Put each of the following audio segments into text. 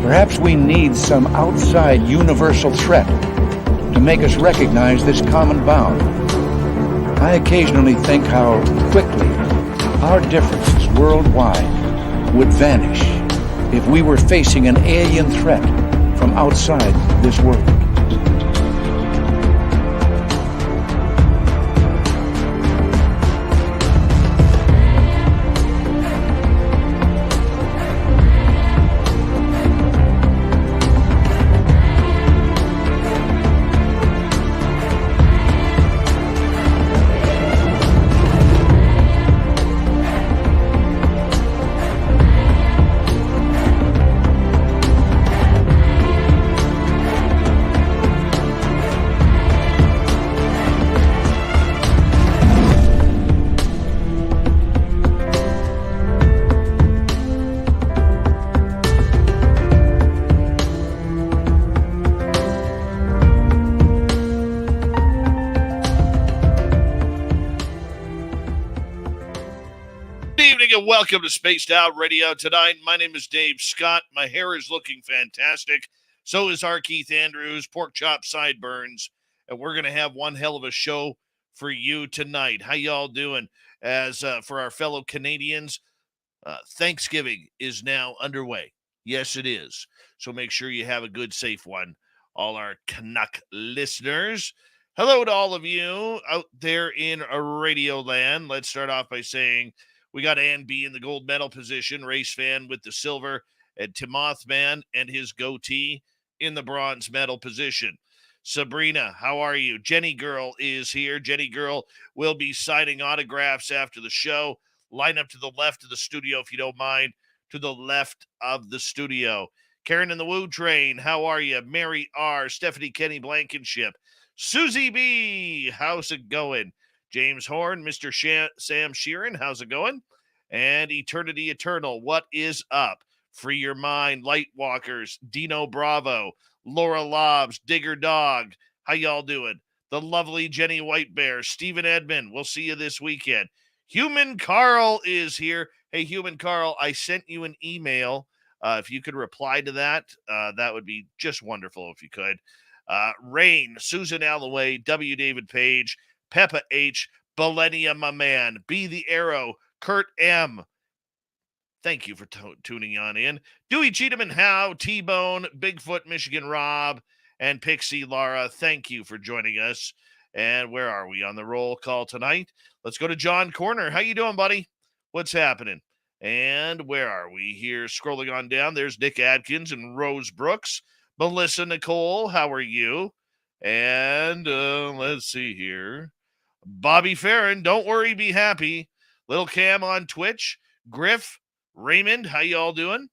Perhaps we need some outside universal threat to make us recognize this common bound. I occasionally think how quickly our differences worldwide would vanish if we were facing an alien threat from outside this world. Welcome to Spaced Out Radio tonight. My name is Dave Scott. My hair is looking fantastic. So is R Keith Andrews, pork chop sideburns. And we're going to have one hell of a show for you tonight. How y'all doing? As for our fellow Canadians, Thanksgiving is now underway. Yes, it is. So make sure you have a good, safe one. All our Canuck listeners. Hello to all of you out there in Radio Land. Let's start off by saying we got Ann B in the gold medal position, Race Fan with the silver, and Timoth Man and his goatee in the bronze medal position. Sabrina, how are you? Jenny Girl is here. Jenny Girl will be signing autographs after the show. Line up to the left of the studio if you don't mind. To the left of the studio. Karen in the Woo Train, how are you? Mary R., Stephanie Kenny Blankenship. Susie B., how's it going? James Horn, Mr. Sam Sheeran, how's it going? And Eternity Eternal, what is up? Free Your Mind, Lightwalkers, Dino Bravo, Laura Lobbs, Digger Dog, how y'all doing? The lovely Jenny White Bear, Stephen Edmond, we'll see you this weekend. Human Carl is here. Hey, Human Carl, I sent you an email. If you could reply to that, that would be just wonderful if you could. Rain, Susan Alloway, W. David Page, Peppa H, Bellenia, my man, B the Arrow, Kurt M. Thank you for tuning on in. Dewey Cheatham Howe, T-Bone, Bigfoot, Michigan Rob, and Pixie Lara, thank you for joining us. And where are we on the roll call tonight? Let's go to John Corner. How you doing, buddy? What's happening? And where are we here? Scrolling on down, there's Nick Adkins and Rose Brooks. Melissa Nicole, how are you? And let's see here. Bobby Farron, don't worry, be happy. Little Cam on Twitch. Griff, Raymond, how y'all doing?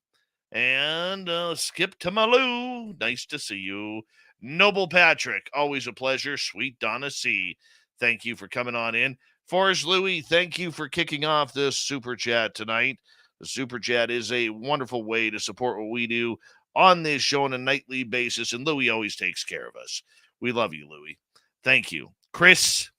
And Skip to Malou, nice to see you. Noble Patrick, always a pleasure. Sweet Donna C, thank you for coming on in. Forrest Louie, thank you for kicking off this Super Chat tonight. The Super Chat is a wonderful way to support what we do on this show on a nightly basis, and Louie always takes care of us. We love you, Louie. Thank you. Chris.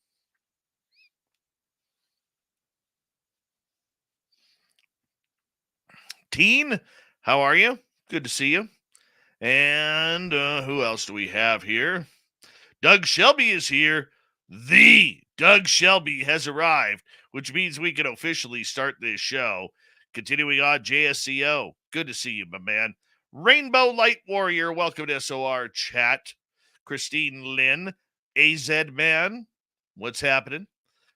Teen, how are you? Good to see you. And who else do we have here? Doug Shelby is here. The Doug Shelby has arrived, which means we can officially start this show. Continuing on, JSCO. Good to see you, my man. Rainbow Light Warrior, welcome to SOR Chat. Christine Lynn, AZ Man, what's happening?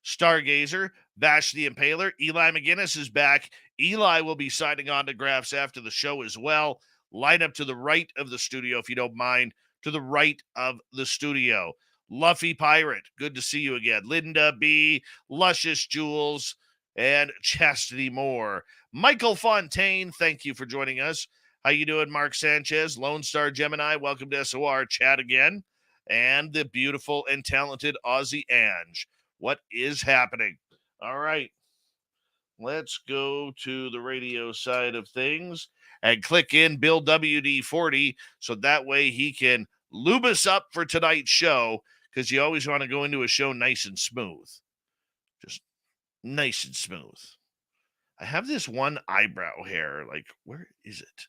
Stargazer, Vash the Impaler, Eli McGinnis is back. Eli will be signing autographs after the show as well. Line up to the right of the studio, if you don't mind, to the right of the studio. Luffy Pirate, good to see you again. Linda B, Luscious Jules, and Chastity Moore. Michael Fontaine, thank you for joining us. How you doing, Mark Sanchez? Lone Star Gemini, welcome to SOR Chat again. And the beautiful and talented Aussie Ange. What is happening? All right. Let's go to the radio side of things and click in Bill WD40 so that way he can lube us up for tonight's show, because you always want to go into a show nice and smooth. Just nice and smooth. I have this one eyebrow hair. Like, where is it?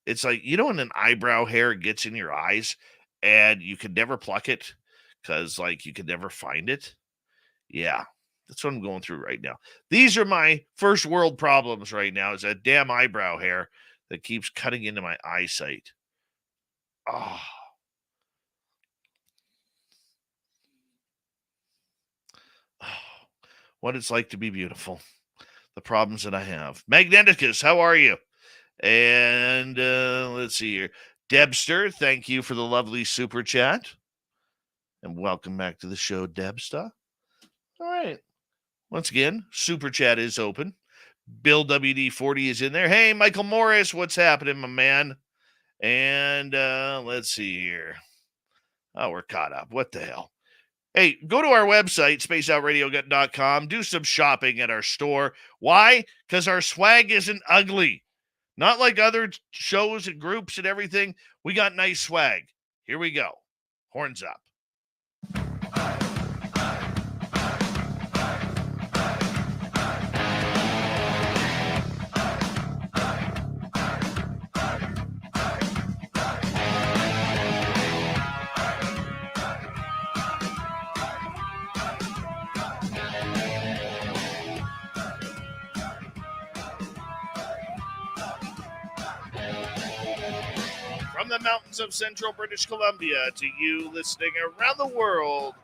It's like, when an eyebrow hair gets in your eyes and you can never pluck it because, like, you can never find it. Yeah, that's what I'm going through right now. These are my first world problems right now, is that damn eyebrow hair that keeps cutting into my eyesight. Oh. What it's like to be beautiful. The problems that I have. Magneticus, how are you? And let's see here. Debster, thank you for the lovely super chat. And welcome back to the show, Debster. All right. Once again, super chat is open. Bill WD40 is in there. Hey, Michael Morris, what's happening, my man? And let's see here. Oh, we're caught up. What the hell? Hey, go to our website, spaceoutradio.com. Do some shopping at our store. Why? Because our swag isn't ugly. Not like other shows and groups and everything. We got nice swag. Here we go. Horns up. From the mountains of central British Columbia to you listening around the world,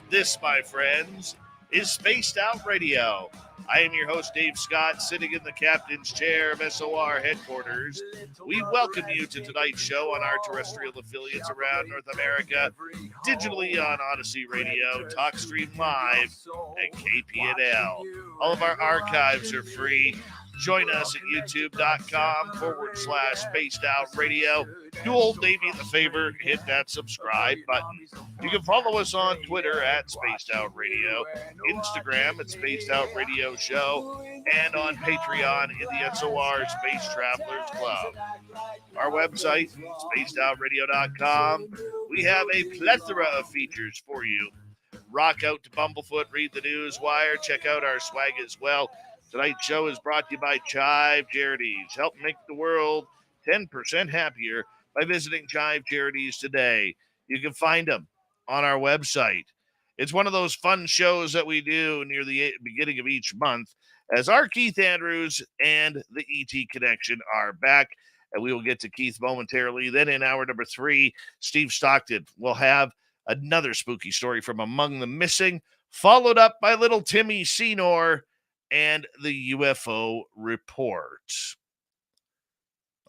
this, my friends, is Spaced Out Radio. I am your host, Dave Scott, sitting in the captain's chair of SOR headquarters. We welcome you to tonight's show on our terrestrial affiliates around North America, digitally on Odyssey Radio, TalkStream Live, and KPNL. All of our archives are free. Join us at youtube.com/Spaced Out Radio. Do old Navy the favor, hit that subscribe button. You can follow us on Twitter at Spaced Out Radio, Instagram at Spaced Out Radio Show, and on Patreon in the SOR Space Travelers Club. Our website, spacedoutradio.com. We have a plethora of features for you. Rock out to Bumblefoot, read the news wire, check out our swag as well. Tonight's show is brought to you by Jive Charities. Help make the world 10% happier by visiting Jive Charities today. You can find them on our website. It's one of those fun shows that we do near the beginning of each month, as R Keith Andrews and the ET Connection are back, and we will get to Keith momentarily. Then in hour number 3, Steve Stockton will have another spooky story from Among the Missing, followed up by little Timmy Senor and the UFO report.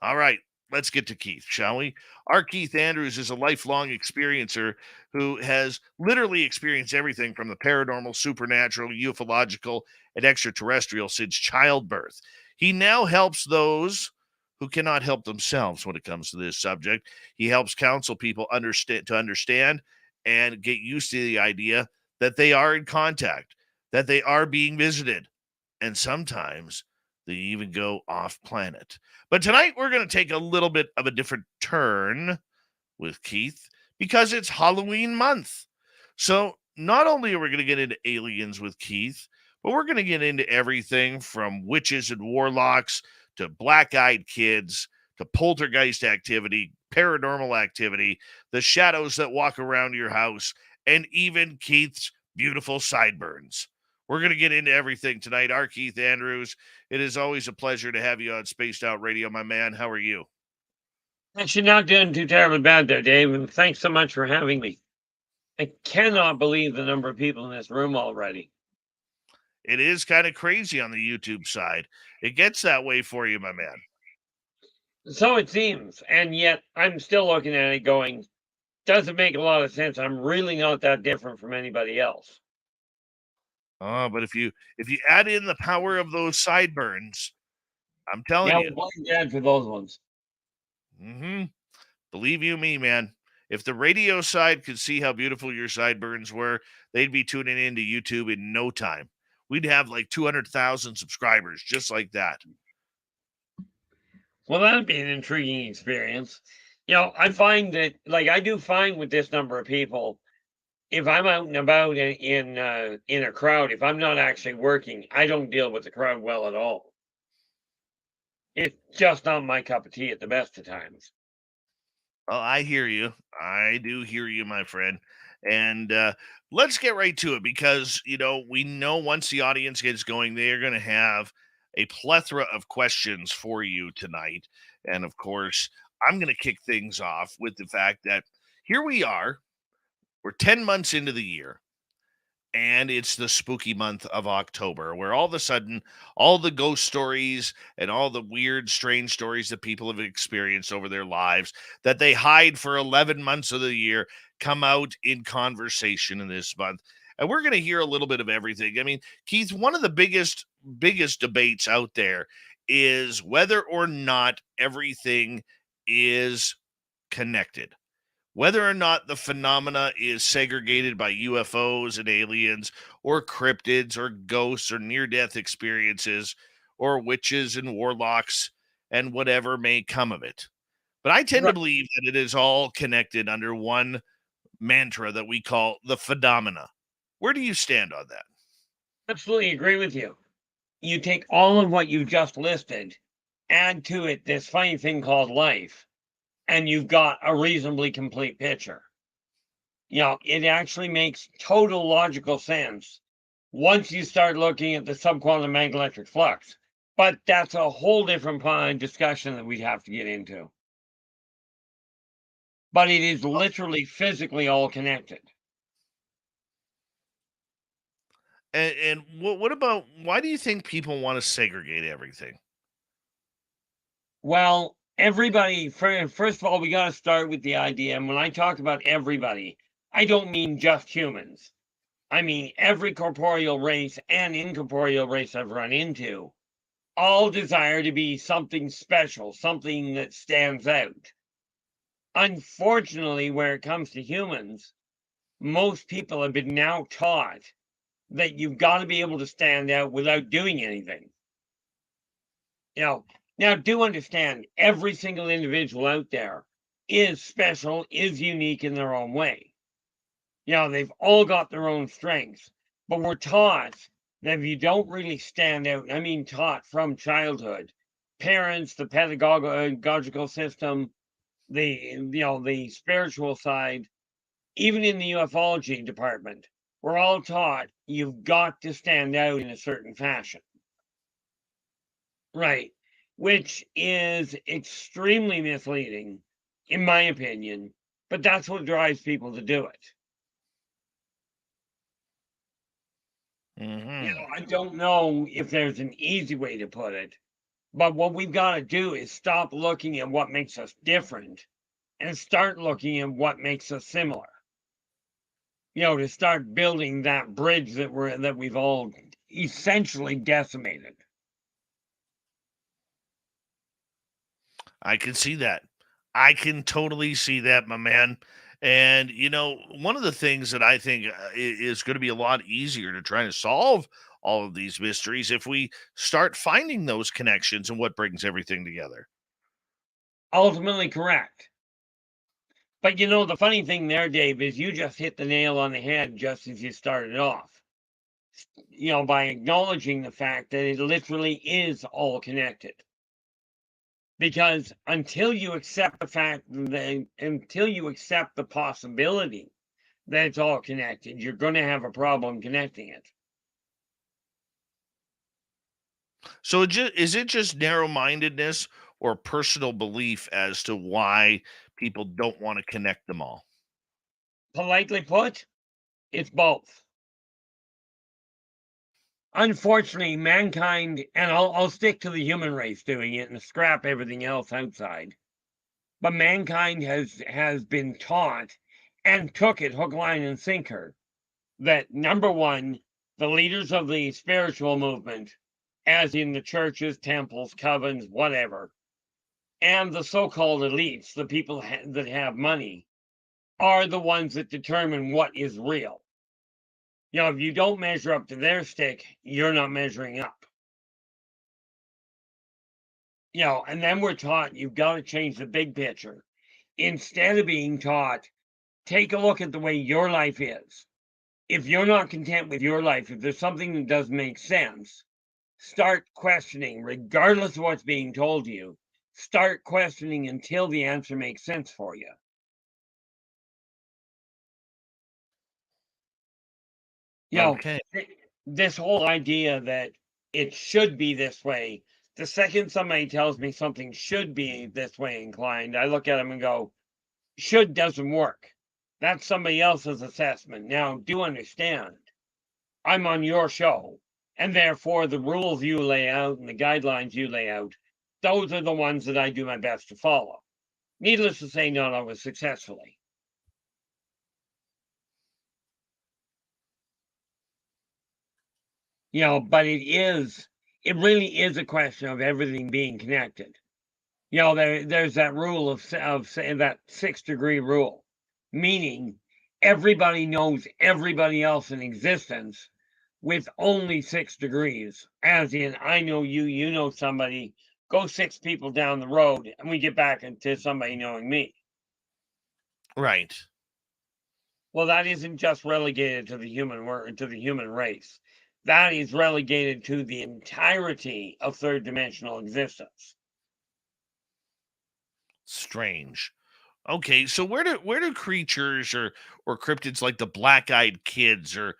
All right, let's get to Keith, shall we? R Keith Andrews is a lifelong experiencer who has literally experienced everything from the paranormal, supernatural, ufological, and extraterrestrial since childbirth. He now helps those who cannot help themselves when it comes to this subject. He helps counsel people understand and get used to the idea that they are in contact, that they are being visited, and sometimes they even go off planet. But tonight we're going to take a little bit of a different turn with Keith because it's Halloween month. So not only are we going to get into aliens with Keith, but we're going to get into everything from witches and warlocks to black-eyed kids to poltergeist activity, paranormal activity, the shadows that walk around your house, and even Keith's beautiful sideburns. We're going to get into everything tonight. R. Keith Andrews, it is always a pleasure to have you on Spaced Out Radio, my man. How are you? Actually, not doing too terribly bad there, Dave, and thanks so much for having me. I cannot believe the number of people in this room already. It is kind of crazy on the YouTube side. It gets that way for you, my man. So it seems, and yet I'm still looking at it going, doesn't make a lot of sense. I'm really not that different from anybody else. Oh, but if you add in the power of those sideburns, I'm telling you. Yeah, for those ones. Believe you me, man. If the radio side could see how beautiful your sideburns were, they'd be tuning into YouTube in no time. We'd have like 200,000 subscribers just like that. Well, that'd be an intriguing experience. I find that, I do find with this number of people, if I'm out and about in a crowd, if I'm not actually working, I don't deal with the crowd well at all. It's just not my cup of tea at the best of times. Oh, I hear you. I do hear you, my friend. And let's get right to it because, we know once the audience gets going, they're going to have a plethora of questions for you tonight. And of course, I'm going to kick things off with the fact that here we are. We're 10 months into the year and it's the spooky month of October, where all of a sudden, all the ghost stories and all the weird, strange stories that people have experienced over their lives that they hide for 11 months of the year come out in conversation in this month. And we're going to hear a little bit of everything. I mean, Keith, one of the biggest debates out there is whether or not everything is connected, whether or not the phenomena is segregated by UFOs and aliens, or cryptids, or ghosts, or near death experiences, or witches and warlocks, and whatever may come of it. But I tend to Right. believe that it is all connected under one mantra that we call the phenomena. Where do you stand on that? Absolutely agree with you. You take all of what you just listed, add to it this funny thing called life, and you've got a reasonably complete picture. It actually makes total logical sense once you start looking at the subquantum magnetic flux. But that's a whole different discussion that we'd have to get into. But it is literally physically all connected. And what about, why do you think people want to segregate everything? Well, everybody, first of all, we got to start with the idea. And when I talk about everybody, I don't mean just humans. I mean every corporeal race and incorporeal race I've run into all desire to be something special, something that stands out. Unfortunately, where it comes to humans, most people have been now taught that you've got to be able to stand out without doing anything. Now do understand every single individual out there is special, is unique in their own way. They've all got their own strengths, but we're taught that if you don't really stand out, I mean, taught from childhood, parents, the pedagogical system, the spiritual side, even in the ufology department, we're all taught you've got to stand out in a certain fashion, right? Which is extremely misleading, in my opinion, but that's what drives people to do it. Hmm. I don't know if there's an easy way to put it, but what we've got to do is stop looking at what makes us different and start looking at what makes us similar. To start building that bridge that we've all essentially decimated. I can see that. I can totally see that, my man. And one of the things that I think is going to be a lot easier to try to solve all of these mysteries if we start finding those connections and what brings everything together. Ultimately correct. But the funny thing there, Dave, is you just hit the nail on the head just as you started off. By acknowledging the fact that it literally is all connected. Because until you accept until you accept the possibility that it's all connected, you're going to have a problem connecting it. So is it just narrow-mindedness or personal belief as to why people don't want to connect them all? Politely put, it's both. Unfortunately, mankind, and I'll stick to the human race doing it and scrap everything else outside. But mankind has been taught and took it hook, line, and sinker that number one, the leaders of the spiritual movement, as in the churches, temples, covens, whatever, and the so-called elites, the people that have money, are the ones that determine what is real. If you don't measure up to their stick, you're not measuring up. And then we're taught you've got to change the big picture instead of being taught take a look at the way your life is. If you're not content with your life, if there's something that doesn't make sense, start questioning, regardless of what's being told you. Start questioning until the answer makes sense for you. You know, Okay. this whole idea that it should be this way, the second somebody tells me something should be this way inclined, I look at them and go, should doesn't work. That's somebody else's assessment. Now, do understand, I'm on your show, and therefore the rules you lay out and the guidelines you lay out, those are the ones that I do my best to follow. Needless to say, not always successfully. But it really is a question of everything being connected. There's that rule of say that 6-degree rule, meaning everybody knows everybody else in existence with only 6 degrees. As in, I know you, you know somebody, go 6 people down the road, and we get back into somebody knowing me. Right. Well, that isn't just relegated to the human race. That is relegated to the entirety of third-dimensional existence. Strange. Okay, so where do creatures or cryptids like the black-eyed kids or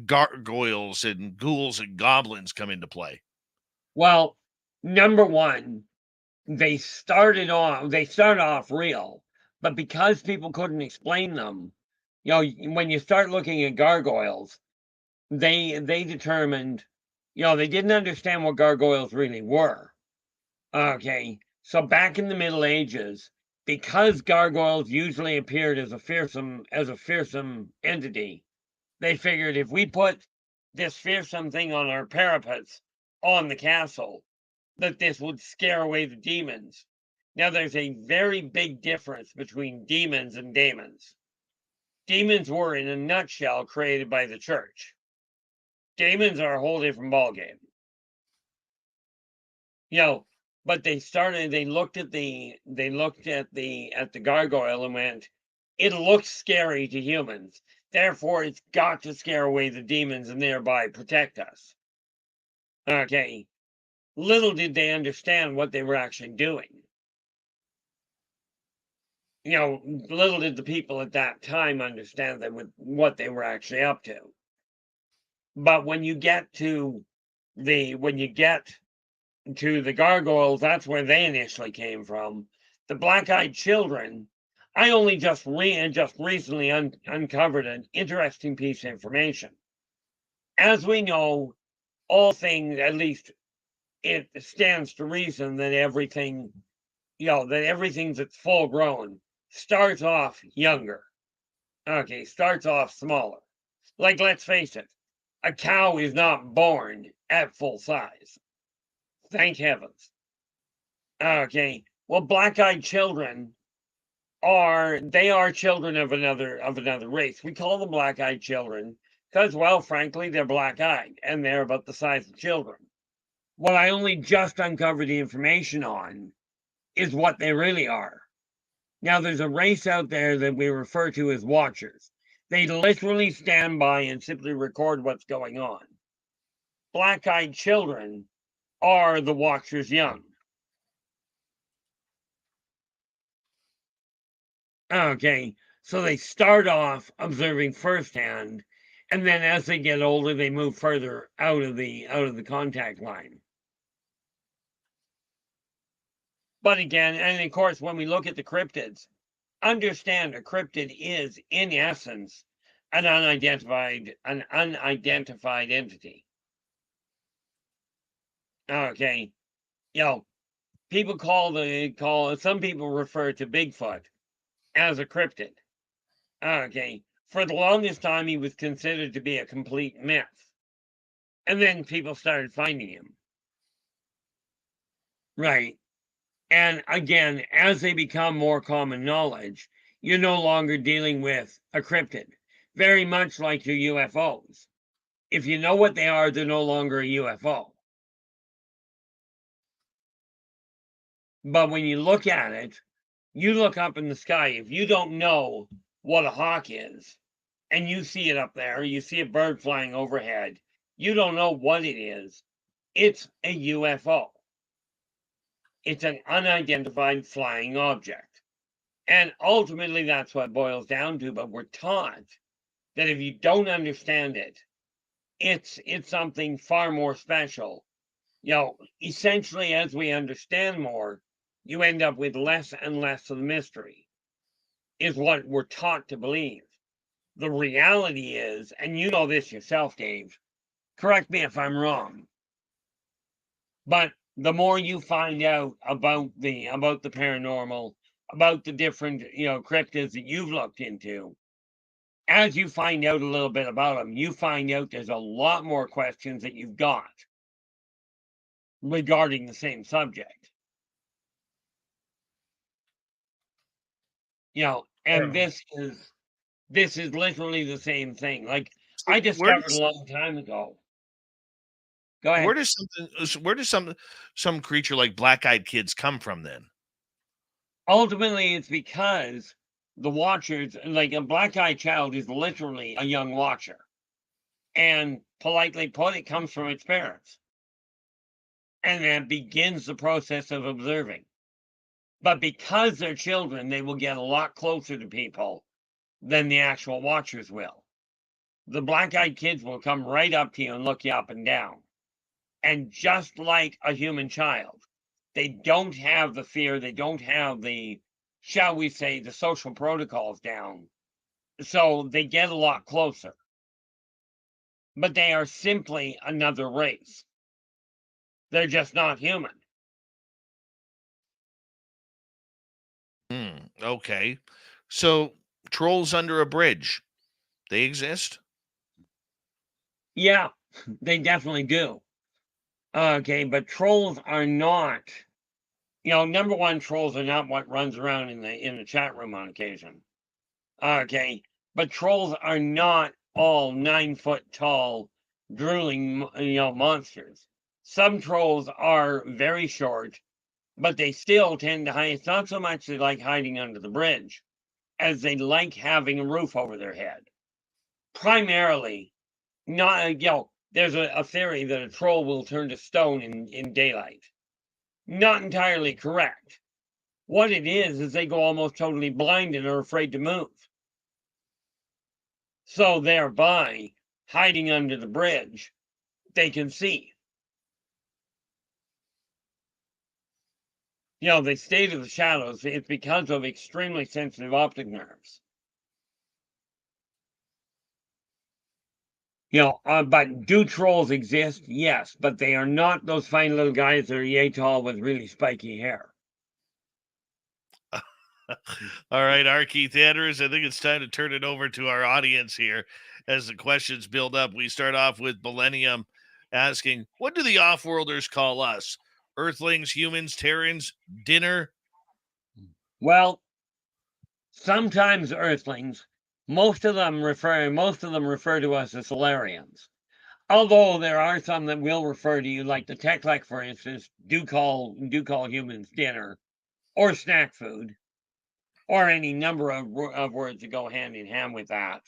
gargoyles and ghouls and goblins come into play? Well, number one, they started off real, but because people couldn't explain them, when you start looking at gargoyles, they determined, they didn't understand what gargoyles really were. Okay, so back in the Middle Ages, because gargoyles usually appeared as a fearsome entity, they figured if we put this fearsome thing on our parapets on the castle, that this would scare away the demons. Now, there's a very big difference between demons and daemons. Demons were, in a nutshell, created by the church. Daemons are a whole different ballgame. But they looked at the gargoyle and went, it looks scary to humans, therefore it's got to scare away the demons and thereby protect us. Okay, little did they understand what they were actually doing. Little did the people at that time understand what they were actually up to. But when you get to the gargoyles, that's where they initially came from. The black-eyed children, I only just recently uncovered an interesting piece of information. As we know, all things, at least it stands to reason that everything that's full grown starts off younger. Okay, starts off smaller. Like, let's face it, a cow is not born at full size. Thank heavens. Okay, well, black-eyed children are children of another race. We call them black-eyed children because, well, frankly, they're black-eyed and they're about the size of children. What I only just uncovered the information on is what they really are. Now, there's a race out there that we refer to as watchers. They literally stand by and simply record what's going on. Black-eyed children are the watchers young. Okay, so they start off observing firsthand, and then as they get older, they move further out of the contact line. But again, and of course, when we look at the cryptids, understand a cryptid is, in essence, an unidentified entity. Okay, some people refer to Bigfoot as a cryptid. Okay, for the longest time, he was considered to be a complete myth. And then people started finding him. Right. And again, as they become more common knowledge, you're no longer dealing with a cryptid. Very much like your UFOs. If you know what they are, they're no longer a UFO. But when you look at it, you look up in the sky. If you don't know what a hawk is, and you see it up there, you see a bird flying overhead, you don't know what it is. It's a UFO. It's an unidentified flying object. And ultimately, that's what it boils down to. But we're taught that if you don't understand it, it's something far more special. Essentially, as we understand more, you end up with less and less of the mystery, is what we're taught to believe. The reality is, and you know this yourself, Dave, correct me if I'm wrong, but the more you find out about the paranormal, about the different cryptids that you've looked into, as you find out a little bit about them, you find out there's a lot more questions that you've got regarding the same subject. And this is literally the same thing. Like, So I discovered a long time ago. Go ahead. Where does some creature like black-eyed kids come from then? Ultimately, it's because the watchers, like a black-eyed child, is literally a young watcher, and politely put, it comes from its parents, and that begins the process of observing. But because they're children, they will get a lot closer to people than the actual watchers will. The black-eyed kids will come right up to you and look you up and down. And just like a human child, they don't have the fear, they don't have the, shall we say, the social protocols down. So they get a lot closer. But they are simply another race. They're just not human. Okay. So trolls under a bridge, they exist? Yeah, they definitely do. Okay, but trolls are not, number one, trolls are not what runs around in the chat room on occasion. Okay, but trolls are not all 9-foot tall, drooling, monsters. Some trolls are very short, but they still tend to hide. It's not so much they like hiding under the bridge as they like having a roof over their head. Primarily, not, there's a theory that a troll will turn to stone in daylight. Not entirely correct. What it is they go almost totally blind and are afraid to move. So thereby, hiding under the bridge, they can see. They stay to the shadows. It's because of extremely sensitive optic nerves. But do trolls exist? Yes, but they are not those fine little guys that are yay tall with really spiky hair. All right, R Keith Andrews, I think it's time to turn it over to our audience here as the questions build up. We start off with Millennium asking, what do the off-worlders call us? Earthlings, humans, Terrans, dinner? Well, sometimes Earthlings. Most of them refer to us as Solarians. Although there are some that will refer to you, like the Teclec, for instance, do call humans dinner or snack food, or any number of words that go hand in hand with that.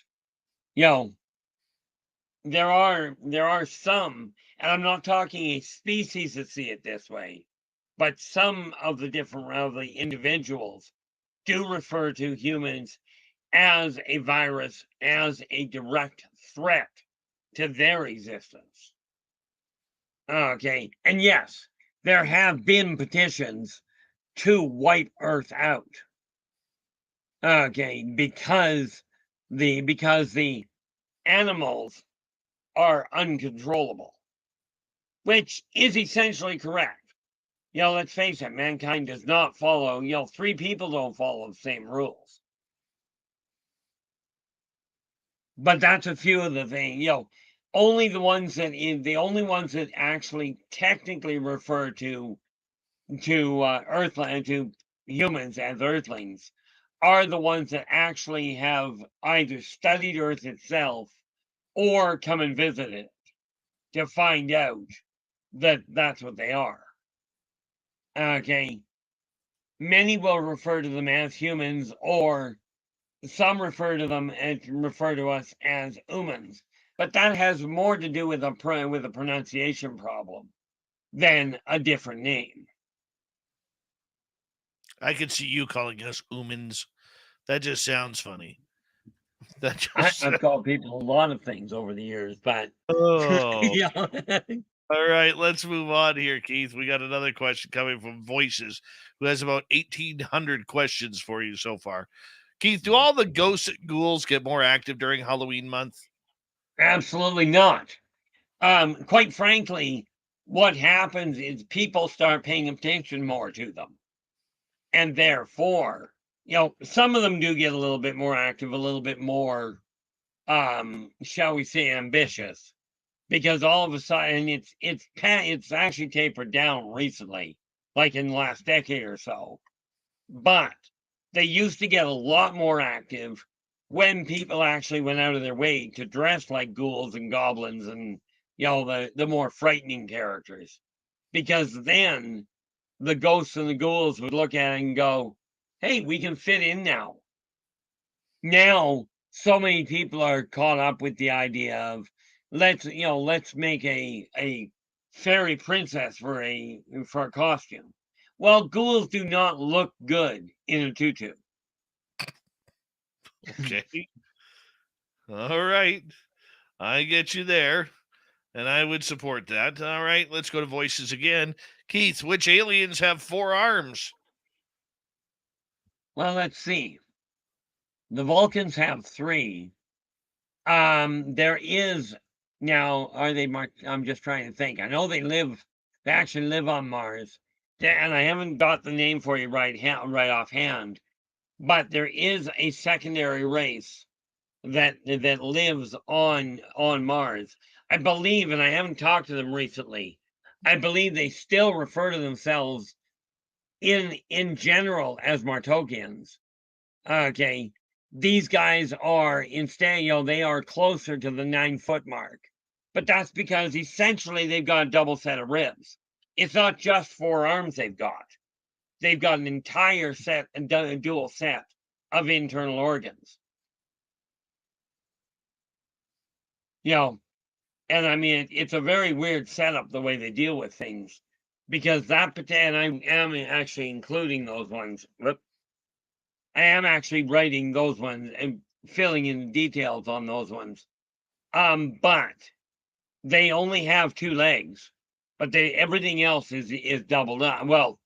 There are some, and I'm not talking a species that see it this way, but some of the individuals do refer to humans as a virus, as a direct threat to their existence. Okay, and yes, there have been petitions to wipe Earth out. Okay, because the animals are uncontrollable, which is essentially correct. Let's face it, mankind does not follow, 3 people don't follow the same rules. But that's a few of the things, only the only ones that actually technically refer to to humans as Earthlings are the ones that actually have either studied Earth itself or come and visit it to find out that that's what they are. Okay. Many will refer to them as humans or some refer to us as humans, but that has more to do with a pronunciation problem than a different name. I could see you calling us humans. That just sounds funny. That just I've called people a lot of things over the years, but yeah. All right, let's move on here, Keith. We got another question coming from Voices, who has about 1,800 questions for you so far. Keith, do all the ghosts and ghouls get more active during Halloween month? Absolutely not. Quite frankly, what happens is people start paying attention more to them. And therefore, some of them do get a little bit more active, a little bit more, shall we say, ambitious, because all of a sudden it's actually tapered down recently, like in the last decade or so. But they used to get a lot more active when people actually went out of their way to dress like ghouls and goblins and the more frightening characters, because then the ghosts and the ghouls would look at it and go, hey, we can fit in now. Now so many people are caught up with the idea of let's make a fairy princess for a costume. Well, ghouls do not look good in a tutu. Okay. All right. I get you there, and I would support that. All right, let's go to Voices again. Keith, which aliens have 4 arms? Well, let's see. The Vulcans have 3. There is now. Are they marked? I'm just trying to think. I know they actually live on Mars, and I haven't got the name for you right offhand. But there is a secondary race that lives on Mars. I believe, and I haven't talked to them recently. I believe they still refer to themselves in general as Martokians. Okay, these guys are instead, they are closer to the 9-foot mark, but that's because essentially they've got a double set of ribs. It's not just 4 arms they've got. They've got an entire set, a dual set of internal organs. And I mean, it's a very weird setup the way they deal with things, because and I am actually including those ones. I am actually writing those ones and filling in the details on those ones. But they only have 2 legs, but everything else is doubled up. Well,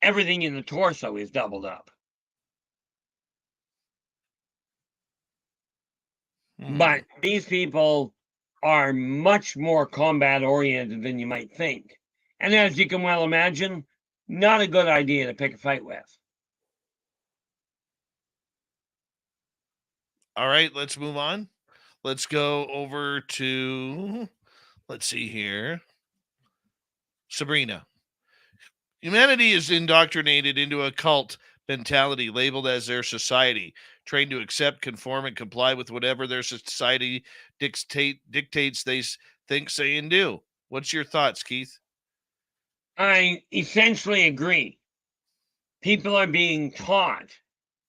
everything in the torso is doubled up. But these people are much more combat oriented than you might think. And as you can well imagine, not a good idea to pick a fight with. All right, let's move on. Let's go over to, let's see here. Sabrina. Humanity is indoctrinated into a cult mentality labeled as their society, trained to accept, conform, and comply with whatever their society dictates they think, say, and do. What's your thoughts, Keith? I essentially agree. People are being taught,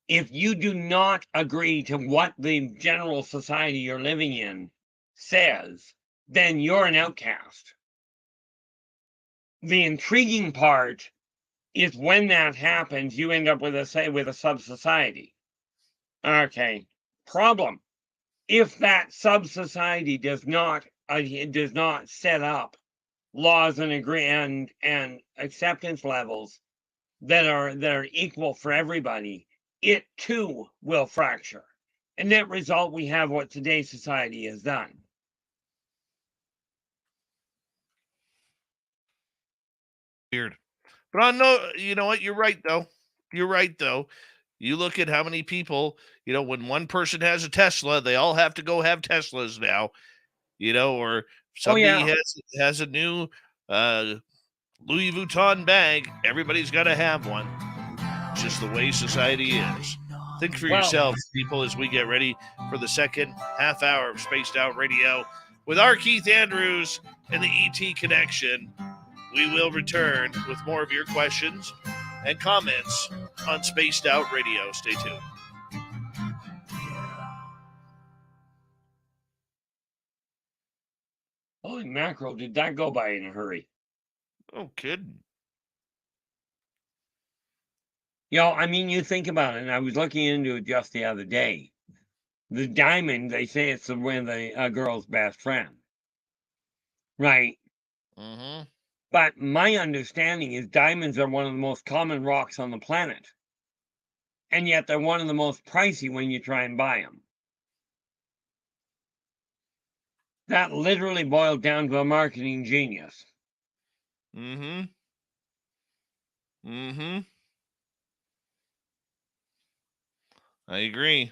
if you do not agree to what the general society you're living in says, then you're an outcast. The intriguing part is when that happens, you end up with a sub-society. Okay. Problem. If that sub-society does not set up laws and acceptance levels that are equal for everybody, it too will fracture. And net result, we have what today's society has done. Weird. But I know, you know what? You're right, though. You're right, though. You look at how many people, when one person has a Tesla, they all have to go have Teslas now, or somebody has a new Louis Vuitton bag. Everybody's got to have one. It's just the way society is. Think for yourselves, people, as we get ready for the second half hour of Spaced Out Radio with R Keith Andrews and the ET Connection. We will return with more of your questions and comments on Spaced Out Radio. Stay tuned. Holy mackerel, did that go by in a hurry? Oh, kidding. I mean, you think about it, and I was looking into it just the other day. The diamond, they say it's a girl's best friend. Right. Mm-hmm. But my understanding is diamonds are one of the most common rocks on the planet. And yet they're one of the most pricey when you try and buy them. That literally boiled down to a marketing genius. Mm-hmm. Mm-hmm. I agree.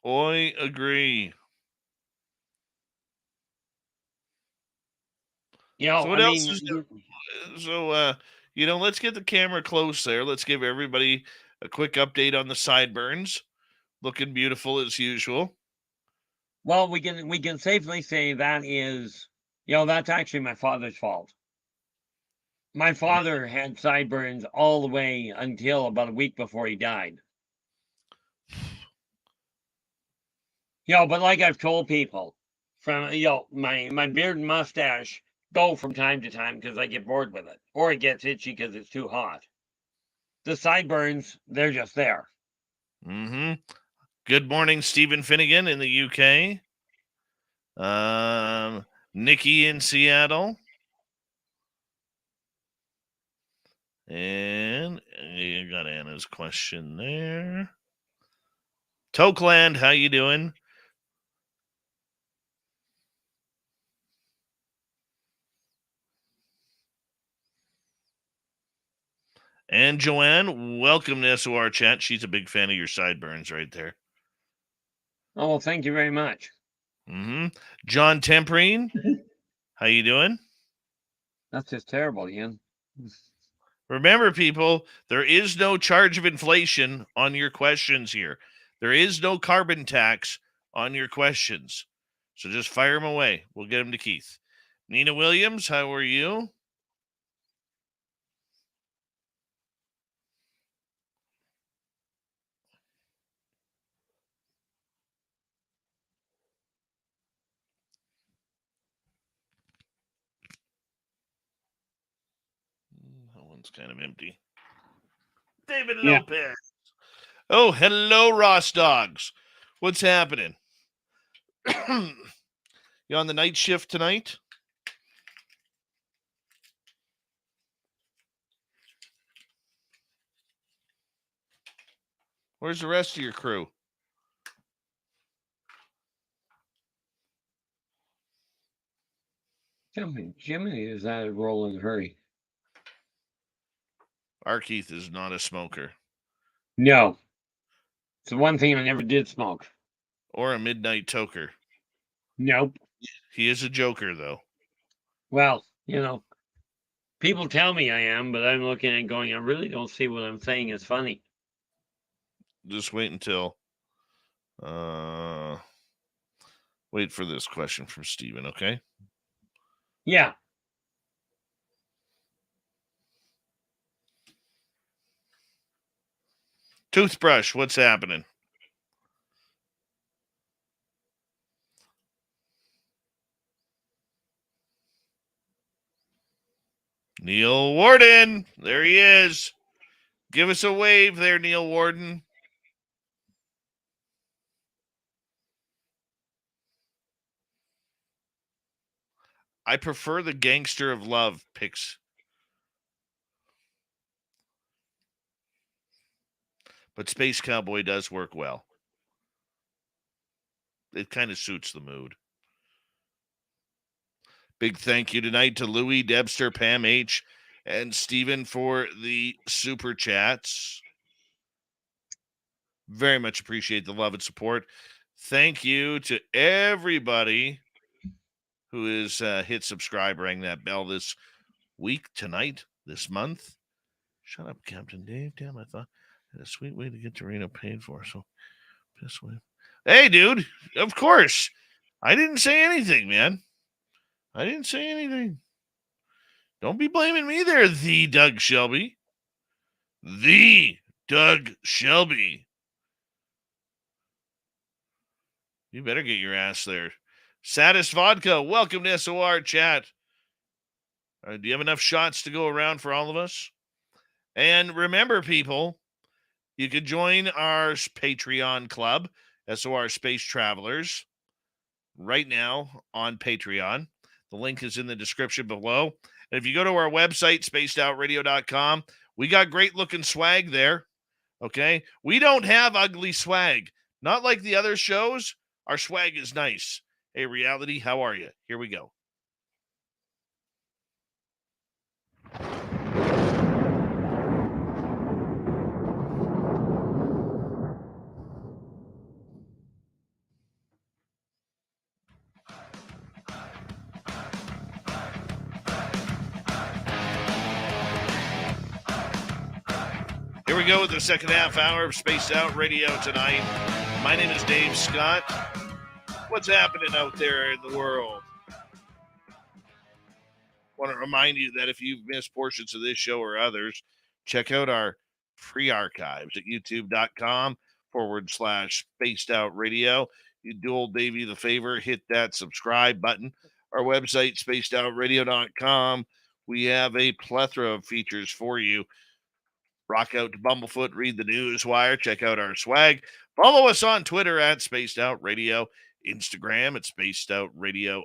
I agree. So what I else mean, is so let's get the camera close there. Let's give everybody a quick update on the sideburns. Looking beautiful as usual. well, we can safely say that is, that's actually my father's fault. My father had sideburns all the way until about a week before he died. But like I've told people, from my beard and mustache go from time to time because I get bored with it, or it gets itchy because it's too hot. The sideburns, they're just there. Mm-hmm. Good morning, Stephen Finnegan in the UK. Nikki in Seattle. And you got Anna's question there. Tokeland, how you doing? And Joanne, welcome to our chat. She's a big fan of your sideburns right there. Oh, well, thank you very much. Mm-hmm. John Temprine, how you doing? That's just terrible, Ian. Remember, people, there is no charge of inflation on your questions here. There is no carbon tax on your questions. So just fire them away. We'll get them to Keith. Nina Williams, how are you? That one's kind of empty. David Lopez. Oh, hello, Ross Dogs. What's happening? You on the night shift tonight? Where's the rest of your crew? Jiminy, is that a rolling hurry? R Keith is not a smoker. No. It's the one thing I never did smoke. Or a midnight toker. Nope. He is a joker, though. Well, people tell me I am, but I'm looking at going, I really don't see what I'm saying is funny. Just wait until wait for this question from Steven, okay? Yeah. Toothbrush, what's happening? Neil Warden, there he is. Give us a wave there, Neil Warden. I prefer the Gangster of Love picks. But Space Cowboy does work well. It kind of suits the mood. Big thank you tonight to Louie, Debster, Pam H., and Steven for the super chats. Very much appreciate the love and support. Thank you to everybody who has hit subscribe, rang that bell this week, tonight, this month. Shut up, Captain Dave. Damn, I thought I had a sweet way to get Torino paid for. So, piss away. Hey, dude, of course. I didn't say anything, man. I didn't say anything. Don't be blaming me there, the Doug Shelby. The Doug Shelby. You better get your ass there. Saddest Vodka, welcome to SOR chat. Do you have enough shots to go around for all of us? And remember, people, you could join our Patreon club, SOR Space Travelers, right now on Patreon. The link is in the description below. And if you go to our website, spacedoutradio.com, we got great looking swag there. Okay? We don't have ugly swag. Not like the other shows. Our swag is nice. Hey, Reality, how are you? Here we go. Here we go with the second half hour of Spaced Out Radio tonight. My name is Dave Scott. What's happening out there in the world? Want to remind you that if you've missed portions of this show or others, check out our free archives at youtube.com/Spaced Out Radio. You do old Davey the favor, hit that subscribe button. Our website, spacedoutradio.com. We have a plethora of features for you. Rock out to Bumblefoot, read the news wire, check out our swag. Follow us on Twitter at Spaced Out Radio, Instagram at Spaced Out Radio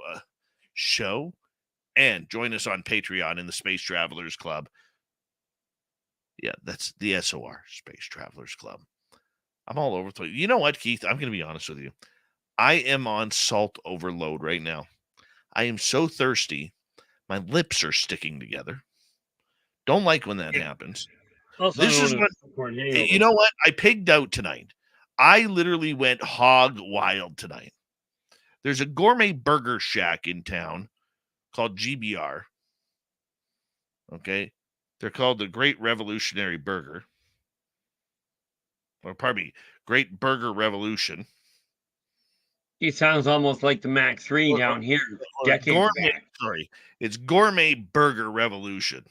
Show, and join us on Patreon in the Space Travelers Club. Yeah, that's the SOR, Space Travelers Club. I'm all over the place. You know what, Keith? I'm going to be honest with you. I am on salt overload right now. I am so thirsty. My lips are sticking together. Don't like when that happens. Also This is what, you know what? I pigged out tonight. I literally went hog wild tonight. There's a gourmet burger shack in town called GBR. Okay. They're called the Great Revolutionary Burger. Or pardon me, Great Burger Revolution. It sounds almost like the Mac 3 down here. Decades back. Sorry. It's Gourmet Burger Revolution.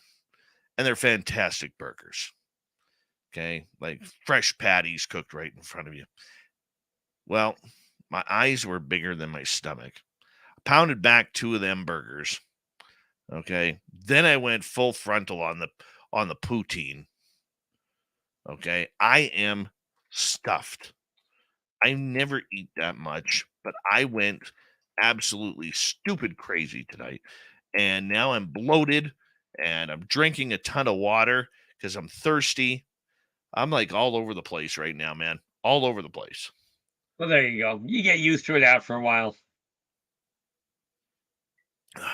And they're fantastic burgers. Okay, like fresh patties cooked right in front of you. Well, my eyes were bigger than my stomach. I pounded back 2 of them burgers. Okay, then I went full frontal on the poutine. Okay, I am stuffed. I never eat that much, but I went absolutely stupid crazy tonight, and now I'm bloated, and I'm drinking a ton of water because I'm thirsty. I'm like all over the place right now, man. All over the place. Well, there you go. You get used to it after a while. I'm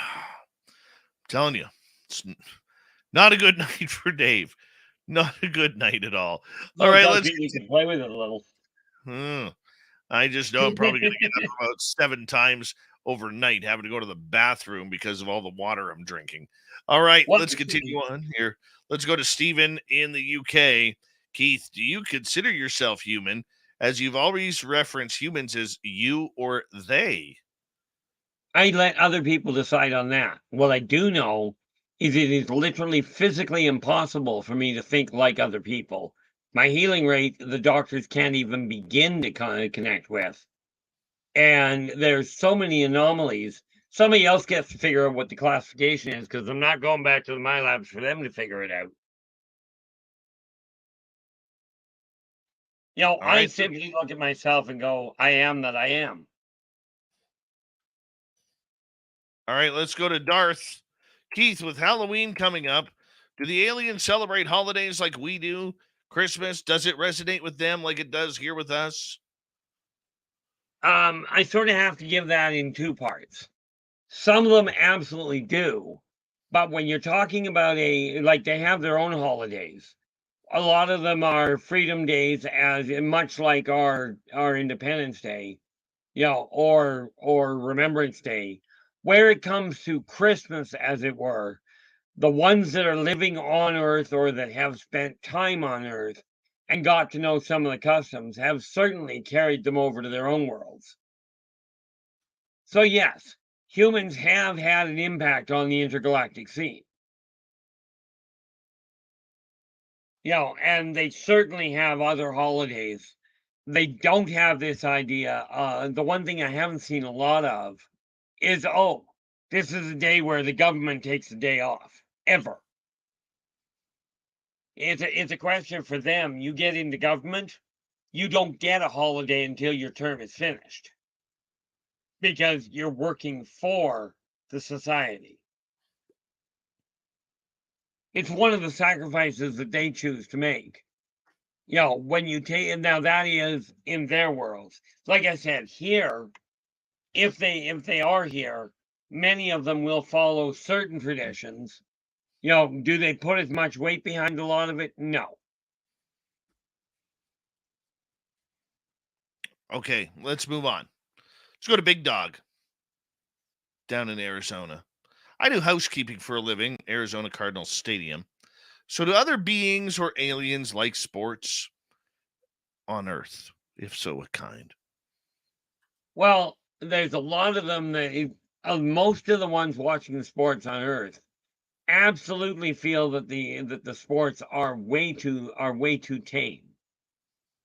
telling you, it's not a good night for Dave. Not a good night at all. All right, let's. You can play with it a little. I just know I'm probably going to get up about 7 times overnight, having to go to the bathroom because of all the water I'm drinking. All right, let's continue on here. Let's go to Stephen in the UK. Keith, do you consider yourself human, as you've always referenced humans as you or they? I let other people decide on that. What I do know is it is literally physically impossible for me to think like other people. My healing rate, the doctors can't even begin to kind of connect with. And there's so many anomalies. Somebody else gets to figure out what the classification is, because I'm not going back to the my labs for them to figure it out. You know, I simply look at myself and go, I am that I am. All right, let's go to Darth. Keith, with Halloween coming up, do the aliens celebrate holidays like we do? Christmas, does it resonate with them like it does here with us? I sort of have to give that in 2 parts. Some of them absolutely do. But when you're talking about they have their own holidays. A lot of them are freedom days, as much like our Independence Day, or Remembrance Day. Where it comes to Christmas, as it were, the ones that are living on Earth or that have spent time on Earth and got to know some of the customs have certainly carried them over to their own worlds. So yes, humans have had an impact on the intergalactic scene. And they certainly have other holidays. They don't have this idea. The one thing I haven't seen a lot of is, oh, this is a day where the government takes a day off, ever. It's a question for them. You get into government, you don't get a holiday until your term is finished, because you're working for the society. It's one of the sacrifices that they choose to make. When you take, now that is in their worlds. Like I said, here, if they are here, many of them will follow certain traditions. Do they put as much weight behind a lot of it? No. Okay, let's move on. Let's go to Big Dog down in Arizona. I do housekeeping for a living, Arizona Cardinals Stadium. So do other beings or aliens like sports on Earth? If so, what kind? Well, there's a lot of them that most of the ones watching the sports on Earth absolutely feel that the sports are way too tame.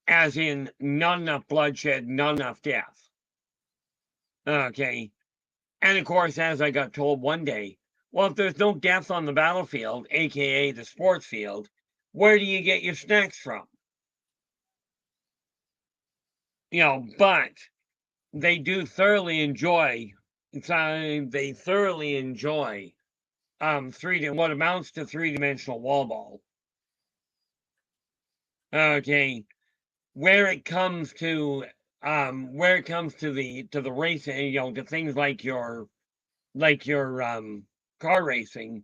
As in, not enough bloodshed, not enough death. Okay. And of course, as I got told one day, well, if there's no death on the battlefield, aka the sports field, where do you get your snacks from? But they do thoroughly enjoy. They thoroughly enjoy what amounts to three-dimensional wall ball. Okay, where it comes to the racing, to things like your car racing,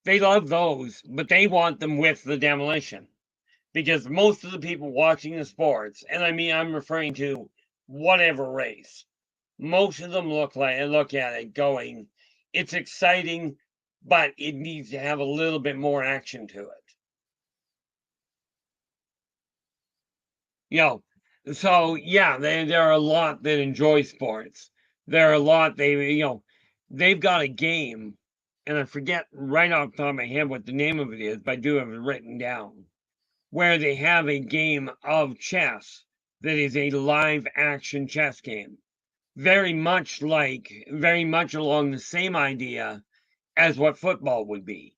they love those, but they want them with the demolition, because most of the people watching the sports, and I'm referring to whatever race, most of them look at it going, it's exciting, but it needs to have a little bit more action to it. So yeah, there are a lot that enjoy sports. There are a lot they've got a game, and I forget right off the top of my head what the name of it is, but I do have it written down, where they have a game of chess that is a live action chess game. Very much along the same idea as what football would be.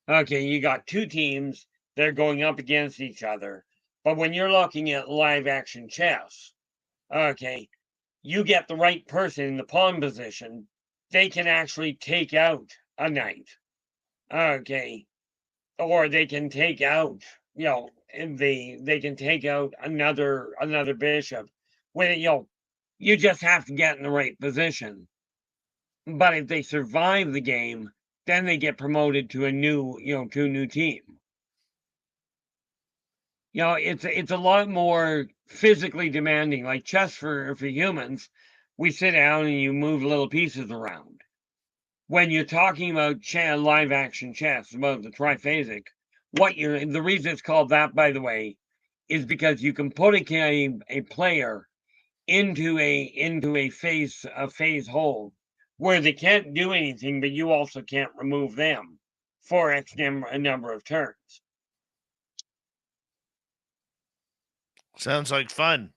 Okay, you got two teams, they're going up against each other. But when you're looking at live action chess, okay, you get the right person in the pawn position, they can actually take out a knight. Okay. Or they can take out, they can take out another bishop. When you just have to get in the right position. But if they survive the game, then they get promoted to a new team. It's a lot more physically demanding. Like chess for humans, we sit down and you move little pieces around. When you're talking about live action chess, about the triphasic, the reason it's called that, by the way, is because you can put a player into a phase hold where they can't do anything, but you also can't remove them for a number of turns. Sounds like fun.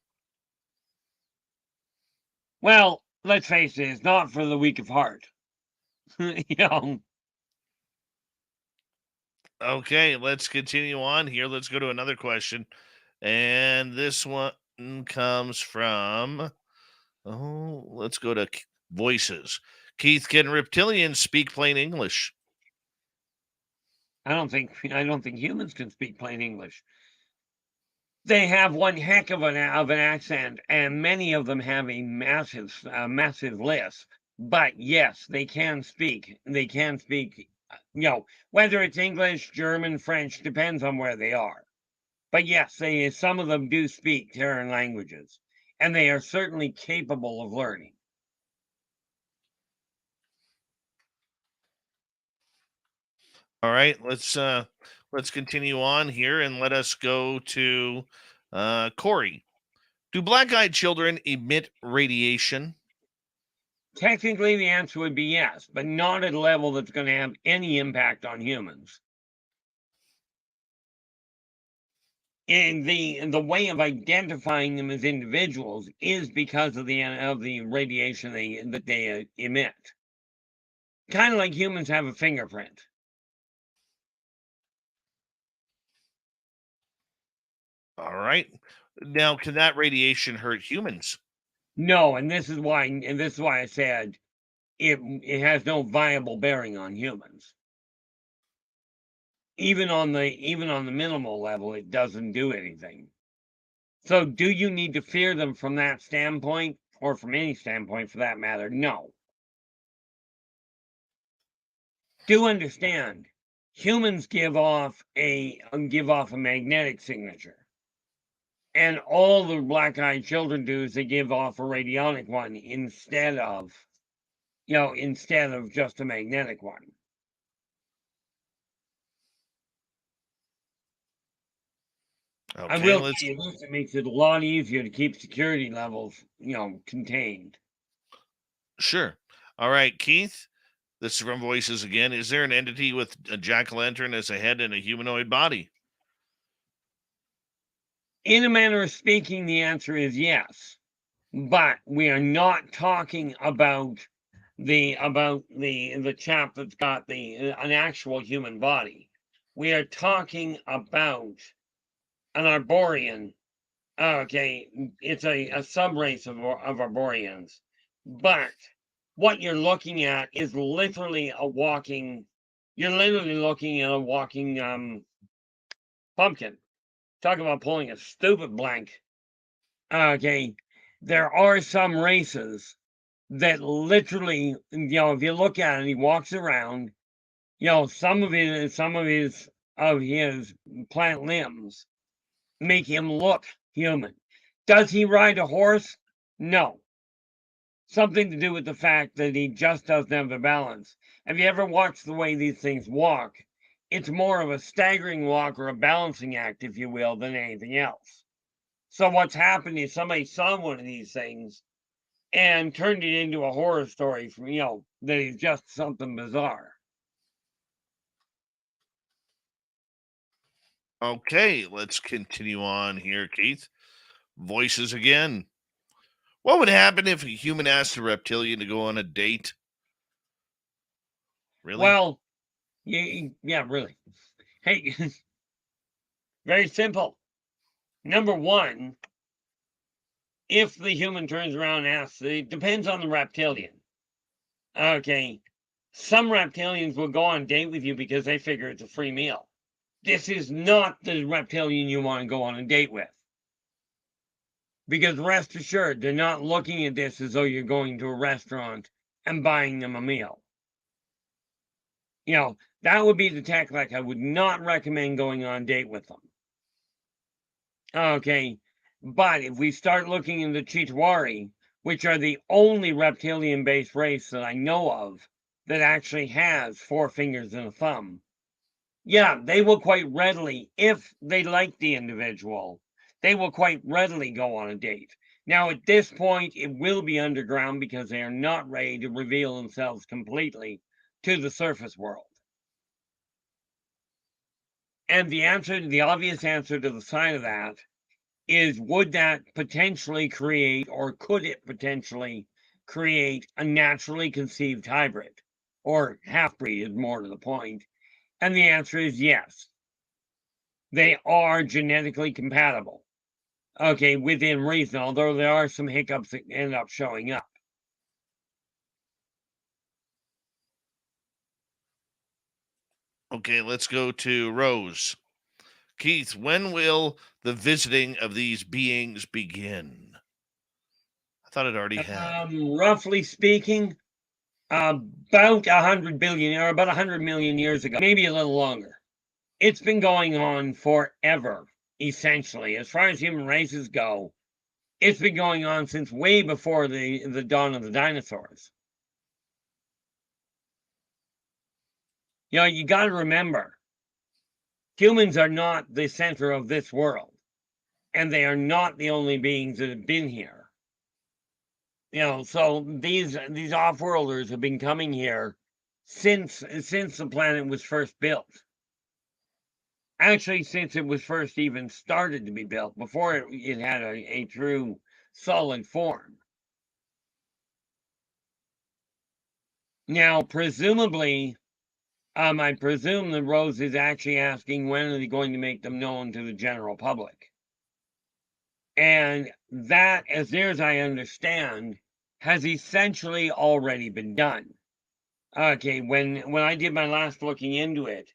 Well, let's face it, it's not for the weak of heart. Okay, let's continue on here. Let's go to another question. And this one comes from, let's go to voices. Keith, can reptilians speak plain English? I don't think humans can speak plain English. They have one heck of an accent, and many of them have a massive lisp. But yes, they can speak. They can speak. Whether it's English, German, French, depends on where they are. But yes, some of them do speak Terran languages, and they are certainly capable of learning. All right, let's continue on here and let us go to Corey. Do black-eyed children emit radiation? Technically, the answer would be yes, but not at a level that's going to have any impact on humans. And the way of identifying them as individuals is because of the radiation that they emit. Kind of like humans have a fingerprint. All right. Now, can that radiation hurt humans? No, and this is why I said it has no viable bearing on humans. Even on the minimal level, it doesn't do anything. So do you need to fear them from that standpoint, or from any standpoint for that matter? No. Do understand, humans give off a magnetic signature. And all the black-eyed children do is they give off a radionic one instead of just a magnetic one. I Okay, will tell you this, it makes it a lot easier to keep security levels, contained. sure. All right, Keith. This is from Voices again. Is there an entity with a jack-o'-lantern as a head and a humanoid body? In a manner of speaking, the answer is yes. But we are not talking about the chap that's got an actual human body. We are talking about an Arborian. Okay, it's a subrace of Arborians. But what you're looking at is literally a walking. You're literally looking at a walking pumpkin. Talk about pulling a stupid blank. Okay, there are some races that literally, if you look at it, he walks around. Some of his plant limbs make him look human. Does he ride a horse? No. Something to do with the fact that he just doesn't have the balance. Have you ever watched the way these things walk? It's more of a staggering walk or a balancing act, if you will, than anything else. So what's happened is somebody saw one of these things and turned it into a horror story from, that is just something bizarre. Okay, let's continue on here, Keith. Voices again. What would happen if a human asked a reptilian to go on a date? Really? Well, yeah, really. Hey, very simple. Number one, if the human turns around and asks, it depends on the reptilian. Okay, some reptilians will go on a date with you because they figure it's a free meal. This is not the reptilian you want to go on a date with. Because rest assured, they're not looking at this as though you're going to a restaurant and buying them a meal. That would be the tactic. I would not recommend going on a date with them. Okay, but if we start looking into Chitauri, which are the only reptilian-based race that I know of that actually has 4 fingers and a thumb, yeah, they will quite readily, if they like the individual, they will quite readily go on a date. Now, at this point, it will be underground because they are not ready to reveal themselves completely to the surface world. And the obvious answer to the side of that is, would that potentially create, or could it potentially create, a naturally conceived hybrid? Or half-breed is more to the point. And the answer is yes. They are genetically compatible. Okay, within reason, although there are some hiccups that end up showing up. Okay, let's go to Rose. Keith, when will the visiting of these beings begin? I thought it already had. Roughly speaking, about 100 billion or about 100 million years ago, maybe a little longer. It's been going on forever, essentially. As far as human races go, it's been going on since way before the dawn of the dinosaurs. You got to remember, humans are not the center of this world, and they are not the only beings that have been here. So these off-worlders have been coming here since the planet was first built. Actually, since it was first even started to be built, before it had a true solid form. Now, presumably, I presume that Rose is actually asking when are they going to make them known to the general public. And that, as near as I understand, has essentially already been done. Okay, when I did my last looking into it,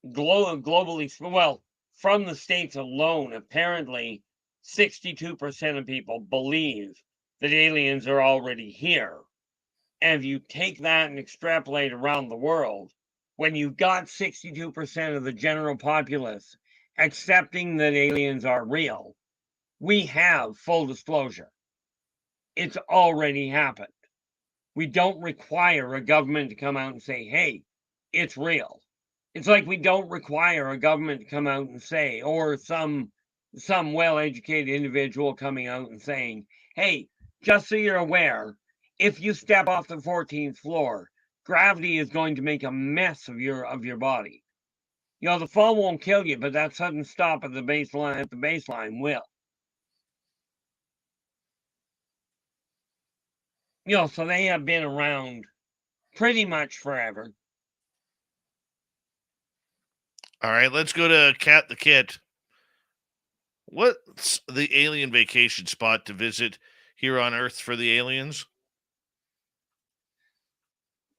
globally, well, from the States alone, apparently 62% of people believe that aliens are already here. And if you take that and extrapolate around the world, when you've got 62% of the general populace accepting that aliens are real, we have full disclosure. It's already happened. We don't require a government to come out and say, hey, it's real. It's like we don't require a government to come out and say, or some well-educated individual coming out and saying, hey, just so you're aware, if you step off the 14th floor, gravity is going to make a mess of your body. You know, the fall won't kill you, but that sudden stop at the baseline will. You know, so they have been around pretty much forever. All right, let's go to Cat the Kit. What's the alien vacation spot to visit here on Earth for the aliens?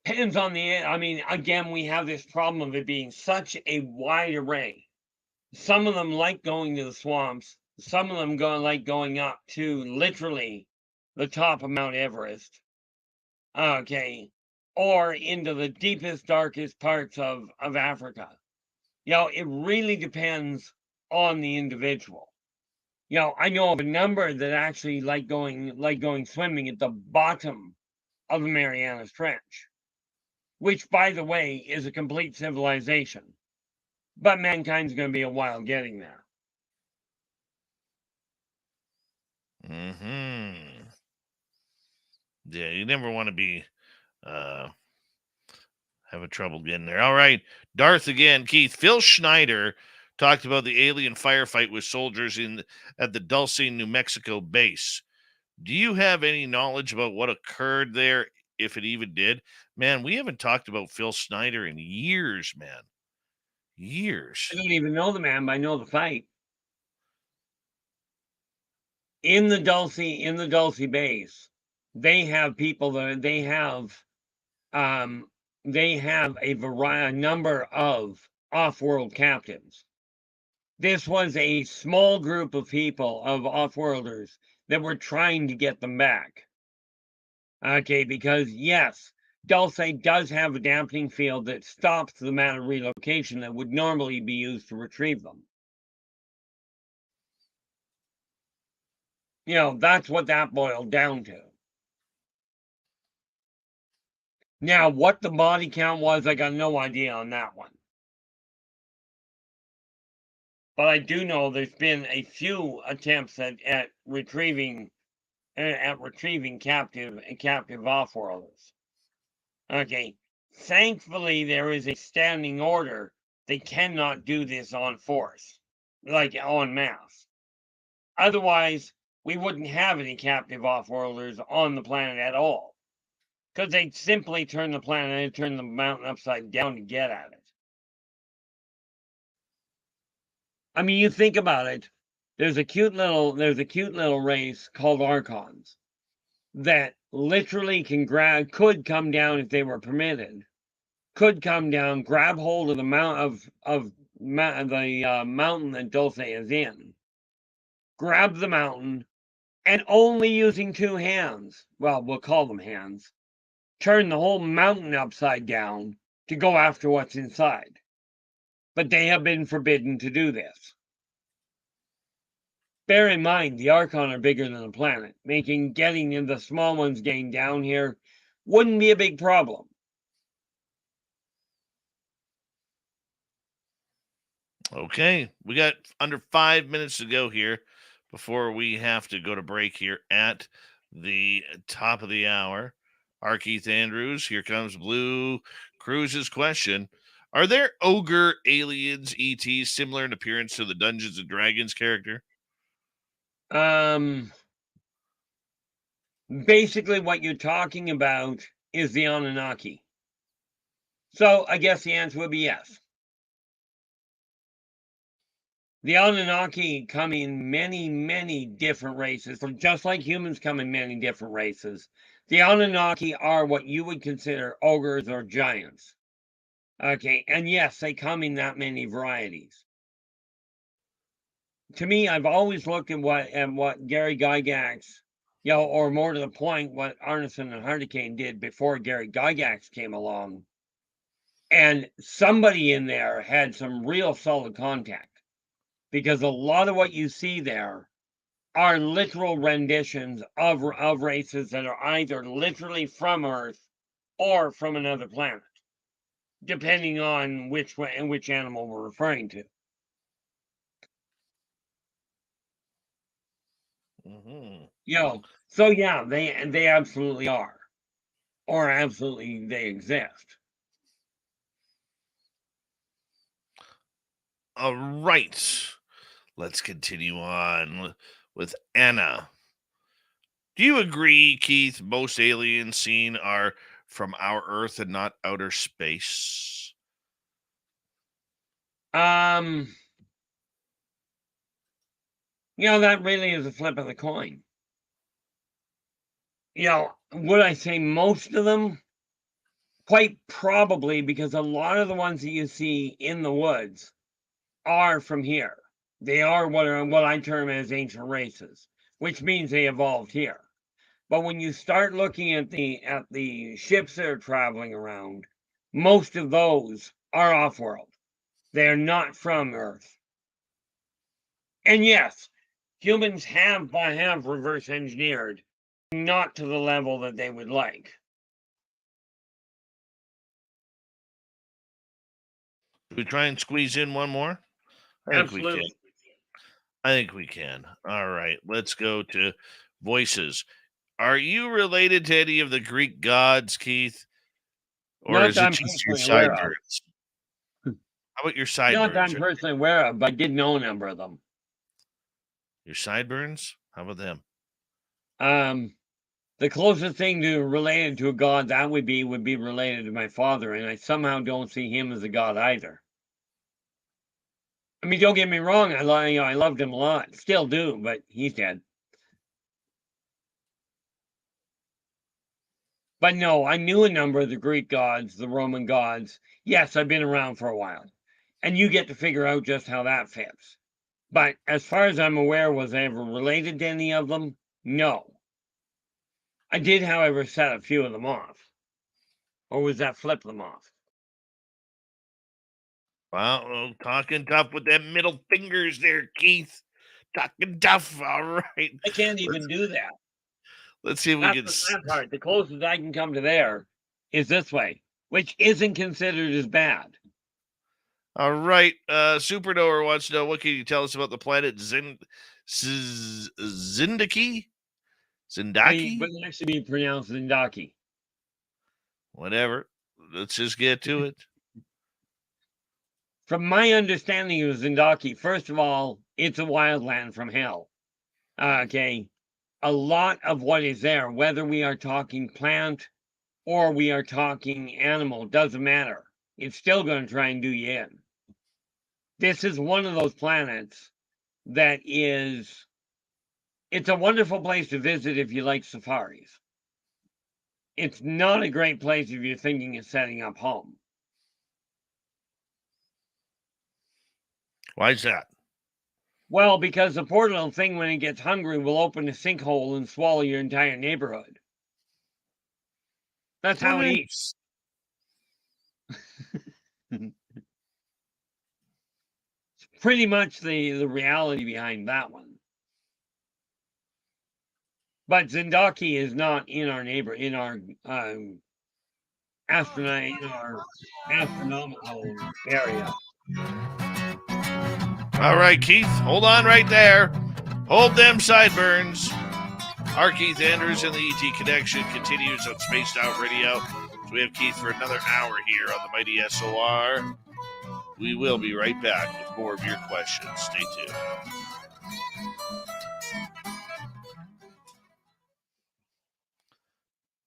Depends on I mean, again, we have this problem of it being such a wide array. Some of them like going to the swamps. Some of them like going up to literally the top of Mount Everest. Okay. Or into the deepest, darkest parts of Africa. You know, it really depends on the individual. You know, I know of a number that actually like going swimming at the bottom of the Marianas Trench, which, by the way, is a complete civilization. But mankind's going to be a while getting there. Mm-hmm. Yeah, you never want to be having trouble getting there. All right, Darth again, Keith. Phil Schneider talked about the alien firefight with soldiers at the Dulce, New Mexico base. Do you have any knowledge about what occurred there, if it even did? Man, we haven't talked about Phil Schneider in years, man. Years. I don't even know the man, but I know the fight. In the Dulce base, they have people that they have a number of off-world captives. This was a small group of people, of off-worlders, that were trying to get them back. Okay, because yes, Dulce does have a dampening field that stops the amount of relocation that would normally be used to retrieve them. You know, that's what that boiled down to. Now, what the body count was, I got no idea on that one. But I do know there's been a few attempts at retrieving captive off-worlders. Okay. Thankfully, there is a standing order. They cannot do this on force, like en masse. Otherwise, we wouldn't have any captive off-worlders on the planet at all. Because they'd simply turn the planet and turn the mountain upside down to get at it. I mean, you think about it. There's a cute little race called Archons that literally could come down if they were permitted. Could come down, grab hold of the mountain that Dulce is in, grab the mountain, and only using two hands, well, we'll call them hands, turn the whole mountain upside down to go after what's inside. But they have been forbidden to do this. Bear in mind, the Archon are bigger than the planet, making getting in the small ones getting down here wouldn't be a big problem. Okay, we got under 5 minutes to go here before we have to go to break here at the top of the hour. R Keith Andrews, here comes Blue Cruise's question. Are there ogre aliens, ETs, similar in appearance to the Dungeons and Dragons character? Basically, what you're talking about is the Anunnaki. So I guess the answer would be yes. The Anunnaki come in many, many different races, just like humans come in many different races. The Anunnaki are what you would consider ogres or giants. Okay, and yes, they come in that many varieties. To me, I've always looked at what Gary Gygax, or more to the point, what Arneson and Hardicane did before Gary Gygax came along. And somebody in there had some real solid contact, because a lot of what you see there are literal renditions of races that are either literally from Earth or from another planet, depending on which animal we're referring to. Mm-hmm. So yeah, they absolutely are, or absolutely they exist. All right. Let's continue on with Anna. Do you agree, Keith, most aliens seen are from our Earth and not outer space? That really is a flip of the coin. Would I say most of them? Quite probably, because a lot of the ones that you see in the woods are from here. They are what I term as ancient races, which means they evolved here. But when you start looking at the ships that are traveling around, most of those are off-world. They are not from Earth. And yes, humans have reverse engineered, not to the level that they would like. Should we try and squeeze in one more? I think we can. I think we can. All right, let's go to voices. Are you related to any of the Greek gods, Keith? Or Not is that it I'm just your personally aware of. sideburns? How about your Not that I'm sideburns? personally aware of, but I did know a number of them. Your sideburns? How about them? The closest thing to related to a god that would be related to my father, and I somehow don't see him as a god either. I mean, don't get me wrong, I loved him a lot, still do, but he's dead. But no, I knew a number of the Greek gods, the Roman gods. Yes, I've been around for a while, and you get to figure out just how that fits. But as far as I'm aware, was I ever related to any of them? No. I did, however, set a few of them off. Or was that flip them off? Well, talking tough with them middle fingers there, Keith. Talking tough. All right. I can't even do that. Let's see if we can. That's the sad part. The closest I can come to there is this way, which isn't considered as bad. All right. Supernova wants to know, what can you tell us about the planet Zindaki? Zindaki? But it actually be pronounced Zindaki. Whatever. Let's just get to it. From my understanding of Zindaki, first of all, it's a wildland from hell. Okay. A lot of what is there, whether we are talking plant or we are talking animal, doesn't matter. It's still going to try and do you in. This is one of those planets that it's a wonderful place to visit if you like safaris. It's not a great place if you're thinking of setting up home. Why is that? Well, because the poor little thing, when it gets hungry, will open a sinkhole and swallow your entire neighborhood. That's how it eats. It's pretty much the reality behind that one. But Zindaki is not in our astronomical area. All right, Keith, hold on right there. Hold them sideburns. R Keith Andrews and the ET Connection continues on Spaced Out Radio. So We have Keith for another hour here on the Mighty SOR. We will be right back with more of your questions. Stay tuned.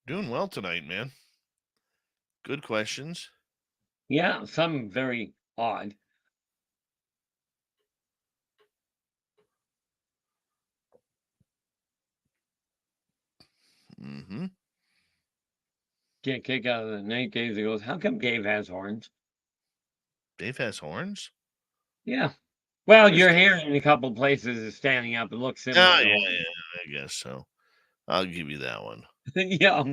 Doing well tonight, man. Good questions. Yeah, some very odd. Mm-hmm. Get a kick out of the night gaze that goes, how come Dave has horns? Dave has horns? Yeah. Well, What is your Dave? hair in a couple places is standing up. It looks Oh, similar to yeah, horns. I guess so. I'll give you that one. Yeah.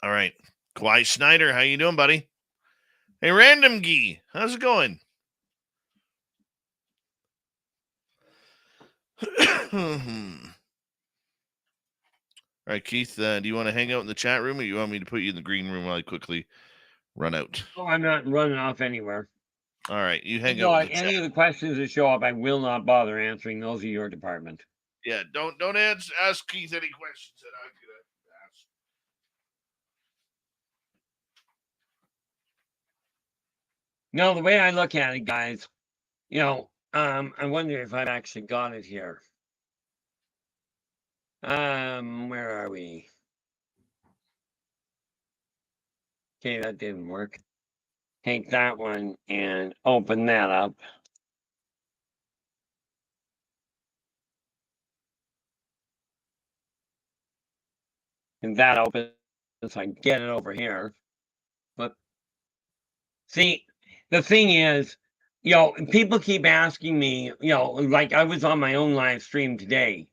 All right. Kawhi Snyder, how you doing, buddy? Hey, Random Gee, how's it going? All right, Keith, do you want to hang out in the chat room, or you want me to put you in the green room while I quickly run out? Oh, I'm not running off anywhere. All right, you hang No, out with the any chat. of the questions that show up, I will not bother answering. Those are your department. Yeah, don't ask Keith any questions that I'm gonna ask. No, the way I look at it, guys, I wonder if I've actually got it here. Where are we? Okay, that didn't work. Take that one and open that up. And that opens, so I get it over here. But see, the thing is, people keep asking me, like I was on my own live stream today,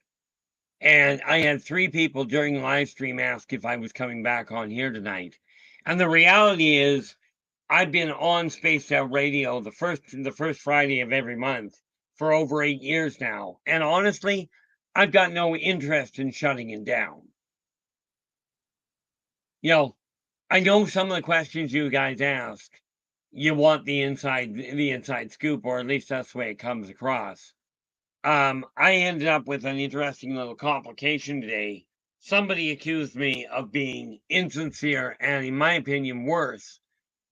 and I had 3 people during the live stream ask if I was coming back on here tonight. And the reality is, I've been on Spaced Out Radio the first Friday of every month for over 8 years now. And honestly, I've got no interest in shutting it down. I know some of the questions you guys ask, you want the inside scoop, or at least that's the way it comes across. I ended up with an interesting little complication today. Somebody accused me of being insincere, and in my opinion, worse,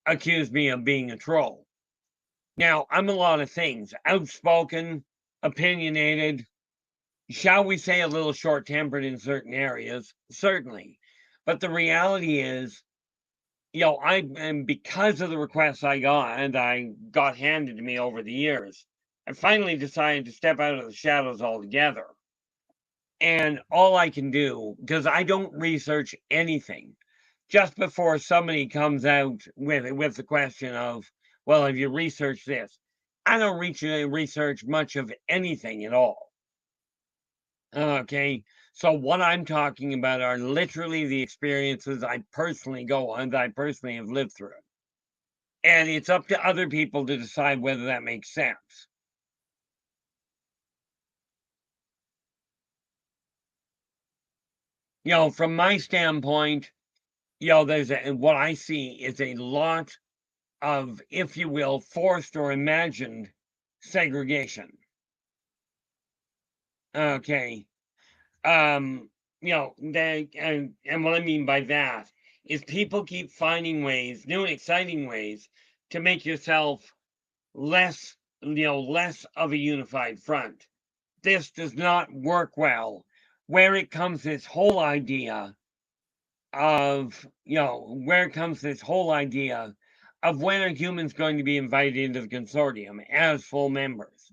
accused me of being a troll. Now, I'm a lot of things: outspoken, opinionated, shall we say a little short-tempered in certain areas, certainly. But the reality is, and because of the requests I got handed to me over the years, I finally decided to step out of the shadows altogether. And all I can do, because I don't research anything, just before somebody comes out with the question of, well, have you researched this? I don't research much of anything at all. Okay, so what I'm talking about are literally the experiences I personally go on, that I personally have lived through. And it's up to other people to decide whether that makes sense. From my standpoint, there's what I see is a lot of, if you will, forced or imagined segregation. Okay. And what I mean by that is people keep finding ways, new and exciting ways, to make yourself less of a unified front. This does not work well where it comes this whole idea of, when are humans going to be invited into the consortium as full members.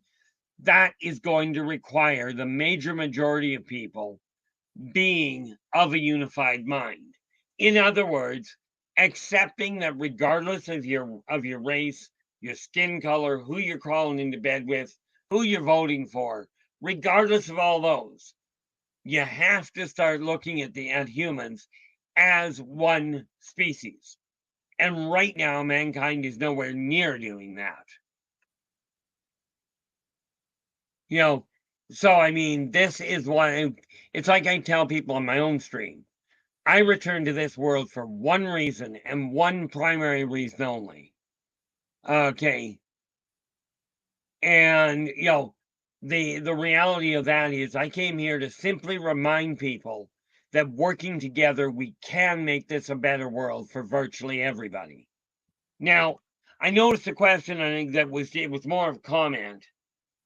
That is going to require the major majority of people being of a unified mind. In other words, accepting that regardless of your race, your skin color, who you're crawling into bed with, who you're voting for, regardless of all those, you have to start looking at humans as one species. And right now, mankind is nowhere near doing that. So I mean, this is why it's like I tell people on my own stream. I returned to this world for one reason, and one primary reason only. Okay. And the reality of that is I came here to simply remind people that working together, we can make this a better world for virtually everybody. Now, I noticed a question, I think it was more of a comment.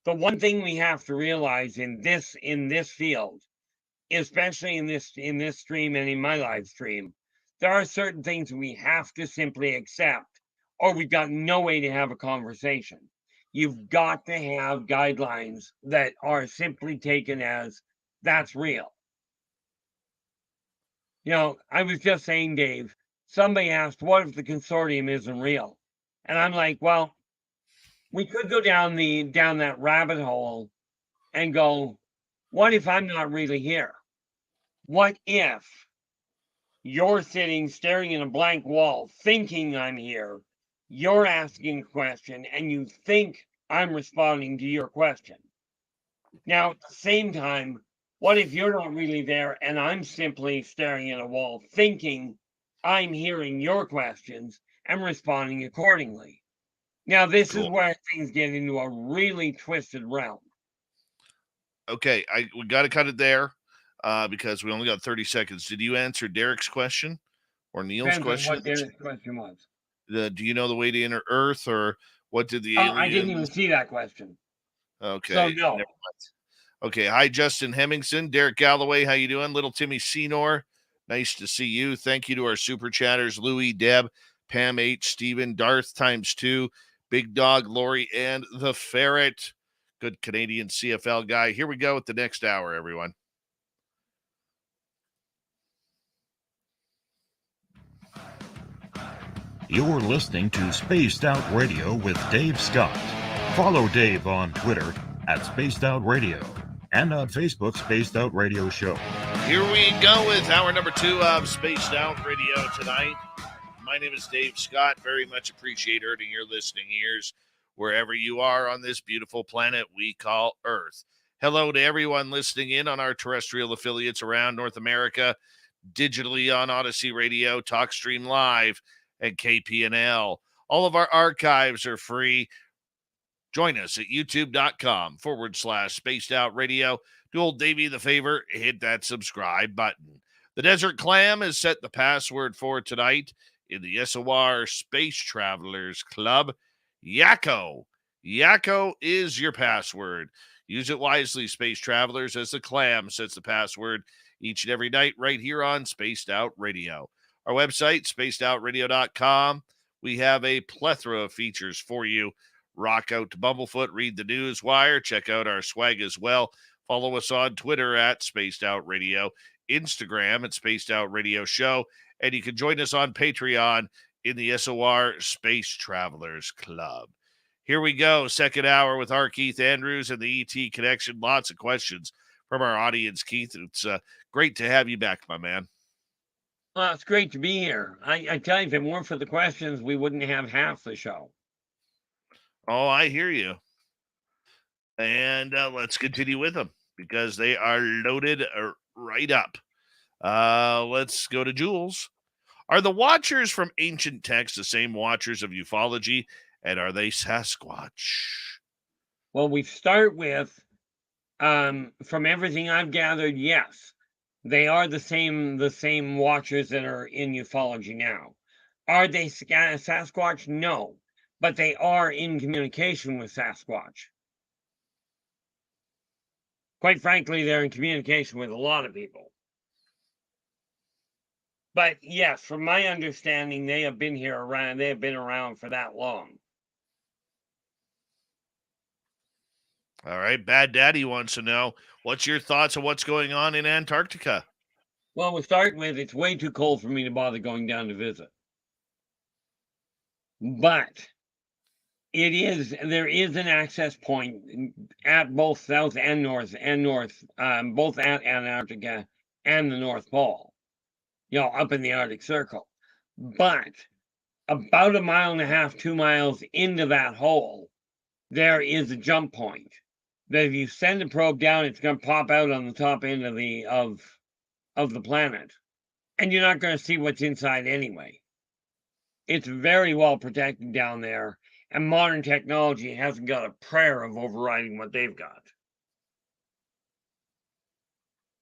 The one thing we have to realize in this field, especially in this stream and in my live stream, there are certain things we have to simply accept, or we've got no way to have a conversation. You've got to have guidelines that are simply taken as that's real. You know, I was just saying, Dave, somebody asked, what if the consortium isn't real? And I'm like, well, we could go down that rabbit hole and go, what if I'm not really here? What if you're sitting staring at a blank wall, thinking I'm here, you're asking a question, and you think I'm responding to your question? Now, at the same time, what if you're not really there and I'm simply staring at a wall, thinking I'm hearing your questions and responding accordingly? Now, this is where things get into a really twisted realm. Okay, we got to cut it there because we only got 30 seconds. Did you answer Derek's question or Neil's Depends question? on what Derek's question was. Do you know the way to enter Earth, or what did the aliens? I didn't even see that question. Okay. So no. Okay. Hi, Justin Hemmingson, Derek Galloway. How you doing? Little Timmy Senor. Nice to see you. Thank you to our super chatters, Louie, Deb, Pam H, Steven, Darth ×2, Big Dog, Lori, and the Ferret. Good Canadian CFL guy. Here we go with the next hour, everyone. You're listening to Spaced Out Radio with Dave Scott. Follow Dave on Twitter at Spaced Out Radio and on Facebook, Spaced Out Radio Show. Here we go with hour number 2 of Spaced Out Radio tonight. My name is Dave Scott. Very much appreciate earning your listening ears wherever you are on this beautiful planet we call Earth. Hello to everyone listening in on our terrestrial affiliates around North America, digitally on Odyssey Radio, TalkStream Live, and KPNL. All of our archives are free. Join us at youtube.com/Spaced Out Radio. Do old Davey the favor, hit that subscribe button. The Desert Clam has set the password for tonight in the SOR Space Travelers Club. Yakko. Yakko is your password. Use it wisely, Space Travelers, as the Clam sets the password each and every night right here on Spaced Out Radio. Our website, spacedoutradio.com. We have a plethora of features for you. Rock out to Bumblefoot, read the news wire, check out our swag as well. Follow us on Twitter at Spaced Out Radio, Instagram at Spaced Out Radio Show, and you can join us on Patreon in the SOR Space Travelers Club. Here we go, second hour with R Keith Andrews and the ET Connection. Lots of questions from our audience, Keith. It's great to have you back, my man. Well, it's great to be here. I tell you, if it weren't for the questions, we wouldn't have half the show. Oh, I hear you. And let's continue with them because they are loaded right up. Let's go to Jules. Are the watchers from ancient texts the same watchers of ufology, and are they Sasquatch? Well, we start with, from everything I've gathered, yes. They are the same watchers that are in ufology now. Are they Sasquatch? No. But they are in communication with Sasquatch. Quite frankly, they're in communication with a lot of people. But yes, from my understanding, they have been around for that long. All right, Bad Daddy wants to know, what's your thoughts on what's going on in Antarctica? Well, we'll start with, it's way too cold for me to bother going down to visit. But there is an access point at both South and North, both at Antarctica and the North Pole, up in the Arctic Circle. But about 1.5 miles, 2 miles into that hole, there is a jump point that if you send a probe down, it's going to pop out on the top end of the planet, and you're not going to see what's inside anyway. It's very well protected down there, and modern technology hasn't got a prayer of overriding what they've got.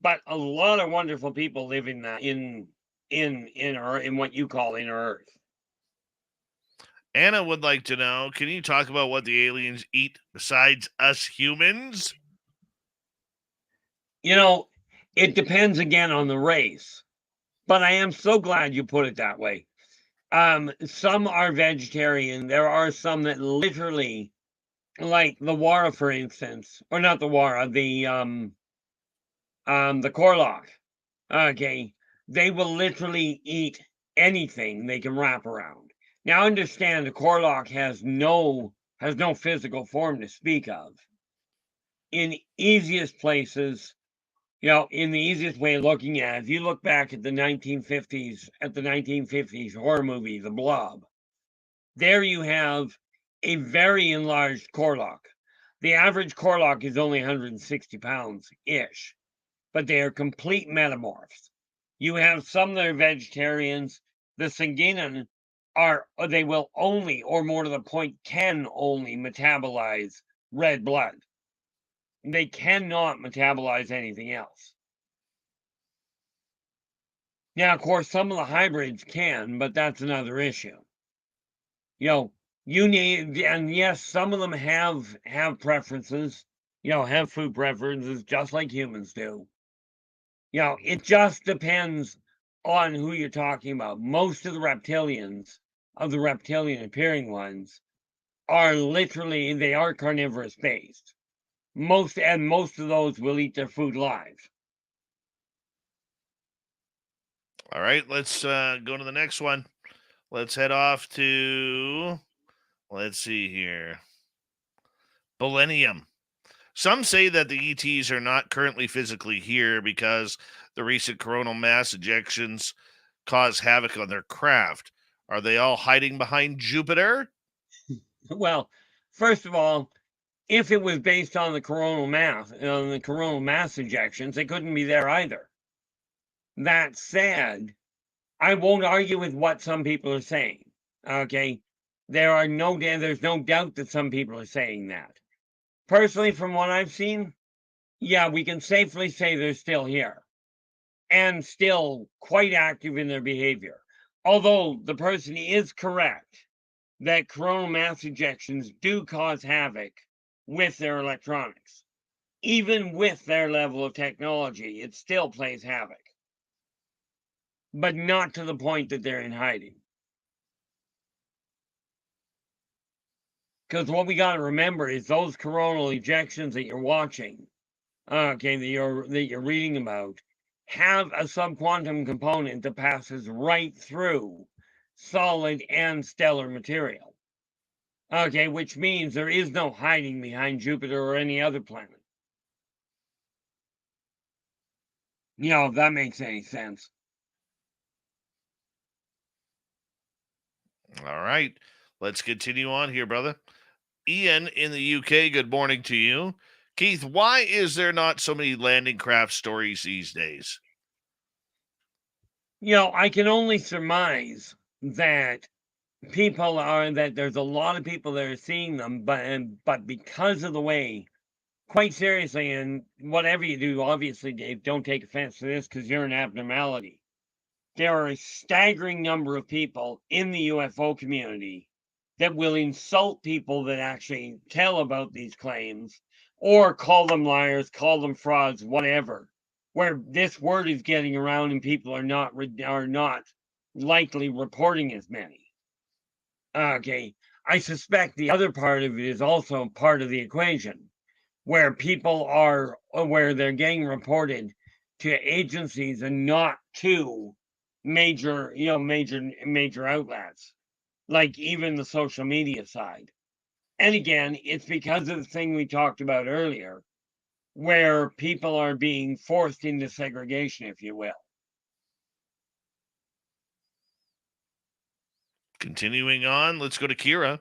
But a lot of wonderful people live in that in what you call inner Earth. Anna would like to know, can you talk about what the aliens eat besides us humans? You know, it depends again on the race. But I am so glad you put it that way. Some are vegetarian. There are some that literally, like the Wara, for instance, or not the Wara, the Korlock. Okay, they will literally eat anything they can wrap around. Now, understand, the Korlock has no physical form to speak of. In easiest places, in the easiest way of looking at it, if you look back at the 1950s horror movie, The Blob, there you have a very enlarged Korlock. The average Korlock is only 160 pounds-ish, but they are complete metamorphs. You have some that are vegetarians. The Singinan they will only, or more to the point, can only metabolize red blood. They cannot metabolize anything else. Now, of course, some of the hybrids can, but that's another issue. You need, and yes, some of them have preferences, have food preferences just like humans do. It just depends on who you're talking about. Most of the reptilians, of the reptilian appearing ones, are literally, they are carnivorous based. Most of those will eat their food live. All right, let's go to the next one. Let's head off to, let's see here, Millennium. Some say that the ETs are not currently physically here because the recent coronal mass ejections cause havoc on their craft. Are they all hiding behind Jupiter? Well, first of all, if it was based on the coronal mass, ejections, they couldn't be there either. That said, I won't argue with what some people are saying. Okay, there's no doubt that some people are saying that. Personally, from what I've seen, yeah, we can safely say they're still here and still quite active in their behavior. Although the person is correct that coronal mass ejections do cause havoc with their electronics. Even with their level of technology, it still plays havoc. But not to the point that they're in hiding. Because what we got to remember is those coronal ejections that you're watching, that you're reading about, have a subquantum component that passes right through solid and stellar material. Which means there is no hiding behind Jupiter or any other planet. If that makes any sense. All right, let's continue on here, brother. Ian in the UK, good morning to you. Keith, why is there not so many landing craft stories these days? I can only surmise that there's a lot of people that are seeing them, but because of the way, quite seriously, and whatever you do, obviously, Dave, don't take offense to this because you're an abnormality. There are a staggering number of people in the UFO community that will insult people that actually tell about these claims or call them liars, call them frauds, whatever, where this word is getting around and people are not likely reporting as many. I suspect the other part of it is also part of the equation, where where they're getting reported to agencies and not to major outlets, like even the social media side. And again, it's because of the thing we talked about earlier, where people are being forced into segregation, if you will. Continuing on, let's go to Kira.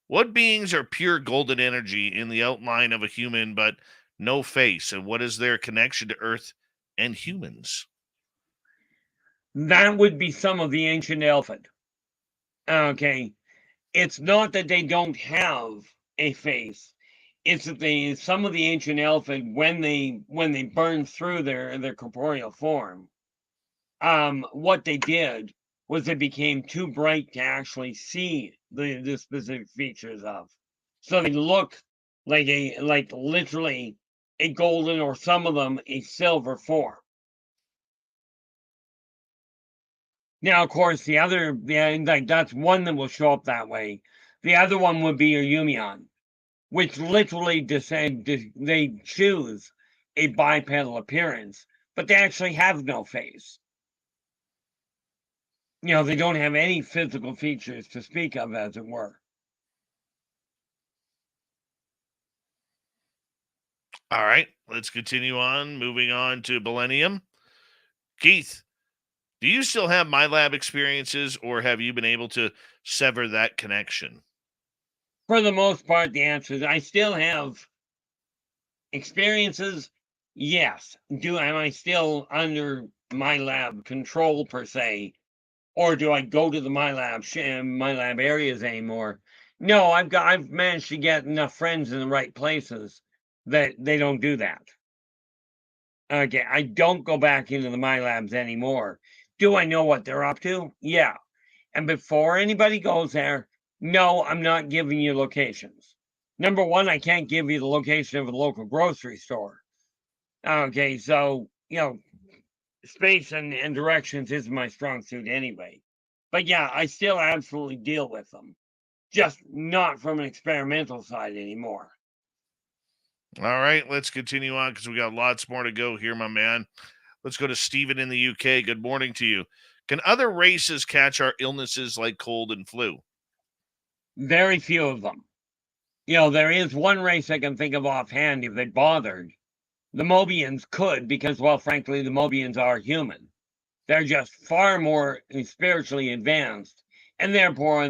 What beings are pure golden energy in the outline of a human but no face? And what is their connection to Earth and humans? That would be some of the ancient Elfid. It's not that they don't have a face. it's that some of the ancient elephant, when they burned through their corporeal form, what they did was they became too bright to actually see the specific features of. So they look like literally a golden, or some of them a silver form. Now, of course, that's one that will show up that way. The other one would be your Yumian, which literally they choose a bipedal appearance, but they actually have no face. They don't have any physical features to speak of, as it were. All right, let's continue on. Moving on to Millennium. Keith, do you still have my lab experiences, or have you been able to sever that connection? For the most part, the answer is I still have experiences. Yes. Am I still under my lab control per se, or do I go to the my lab areas anymore? No, I've managed to get enough friends in the right places that they don't do that. Okay, I don't go back into the my labs anymore. Do I know what they're up to? Yeah. And before anybody goes there, no, I'm not giving you locations. Number one, I can't give you the location of a local grocery store. Okay, so, space and directions is my strong suit anyway. But yeah, I still absolutely deal with them, just not from an experimental side anymore. All right, let's continue on because we got lots more to go here, my man. Let's go to Stephen in the UK. Good morning to you. Can other races catch our illnesses like cold and flu? Very few of them. There is one race I can think of offhand if they bothered. The Mobians could, because, well, frankly, the Mobians are human. They're just far more spiritually advanced, and therefore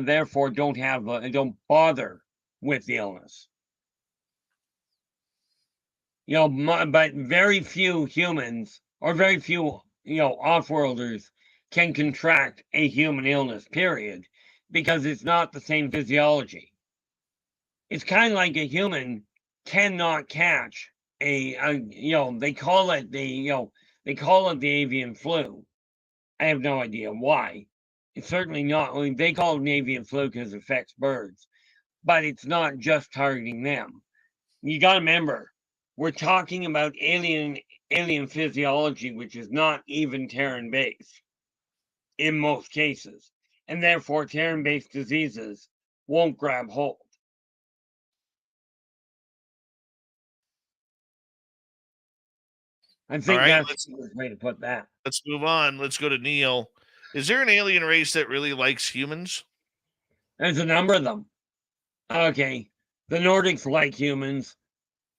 don't bother with the illness. But very few humans, or very few, off-worlders can contract a human illness, period, because it's not the same physiology. It's kind of like a human cannot catch they call it the avian flu. I have no idea why. It's certainly not. They call it an avian flu because it affects birds, but it's not just targeting them. You got to remember, we're talking about alien physiology, which is not even Terran based in most cases, and therefore Terran based diseases won't grab hold. I think that's the way to put that. Let's move on. Let's go to Neil. Is there an alien race that really likes humans? There's a number of them. Okay, the Nordics like humans.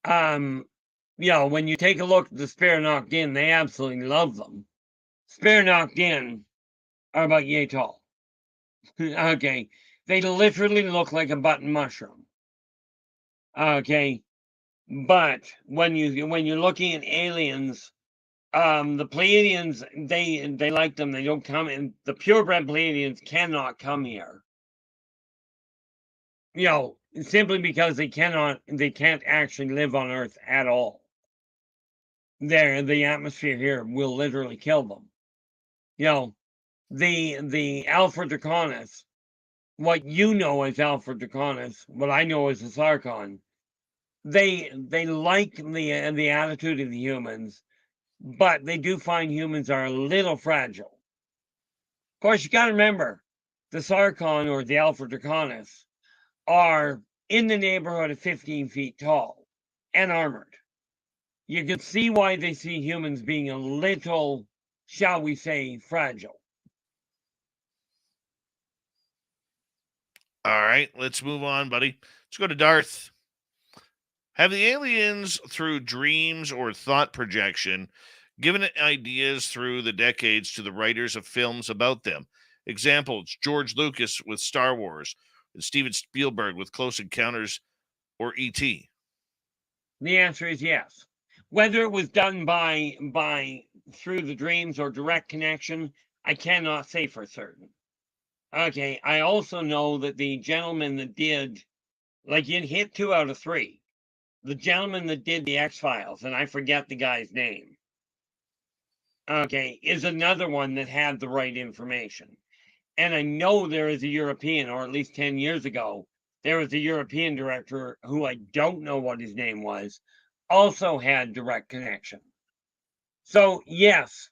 When you take a look at the Spare Knocked In, they absolutely love them. Spare Knocked In are about yay tall. Okay, they literally look like a button mushroom. Okay, but when you're looking at aliens, the Pleiadians, they like them. They don't come in. The purebred Pleiadians cannot come here. Simply because they can't actually live on Earth at all. The atmosphere here will literally kill them. The Alpha Draconis, what you know as Alpha Draconis, what I know as the Sarkon, they like the attitude of the humans, but they do find humans are a little fragile. Of course, you got to remember, the Sarkon, or the Alpha Draconis, are in the neighborhood of 15 feet tall and armored. You can see why they see humans being a little, shall we say, fragile. All right, let's move on, buddy. Let's go to Darth. Have the aliens, through dreams or thought projection, given ideas through the decades to the writers of films about them? Examples: George Lucas with Star Wars, and Steven Spielberg with Close Encounters, or E.T.? The answer is yes. Whether it was done by through the dreams or direct connection, I cannot say for certain. Okay, I also know that the gentleman that did, it hit 2 out of 3. the gentleman that did the X-Files, and I forget the guy's name, okay, is another one that had the right information. And I know there is a European, or at least 10 years ago, there was a European director who I don't know what his name was, also had direct connection. So yes,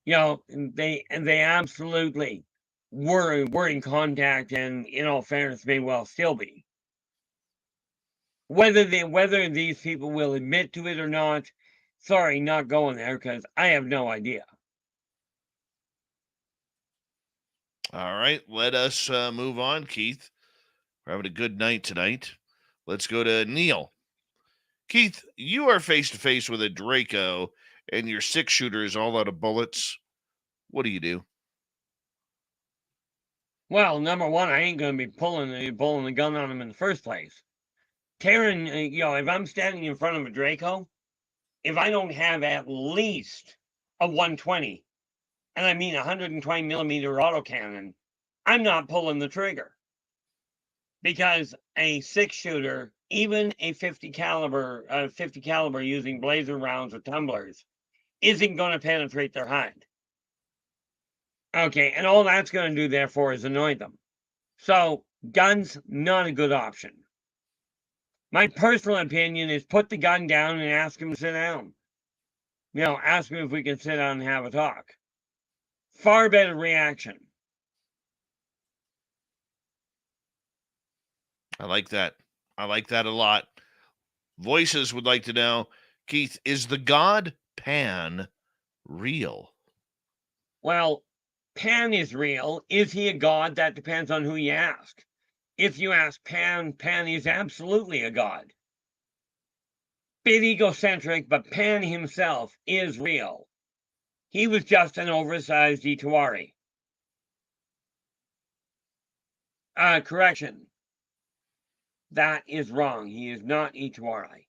they absolutely were in contact, and in all fairness, may well still be. Whether these people will admit to it or not, sorry, not going there, because I have no idea. All right, let us move on, Keith. We're having a good night tonight. Let's go to Neil. Keith, you are face to face with a Draco, and your 6-shooter is all out of bullets. What do you do? Well, number one, I ain't going to be pulling the gun on him in the first place. Tearing, if I'm standing in front of a Draco, if I don't have at least a 120, and I mean 120 millimeter autocannon, I'm not pulling the trigger. Because a 6-shooter, even a 50 caliber using blazer rounds or tumblers, isn't going to penetrate their hide. Okay, and all that's going to do, therefore, is annoy them. So, guns, not a good option. My personal opinion is put the gun down and ask him to sit down. Ask him if we can sit down and have a talk. Far better reaction. I like that. I like that a lot. Voices would like to know, Keith, is the god Pan real? Well, Pan is real. Is he a god? That depends on who you ask. If you ask Pan, Pan is absolutely a god. Bit egocentric, but Pan himself is real. He was just an oversized Ituari. Correction. That is wrong. He is not Ituari.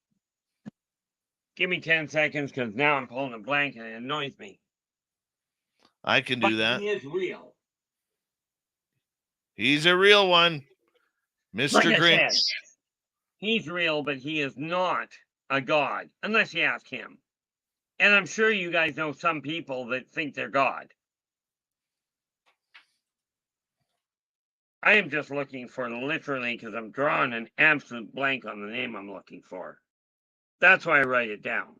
Give me 10 seconds, because now I'm pulling a blank and it annoys me. I can do that. He is real. He's a real one. Mr. Like I Grinch. said, he's real, but he is not a god, unless you ask him. And I'm sure you guys know some people that think they're God. I am just looking for literally, because I'm drawing an absolute blank on the name I'm looking for. That's why I write it down.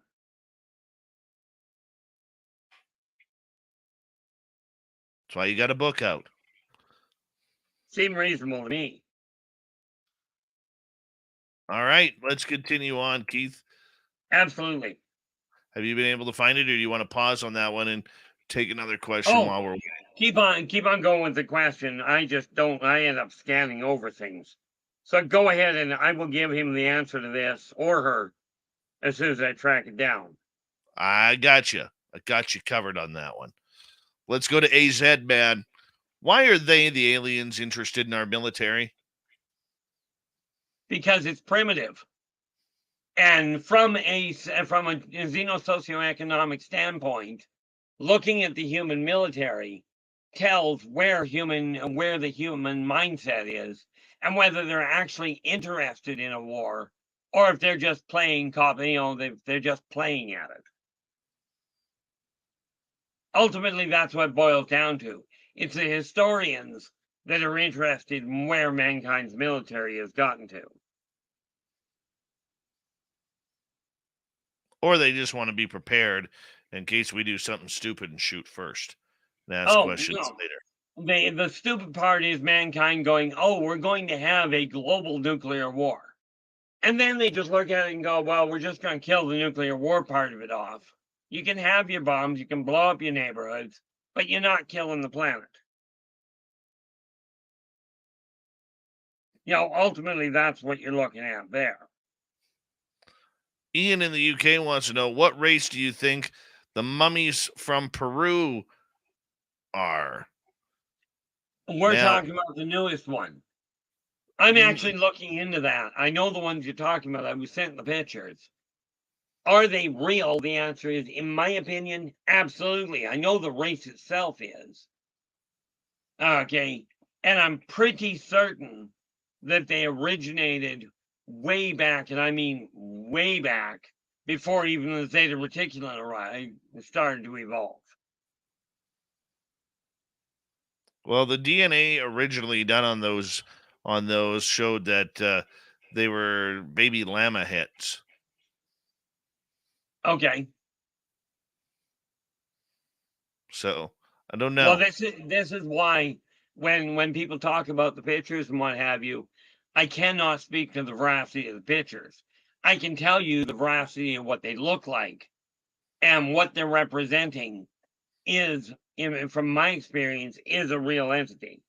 That's why you got a book out. Seemed reasonable to me. All right, let's continue on, Keith. Absolutely. Have you been able to find it, or do you want to pause on that one and take another question while we're keep on going with the question? I end up scanning over things. So go ahead, and I will give him the answer to this, or her, as soon as I track it down. I got you. I got you covered on that one. Let's go to AZ, man. Why are they, the aliens, interested in our military? Because it's primitive. And from a xeno-socioeconomic standpoint, looking at the human military tells where the human mindset is, and whether they're actually interested in a war, or if they're just playing they're just playing at it. Ultimately, that's what it boils down to. It's the historians that are interested in where mankind's military has gotten to. Or they just want to be prepared in case we do something stupid and shoot first and ask questions later. The stupid part is mankind going, we're going to have a global nuclear war. And then they just look at it and go, well, we're just going to kill the nuclear war part of it off. You can have your bombs, you can blow up your neighborhoods, but you're not killing the planet. Ultimately, that's what you're looking at there. Ian in the UK wants to know, what race do you think the mummies from Peru are? We're talking about the newest one. I'm actually looking into that. I know the ones you're talking about. I was sent the pictures. Are they real? The answer is, in my opinion, absolutely. I know the race itself is. Okay. And I'm pretty certain that they originated way back, and I mean way back, before even the Zeta Reticuli started to evolve. Well, the DNA originally done on those showed that they were baby llama heads. Okay. So I don't know. Well, this is why when people talk about the pictures and what have you, I cannot speak to the veracity of the pictures. I can tell you the veracity of what they look like, and what they're representing is, from my experience, is a real entity.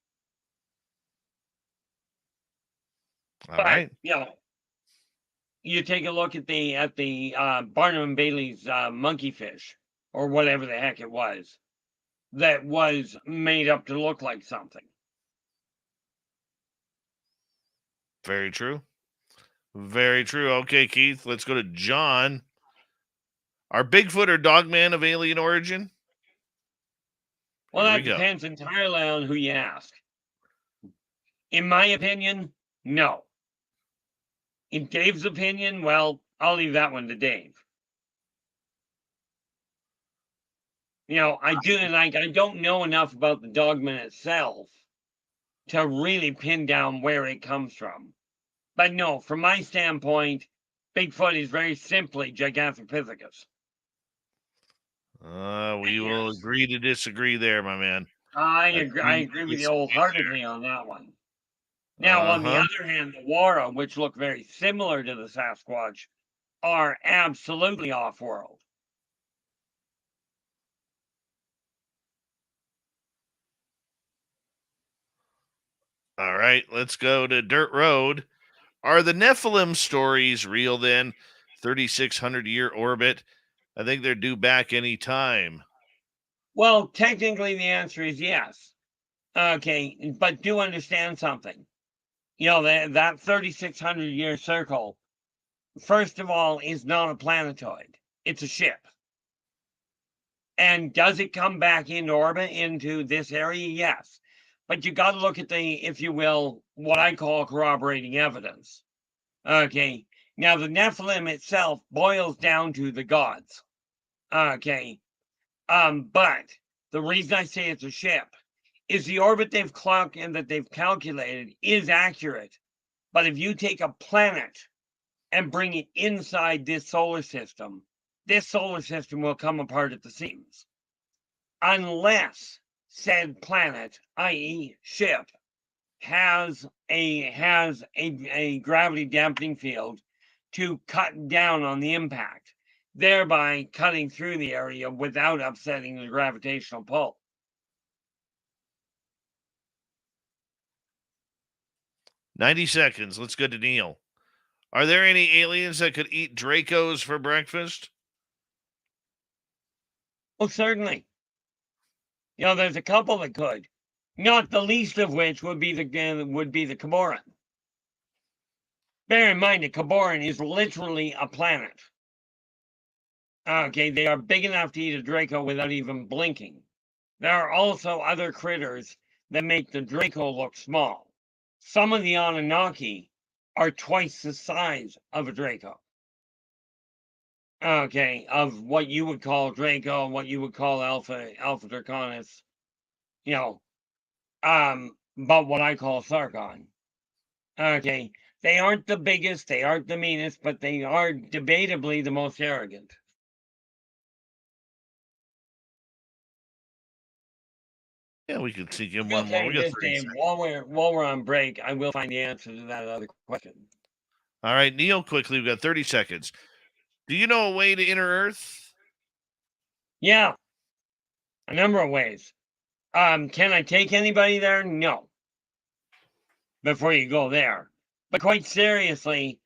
All right. You take a look at the Barnum and Bailey's monkeyfish, or whatever the heck it was, that was made up to look like something. Very true. Very true. Okay, Keith, let's go to John. Are Bigfoot or Dogman of alien origin? Well, that depends entirely on who you ask. In my opinion, no. In Dave's opinion, well, I'll leave that one to Dave. I don't know enough about the Dogman itself to really pin down where it comes from. But no, from my standpoint, Bigfoot is very simply Gigantopithecus. We will agree to disagree there, my man. I agree with you wholeheartedly on that one. Now, on the other hand, the Wara, which look very similar to the Sasquatch, are absolutely off-world. All right, let's go to Dirt Road. Are the Nephilim stories real then? 3,600-year orbit. I think they're due back any time. Well, technically the answer is yes. Okay, but do understand something. That 3,600-year circle, first of all, is not a planetoid. It's a ship. And does it come back into orbit into this area? Yes. But you got to look at the, if you will, what I call corroborating evidence. Okay. Now, the Nephilim itself boils down to the gods. Okay. But the reason I say it's a ship is the orbit they've clocked and that they've calculated is accurate. But if you take a planet and bring it inside this solar system will come apart at the seams. Unless said planet, i.e. ship, has a gravity dampening field to cut down on the impact, thereby cutting through the area without upsetting the gravitational pull. "90 seconds. Let's go to Neil. Are there any aliens that could eat Dracos for breakfast? Oh, certainly. There's a couple that could. Not the least of which would be the Caboran. Bear in mind, the Caboran is literally a planet. Okay, they are big enough to eat a Draco without even blinking. There are also other critters that make the Draco look small. Some of the Anunnaki are twice the size of a Draco. Okay, of what you would call Draco, what you would call Alpha Draconis, but what I call Sargon. Okay, they aren't the biggest, they aren't the meanest, but they are debatably the most arrogant. Yeah, we could sneak in one more. We got 30 seconds. While we're on break, I will find the answer to that other question. All right, Neil, quickly, we've got 30 seconds. Do you know a way to enter Earth? Yeah, a number of ways. Can I take anybody there? No. Before you go there. But quite seriously,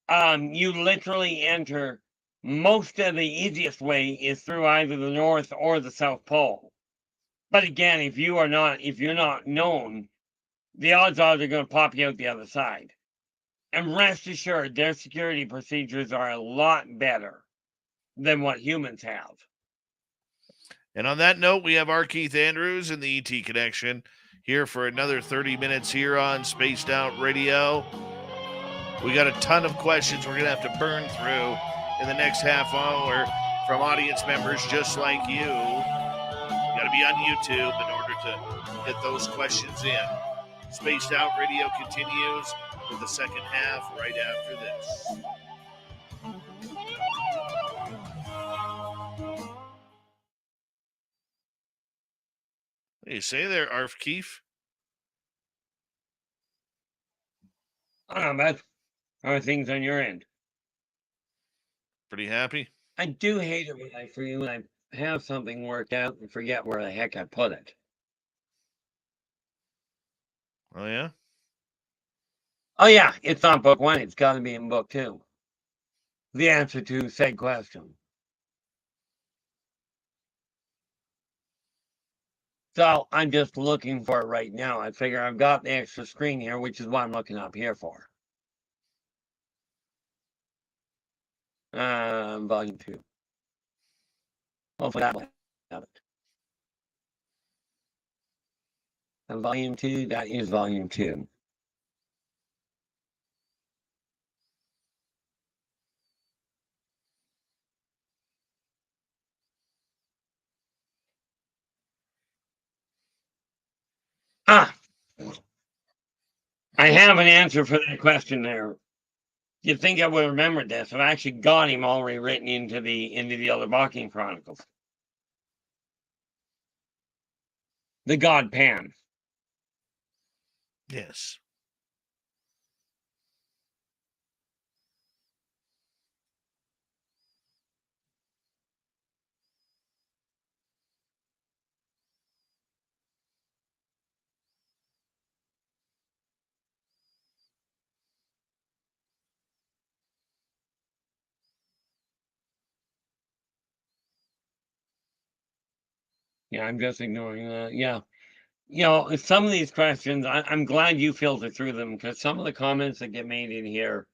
you literally enter, most of the easiest way is through either the North or the South Pole. But again, if you're not known, the odds are they're going to pop you out the other side. And rest assured, their security procedures are a lot better than what humans have. And on that note, we have R Keith Andrews and the ET Connection here for another 30 minutes here on Spaced Out Radio. We got a ton of questions we're going to have to burn through in the next half hour from audience members just like you. You got to be on YouTube in order to get those questions in. Spaced Out Radio continues with the second half right after this. What do you say there, Arf Keith? I don't know, Beth. How are things on your end? Pretty happy? I do hate it when I have something worked out and forget where the heck I put it. Oh, yeah? Oh, yeah, it's not book one. It's got to be in book two. The answer to said question. So I'm just looking for it right now. I figure I've got the extra screen here, which is what I'm looking up here for. Volume 2. Hopefully that will have it. And volume 2, that is volume 2. I have an answer for that question there. You'd think I would have remembered this. I've actually got him already written into the other Balkan Chronicles. The god Pan. Yes. Yeah, I'm just ignoring that. Yeah. Some of these questions, I'm glad you filter through them, because some of the comments that get made in here,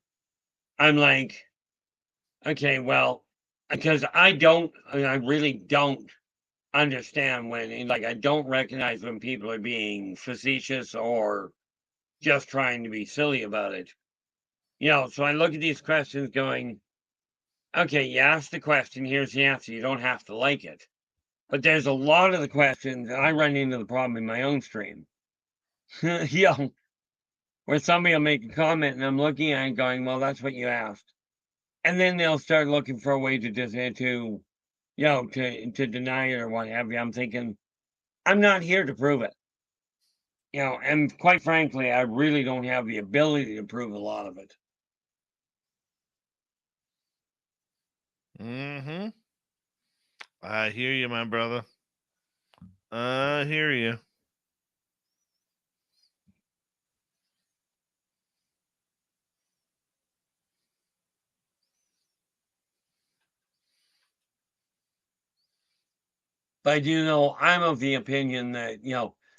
I'm like, okay, well, because I really don't understand when, like, I don't recognize when people are being facetious or just trying to be silly about it. So I look at these questions going, okay, you asked the question, here's the answer. You don't have to like it. But there's a lot of the questions, and I run into the problem in my own stream. Where somebody will make a comment and I'm looking at it going, well, that's what you asked. And then they'll start looking for a way to deny it or what have you. I'm thinking, I'm not here to prove it. And quite frankly, I really don't have the ability to prove a lot of it. Mm-hmm. I hear you, my brother. I hear you. But I do know I'm of the opinion that,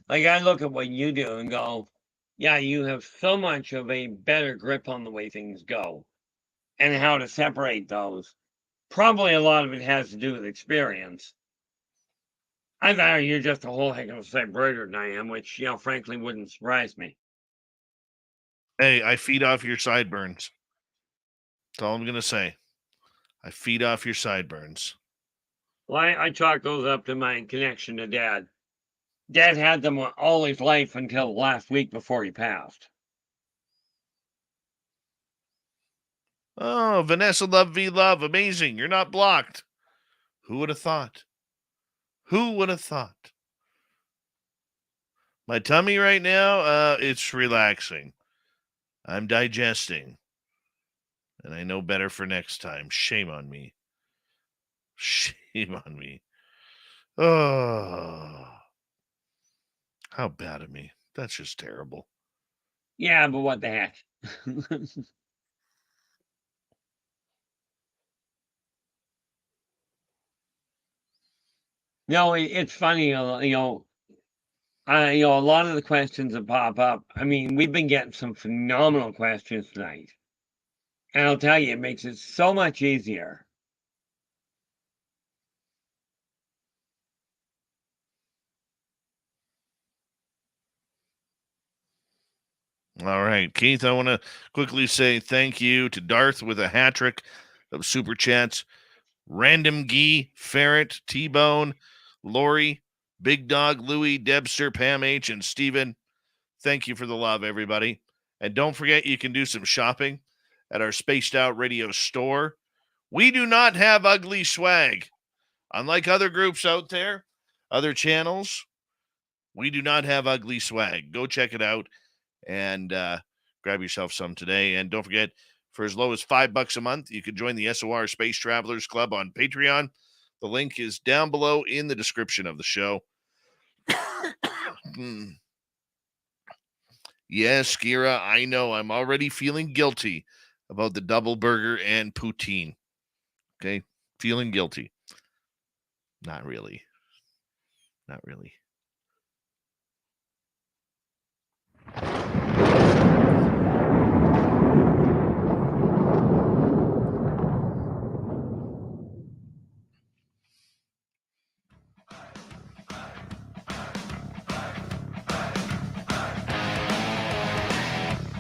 like I look at what you do and go, yeah, you have so much of a better grip on the way things go and how to separate those. Probably a lot of it has to do with experience. I thought you're just a whole heck of a sight brighter than I am, which, frankly, wouldn't surprise me. Hey, I feed off your sideburns. That's all I'm going to say. I feed off your sideburns. Well, I chalk those up to my connection to Dad. Dad had them all his life until last week before he passed. Oh, Vanessa Love V Love. Amazing. You're not blocked. Who would have thought? Who would have thought? My tummy right now, it's relaxing. I'm digesting. And I know better for next time. Shame on me. Shame on me. Oh, how bad of me. That's just terrible. Yeah, but what the heck? No, it's funny, a lot of the questions that pop up. I mean, we've been getting some phenomenal questions tonight. And I'll tell you, it makes it so much easier. All right, Keith, I want to quickly say thank you to Darth with a hat trick of super chats. Random Gee, Ferret, T-Bone, Lori, Big Dog, Louie, Debster, Pam H, and Steven. Thank you for the love, everybody. And don't forget you can do some shopping at our Spaced Out Radio store. We do not have ugly swag. Unlike other groups out there, other channels, we do not have ugly swag. Go check it out and grab yourself some today. And don't forget, for as low as $5 a month, you can join the SOR Space Travelers Club on Patreon. The link is down below in the description of the show. Yes, Kira, I know. I'm already feeling guilty about the double burger and poutine. Okay? Feeling guilty. Not really. Not really.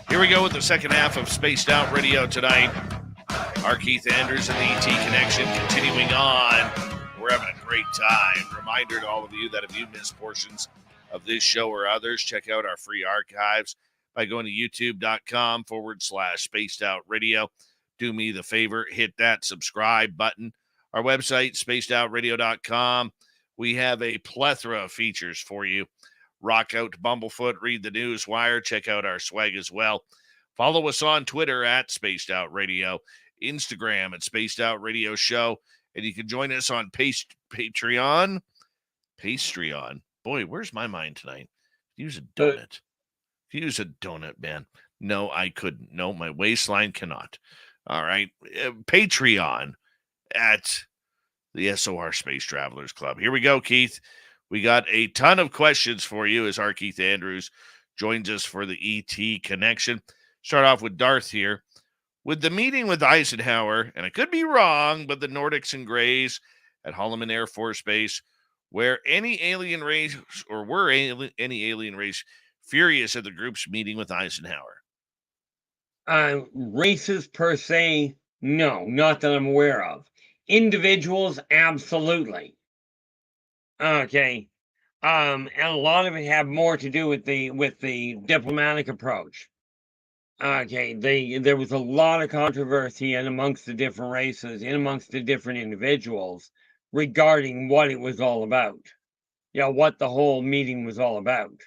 Here we go with the second half of Spaced Out Radio tonight. R Keith Andrews and the ET Connection continuing on. We're having a great time. Reminder to all of you that if you missed portions of this show or others, check out our free archives by going to youtube.com/Spaced Out Radio. Do me the favor, hit that subscribe button. Our website, spacedoutradio.com. We have a plethora of features for you. Rock out to Bumblefoot, read the news wire, check out our swag as well. Follow us on Twitter at Spaced Out Radio, Instagram at Spaced Out Radio Show, and you can join us on Patreon. Boy, where's my mind tonight? Use a donut. Use a donut, man. No, I couldn't. No, my waistline cannot. All right. Patreon at the SOR Space Travelers Club. Here we go, Keith. We got a ton of questions for you as R Keith Andrews joins us for the ET Connection. Start off with Darth here. With the meeting with Eisenhower, and I could be wrong, but the Nordics and Greys at Holloman Air Force Base, where any alien race, or were any alien race furious at the group's meeting with Eisenhower? Races per se, no, not that I'm aware of. Individuals, absolutely. Okay. And a lot of it had more to do with the diplomatic approach. Okay, there was a lot of controversy in amongst the different races, in amongst the different individuals regarding what it was all about. What the whole meeting was all about.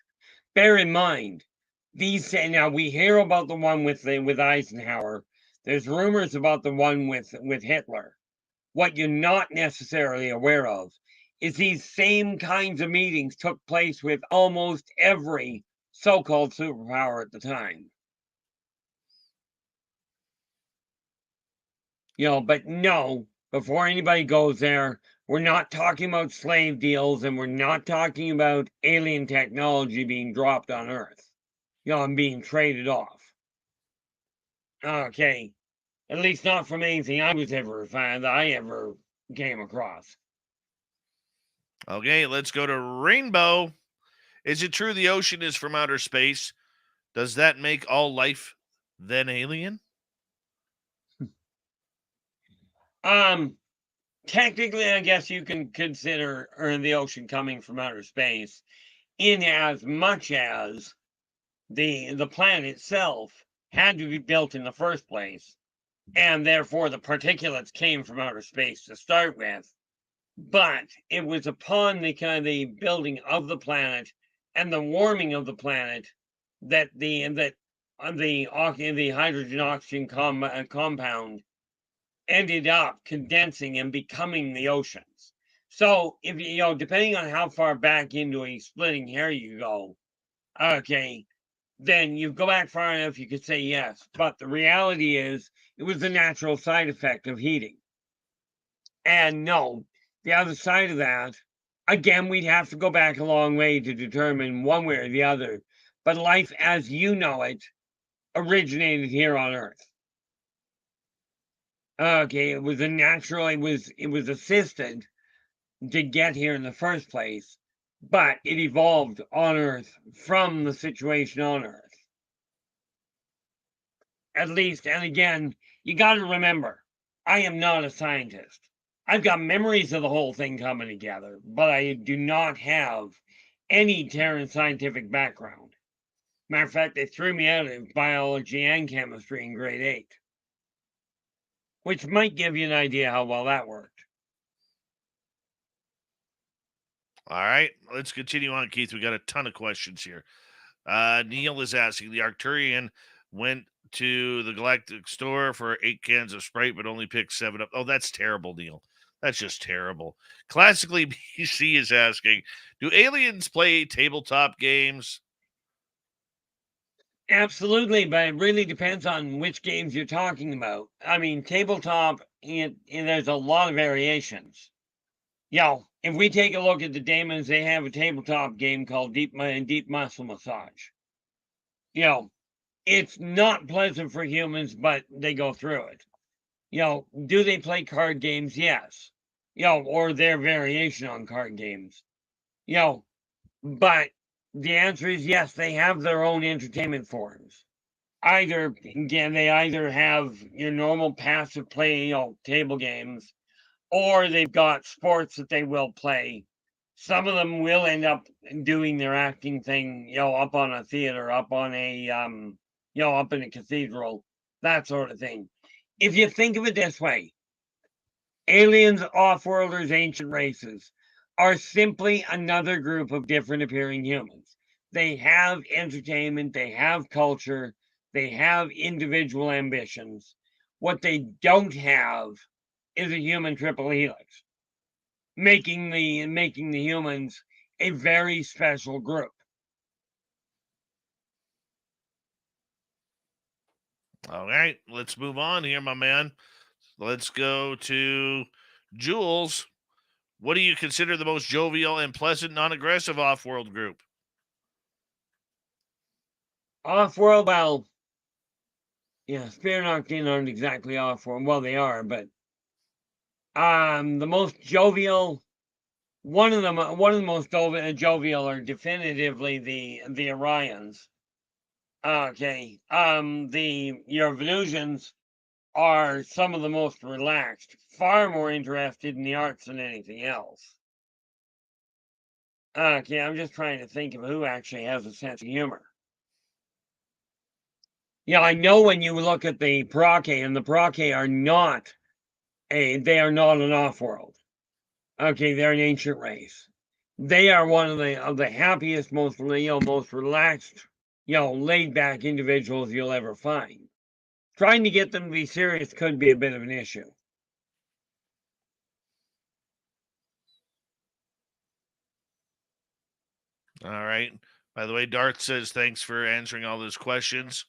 Bear in mind, now we hear about the one with Eisenhower. There's rumors about the one with Hitler. What you're not necessarily aware of is these same kinds of meetings took place with almost every so-called superpower at the time. But no, before anybody goes there, we're not talking about slave deals, and we're not talking about alien technology being dropped on Earth, and being traded off. Okay, at least not from anything I ever came across. Okay, let's go to Rainbow. Is it true the ocean is from outer space? Does that make all life then alien? Technically, I guess you can consider the ocean coming from outer space, in as much as the planet itself had to be built in the first place, and therefore the particulates came from outer space to start with. But it was upon the building of the planet and the warming of the planet that the hydrogen oxygen compound ended up condensing and becoming the oceans. So if depending on how far back into a splitting hair you go, okay, then you go back far enough, you could say yes. But the reality is it was a natural side effect of heating. And no, the other side of that, again, we'd have to go back a long way to determine one way or the other. But life as you know it originated here on Earth. Okay, it was it was assisted to get here in the first place, but it evolved on Earth from the situation on Earth. at least, and again, you got to remember, I am not a scientist. I've got memories of the whole thing coming together, but I do not have any Terran scientific background. Matter of fact, they threw me out of biology and chemistry in grade 8, which might give you an idea how well that worked. All right, let's continue on, Keith. We got a ton of questions here. Neil is asking, the Arcturian went to the Galactic store for 8 cans of Sprite, but only picked 7 up. Oh, that's terrible, Neil. That's just terrible. Classically, BC is asking, do aliens play tabletop games? Absolutely, but it really depends on which games you're talking about. I mean, tabletop, there's a lot of variations. If we take a look at the Daemons, they have a tabletop game called Deep Muscle Massage. It's not pleasant for humans, but they go through it. Do they play card games? Yes. Or their variation on card games. But the answer is yes, they have their own entertainment forms. They either have your normal passive play, table games, or they've got sports that they will play. Some of them will end up doing their acting thing, up on a theater, up on a, up in a cathedral, that sort of thing. If you think of it this way, aliens, off-worlders, ancient races are simply another group of different appearing humans. They have entertainment, they have culture, they have individual ambitions. What they don't have is a human triple helix, making the humans a very special group. All right, let's move on here, my man. Let's go to Jules. What do you consider the most jovial and pleasant, non-aggressive off-world group? Off-world, well, Spirit Arcane aren't exactly off-world. Well, they are, but the most jovial, one of the most jovial are definitively the Orions. Okay, your Venusians are some of the most relaxed, far more interested in the arts than anything else. Okay, I'm just trying to think of who actually has a sense of humor. I know when you look at the Parache, and the Parache are not an off-world. Okay, they're an ancient race. They are one of the happiest, most relaxed, laid-back individuals you'll ever find. Trying to get them to be serious could be a bit of an issue. All right. By the way, Darth says thanks for answering all those questions.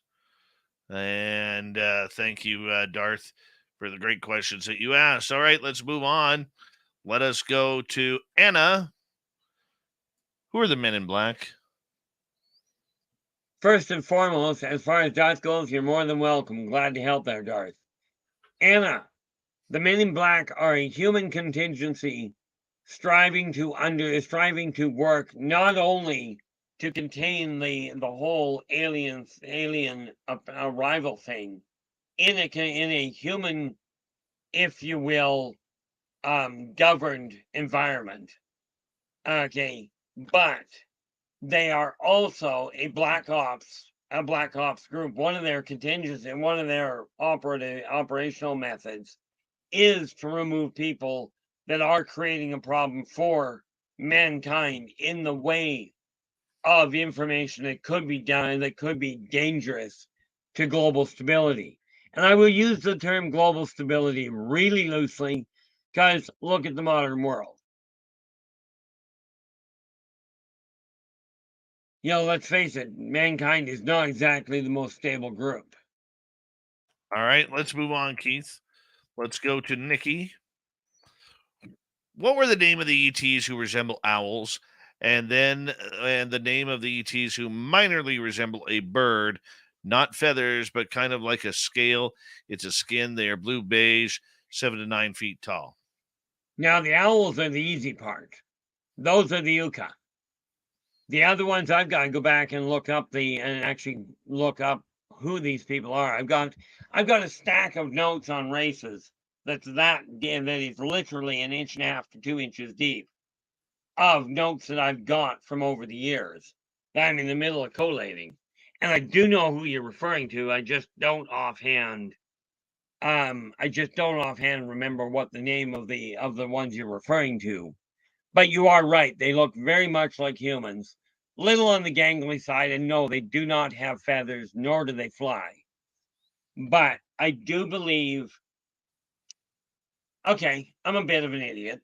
And thank you, Darth, for the great questions that you asked. All right, let's move on. Let us go to Anna. Who are the Men in Black? First and foremost, as far as Darth goes, you're more than welcome. Glad to help there, Darth. Anna, the Men in Black are a human contingency striving to work not only to contain the whole alien arrival thing in a human, if you will, governed environment. Okay, but they are also a black ops group. One of their contingencies and one of their operational methods is to remove people that are creating a problem for mankind in the way of information that could be done, that could be dangerous to global stability. And I will use the term global stability really loosely, because look at the modern world. Let's face it, mankind is not exactly the most stable group. All right, let's move on, Keith. Let's go to Nikki. What were the name of the ETs who resemble owls? And the name of the ETs who minorly resemble a bird, not feathers, but kind of like a scale. It's a skin. They are blue beige, 7 to 9 feet tall. Now, the owls are the easy part. Those are the The other ones I've got to go back and look up who these people are. I've got a stack of notes on races that is literally an inch and a half to 2 inches deep of notes that I've got from over the years that I'm in the middle of collating. And I do know who you're referring to. I just don't offhand remember what the name of the ones you're referring to. But you are right. They look very much like humans. Little on the gangly side, and no, they do not have feathers, nor do they fly. But I do believe, okay, I'm a bit of an idiot.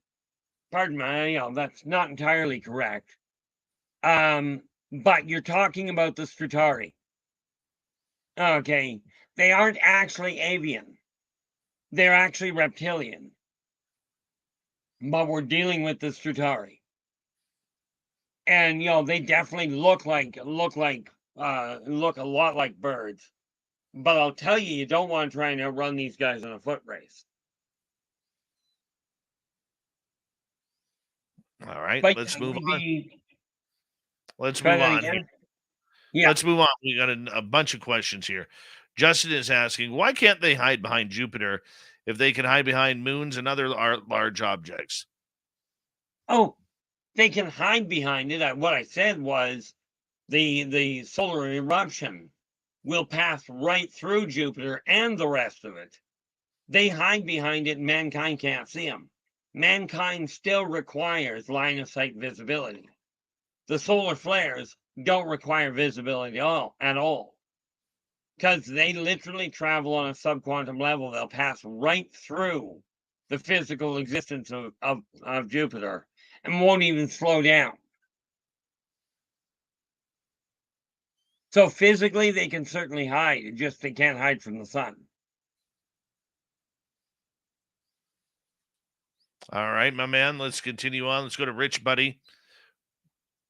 Pardon me, that's not entirely correct. But you're talking about the Stratari. Okay, they aren't actually avian. They're actually reptilian. But we're dealing with the Stratari. And they definitely look a lot like birds. But I'll tell you, you don't want to try and outrun these guys in a foot race. All right, But let's move on. Let's try move that on again? here. Yeah. Let's move on. We got a bunch of questions here. Justin is asking, why can't they hide behind Jupiter if they can hide behind moons and other large objects? Oh, they can hide behind it. What I said was the solar eruption will pass right through Jupiter and the rest of it. They hide behind it and mankind can't see them. Mankind still requires line of sight visibility. The solar flares don't require visibility at all. Because they literally travel on a subquantum level. They'll pass right through the physical existence of Jupiter and won't even slow down. So physically, they can certainly hide. Just they can't hide from the sun. All right, my man. Let's continue on. Let's go to Rich Buddy.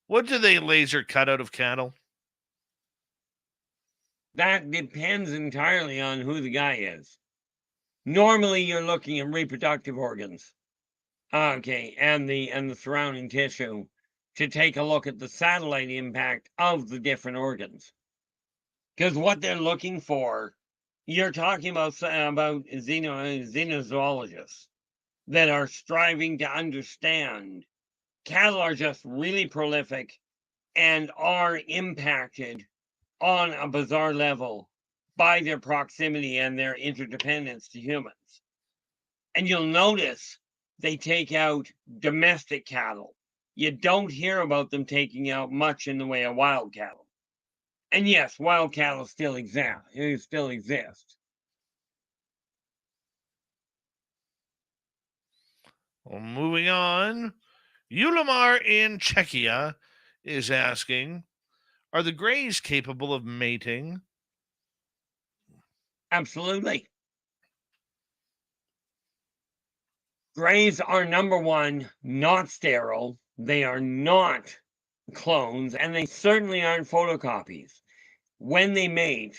What do they laser cut out of cattle? That depends entirely on who the guy is. Normally, you're looking at reproductive organs, okay, and the surrounding tissue to take a look at the satellite impact of the different organs. Because what they're looking for, you're talking about xenozoologists that are striving to understand. Cattle are just really prolific and are impacted on a bizarre level by their proximity and their interdependence to humans. And you'll notice they take out domestic cattle. You don't hear about them taking out much in the way of wild cattle. And yes, wild cattle still exist. Well, moving on. Ulamar in Czechia is asking, are the Greys capable of mating? Absolutely. Greys are, number one, not sterile. They are not clones, and they certainly aren't photocopies. When they mate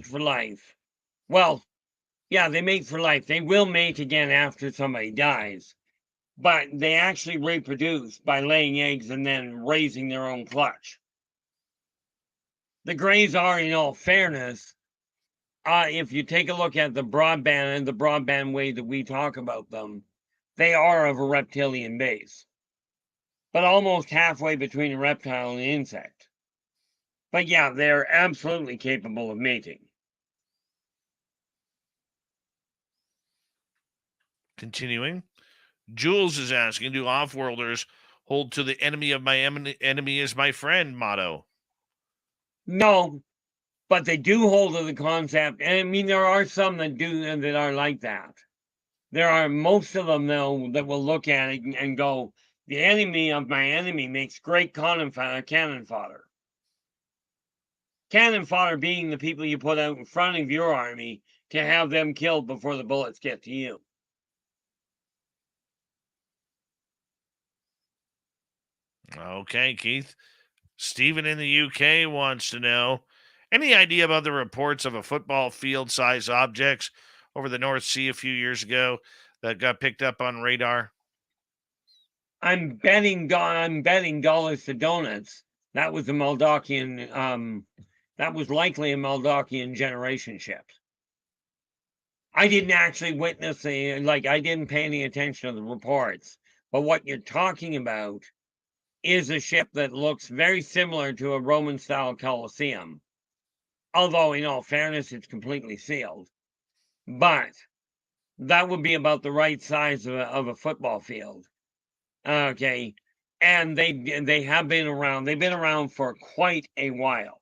for life. Well, yeah, they mate for life. They will mate again after somebody dies, but they actually reproduce by laying eggs and then raising their own clutch. The Greys are, in all fairness, if you take a look at the broadband and the broadband way that we talk about them, they are of a reptilian base, but almost halfway between a reptile and an insect. But yeah, they're absolutely capable of mating. Continuing. Jules is asking, do off-worlders hold to the enemy of my enemy is my friend motto? No, but they do hold to the concept. And I mean, there are some that are like that. There are most of them, though, that will look at it and go, the enemy of my enemy makes great cannon fodder. Cannon fodder being the people you put out in front of your army to have them killed before the bullets get to you. Okay, Keith. Stephen in the UK wants to know, any idea about the reports of a football field-sized objects over the North Sea a few years ago that got picked up on radar? I'm betting dollars to donuts. That was the Moldavian that was likely a Maldakian generation ship. I didn't actually witness I didn't pay any attention to the reports, but what you're talking about is a ship that looks very similar to a Roman-style Colosseum. Although, in all fairness, it's completely sealed. But that would be about the right size of a football field. Okay. And they have been around. They've been around for quite a while.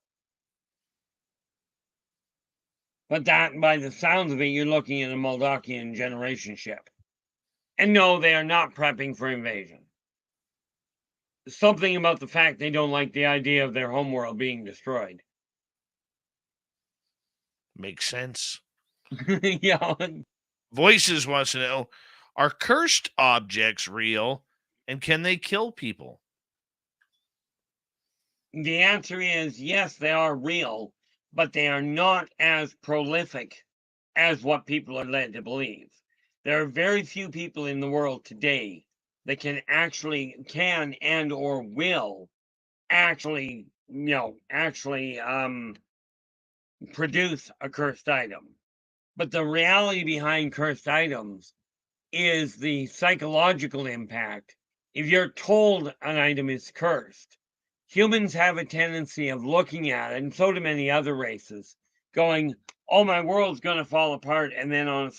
But that, by the sounds of it, you're looking at a Maldakian generation ship. And no, they are not prepping for invasion. Something about the fact they don't like the idea of their homeworld being destroyed. Makes sense. Yeah. Voices wants to know, are cursed objects real, and can they kill people? The answer is yes, they are real, but they are not as prolific as what people are led to believe. There are very few people in the world today that can and or will actually produce a cursed item. But the reality behind cursed items is the psychological impact. If you're told an item is cursed, humans have a tendency of looking at it, and so do many other races, going, oh, my world's going to fall apart. And then on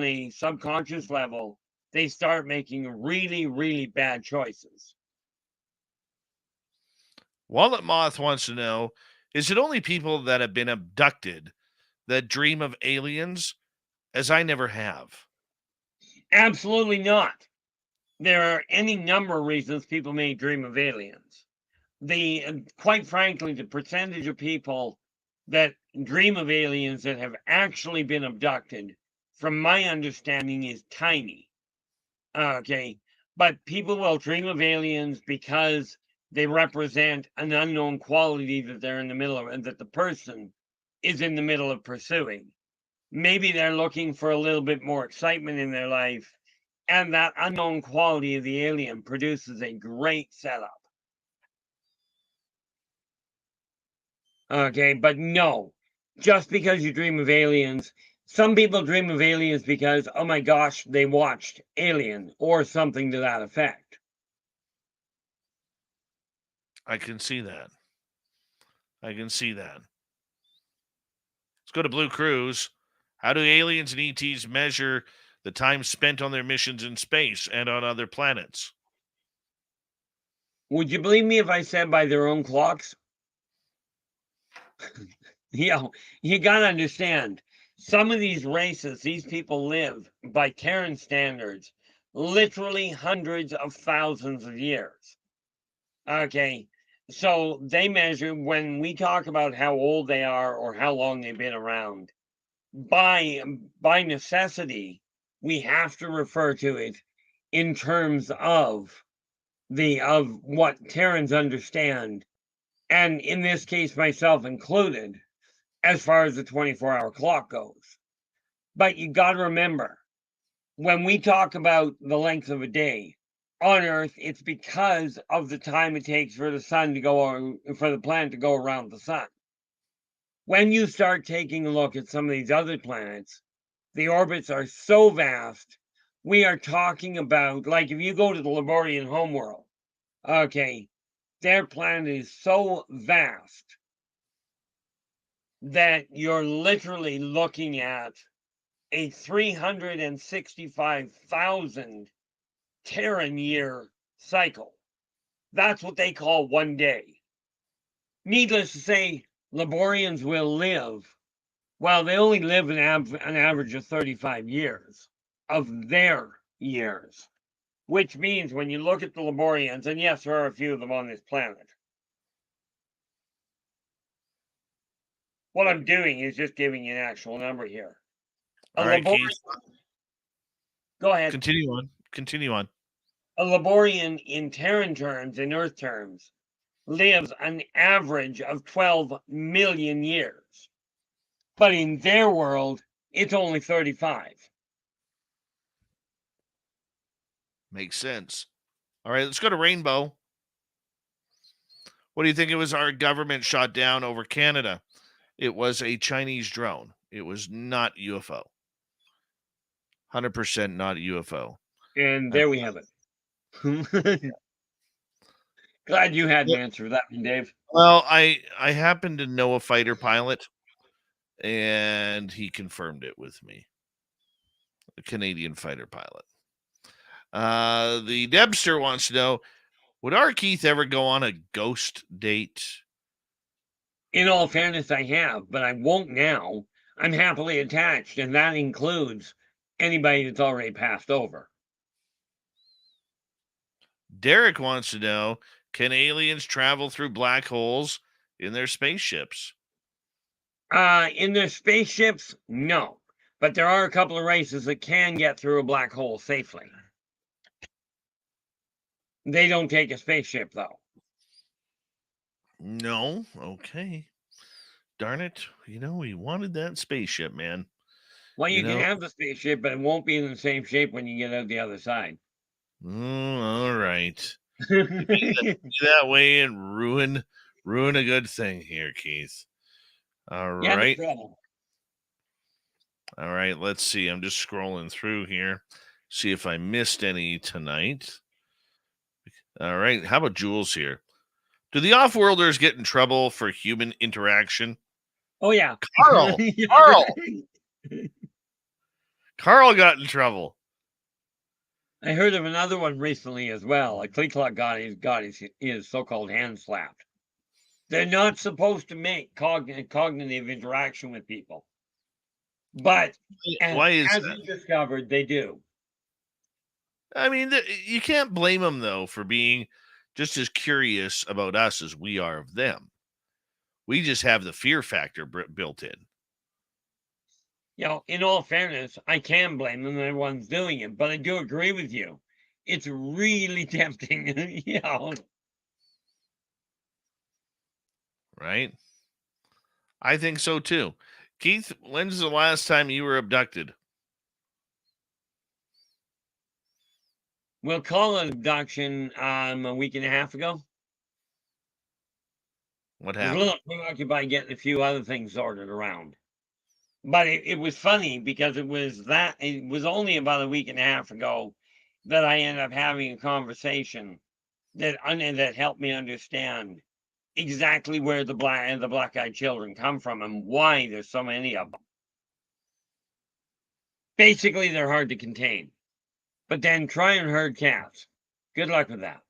a subconscious level, they start making really, really bad choices. Wallet Moth wants to know, is it only people that have been abducted that dream of aliens, as I never have? Absolutely not. There are any number of reasons people may dream of aliens. Quite frankly, the percentage of people that dream of aliens that have actually been abducted, from my understanding, is tiny. Okay, but people will dream of aliens because they represent an unknown quality that they're in the middle of, and that the person is in the middle of pursuing. Maybe they're looking for a little bit more excitement in their life, and that unknown quality of the alien produces a great setup. Okay, but no, just because you dream of aliens, some people dream of aliens because, oh my gosh, they watched Alien or something to that effect. I can see that. Let's go to Blue Cruise. How do aliens and ETs measure the time spent on their missions in space and on other planets? Would you believe me if I said by their own clocks? You got to understand, some of these races, these people live by Terran standards, literally hundreds of thousands of years. Okay, so they measure, when we talk about how old they are or how long they've been around, by necessity, we have to refer to it in terms of what Terrans understand, and in this case, myself included, as far as the 24-hour clock goes. But you got to remember, when we talk about the length of a day on Earth, it's because of the time it takes for the planet to go around the sun. When you start taking a look at some of these other planets, the orbits are so vast. We are talking about, like, if you go to the Laborian homeworld, okay, their planet is so vast that you're literally looking at a 365,000 Terran year cycle. That's what they call one day. Needless to say, Laborians will live, well, they only live an average of 35 years of their years, which means when you look at the Laborians, and yes, there are a few of them on this planet, what I'm doing is just giving you an actual number here. All right, Keith. Go ahead. Continue on. A Laborian in Terran terms, in Earth terms, lives an average of 12 million years. But in their world, it's only 35. Makes sense. All right, let's go to Rainbow. What do you think it was our government shot down over Canada? It was a Chinese drone. It was not UFO. 100% not UFO. And there we have it. Glad you had an answer for that one, Dave. Well, I happen to know a fighter pilot, and he confirmed it with me. A Canadian fighter pilot. The Debster wants to know, would R Keith ever go on a ghost date? In all fairness, I have, but I won't now. I'm happily attached, and that includes anybody that's already passed over. Derek wants to know, can aliens travel through black holes in their spaceships? In their spaceships, no. But there are a couple of races that can get through a black hole safely. They don't take a spaceship, though. No. Okay. Darn it. We wanted that spaceship, man. Well, you can have the spaceship, but it won't be in the same shape when you get out the other side. All right. Be that way and ruin a good thing here, Keith. All right. No problem. All right, let's see. I'm just scrolling through here. See if I missed any tonight. All right. How about Jules here? Do the off-worlders get in trouble for human interaction? Oh, yeah. Carl. Carl got in trouble. I heard of another one recently as well. A Cleeclock got his so-called hand slapped. They're not supposed to make cognitive interaction with people. But why is as that? we discovered, they do. I mean, you can't blame them, though, for being just as curious about us as we are of them. We just have the fear factor built in. In all fairness, I can blame them. Everyone's doing it. But I do agree with you. It's really tempting. Right? I think so, too. Keith, when's the last time you were abducted? We'll call it abduction a week and a half ago. What I was a happened? little preoccupied getting a few other things sorted around. But it was funny because it was only about a week and a half ago that I ended up having a conversation that helped me understand exactly where the black-eyed children come from and why there's so many of them. Basically, they're hard to contain. But then try and herd cats. Good luck with that.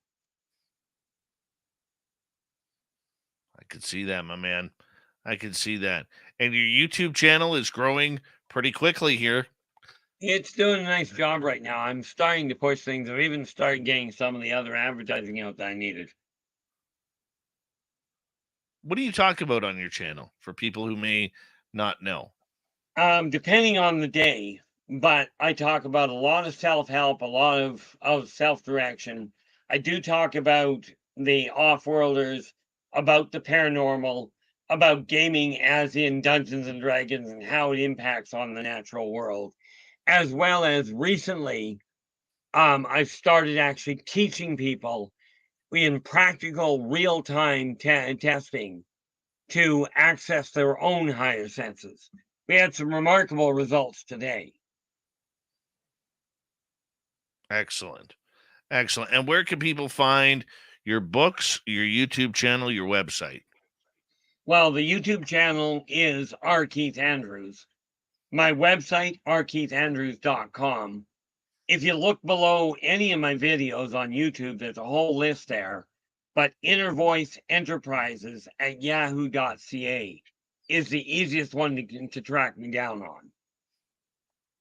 I could see that, my man. I could see that. And your YouTube channel is growing pretty quickly here. It's doing a nice job right now. I'm starting to push things. I've even started getting some of the other advertising out that I needed. What do you talk about on your channel for people who may not know? Depending on the day, but I talk about a lot of self-help, a lot of self-direction. I do talk about the off-worlders, about the paranormal, about gaming as in Dungeons and Dragons and how it impacts on the natural world, as well as recently, I've started actually teaching people in practical real-time testing to access their own higher senses. We had some remarkable results today. Excellent. Excellent. And where can people find your books, your YouTube channel, your website? Well, the YouTube channel is R Keith Andrews. My website, rkeithandrews.com. If you look below any of my videos on YouTube, there's a whole list there. But Inner Voice Enterprises at yahoo.ca is the easiest one to track me down on.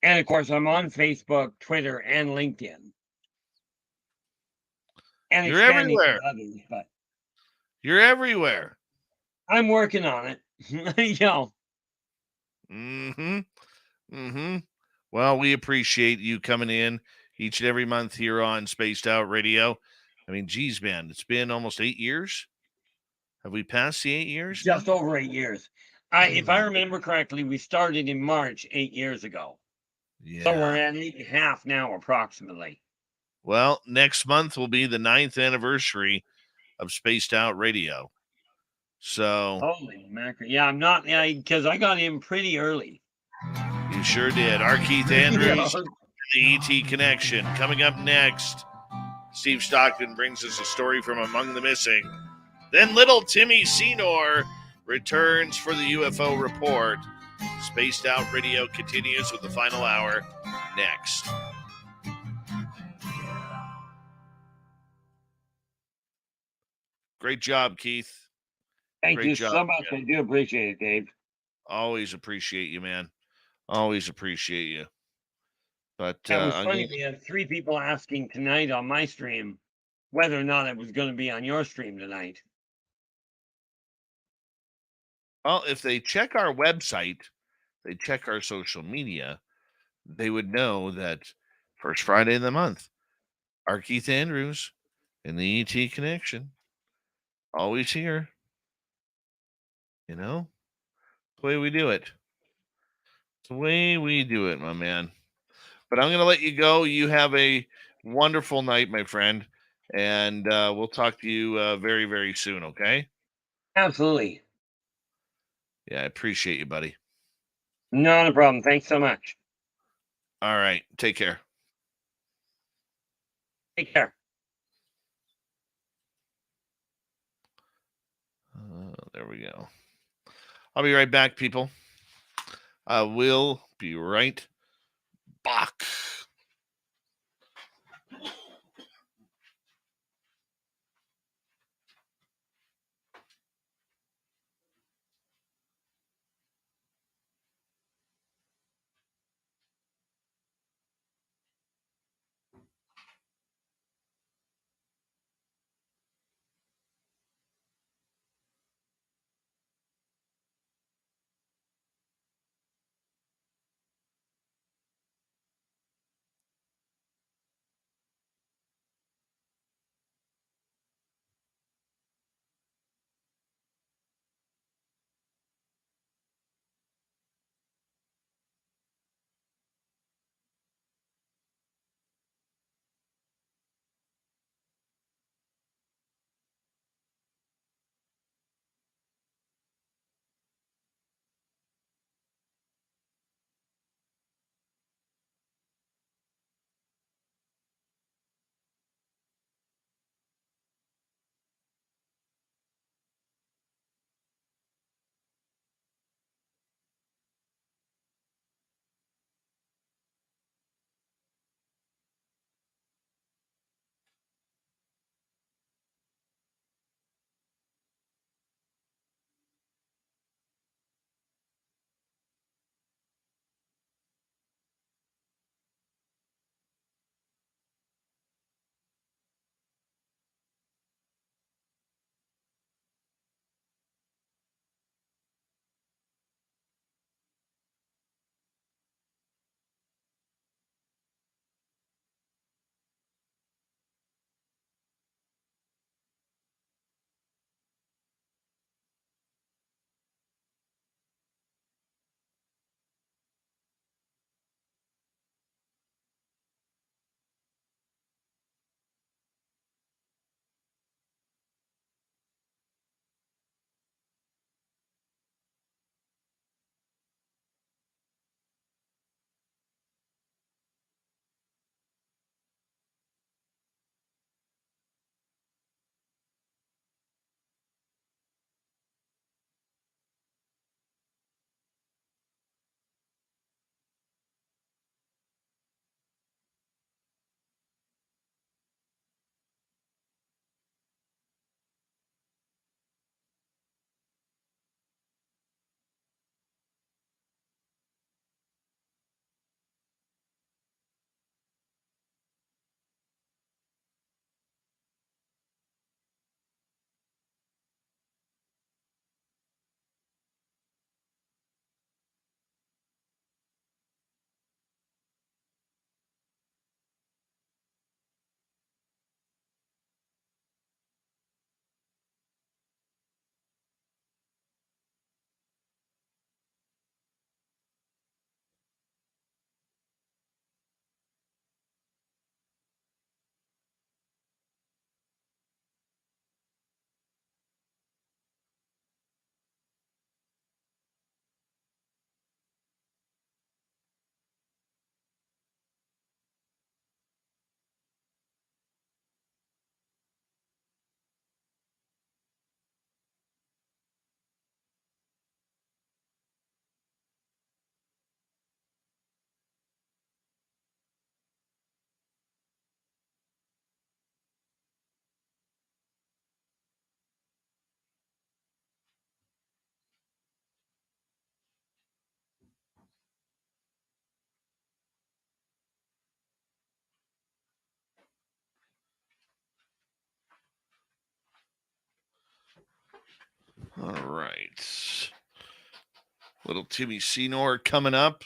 And of course, I'm on Facebook, Twitter, and LinkedIn. And You're everywhere. Others, but you're everywhere. I'm working on it. Well, we appreciate you coming in each and every month here on Spaced Out Radio. I mean, geez, man, it's been almost 8 years. Have we passed the 8 years? Just over 8 years. If I remember correctly, we started in March 8 years ago. Yeah. So we're at 8.5 now, approximately. Well, next month will be the 9th anniversary of Spaced Out Radio. So Holy mackerel. Yeah, I'm not, yeah, because I got in pretty early. you sure did. R Keith Andrews, the ET Connection. Coming up next, Steve Stockton brings us a story from Among the Missing. Then little Timmy Senor returns for the UFO report. Spaced Out Radio continues with the final hour next. Great job, Keith. Thank Great you job, so much. man. I do appreciate it, Dave. Always appreciate you, man. Always appreciate you. But It was funny. We had 3 people asking tonight on my stream whether or not it was going to be on your stream tonight. well, if they check our website, they check our social media, they would know that first Friday of the month, R Keith Andrews and the ET Connection, always here. You know, the way we do it. It's the way we do it, my man. But I'm going to let you go. You have a wonderful night, my friend. And we'll talk to you very, very soon, okay? Absolutely. Yeah, I appreciate you, buddy. Not a problem. Thanks so much. All right. Take care. Take care. There we go. I'll be right back, people. I will be right back. right. Little Timmy Senor coming up.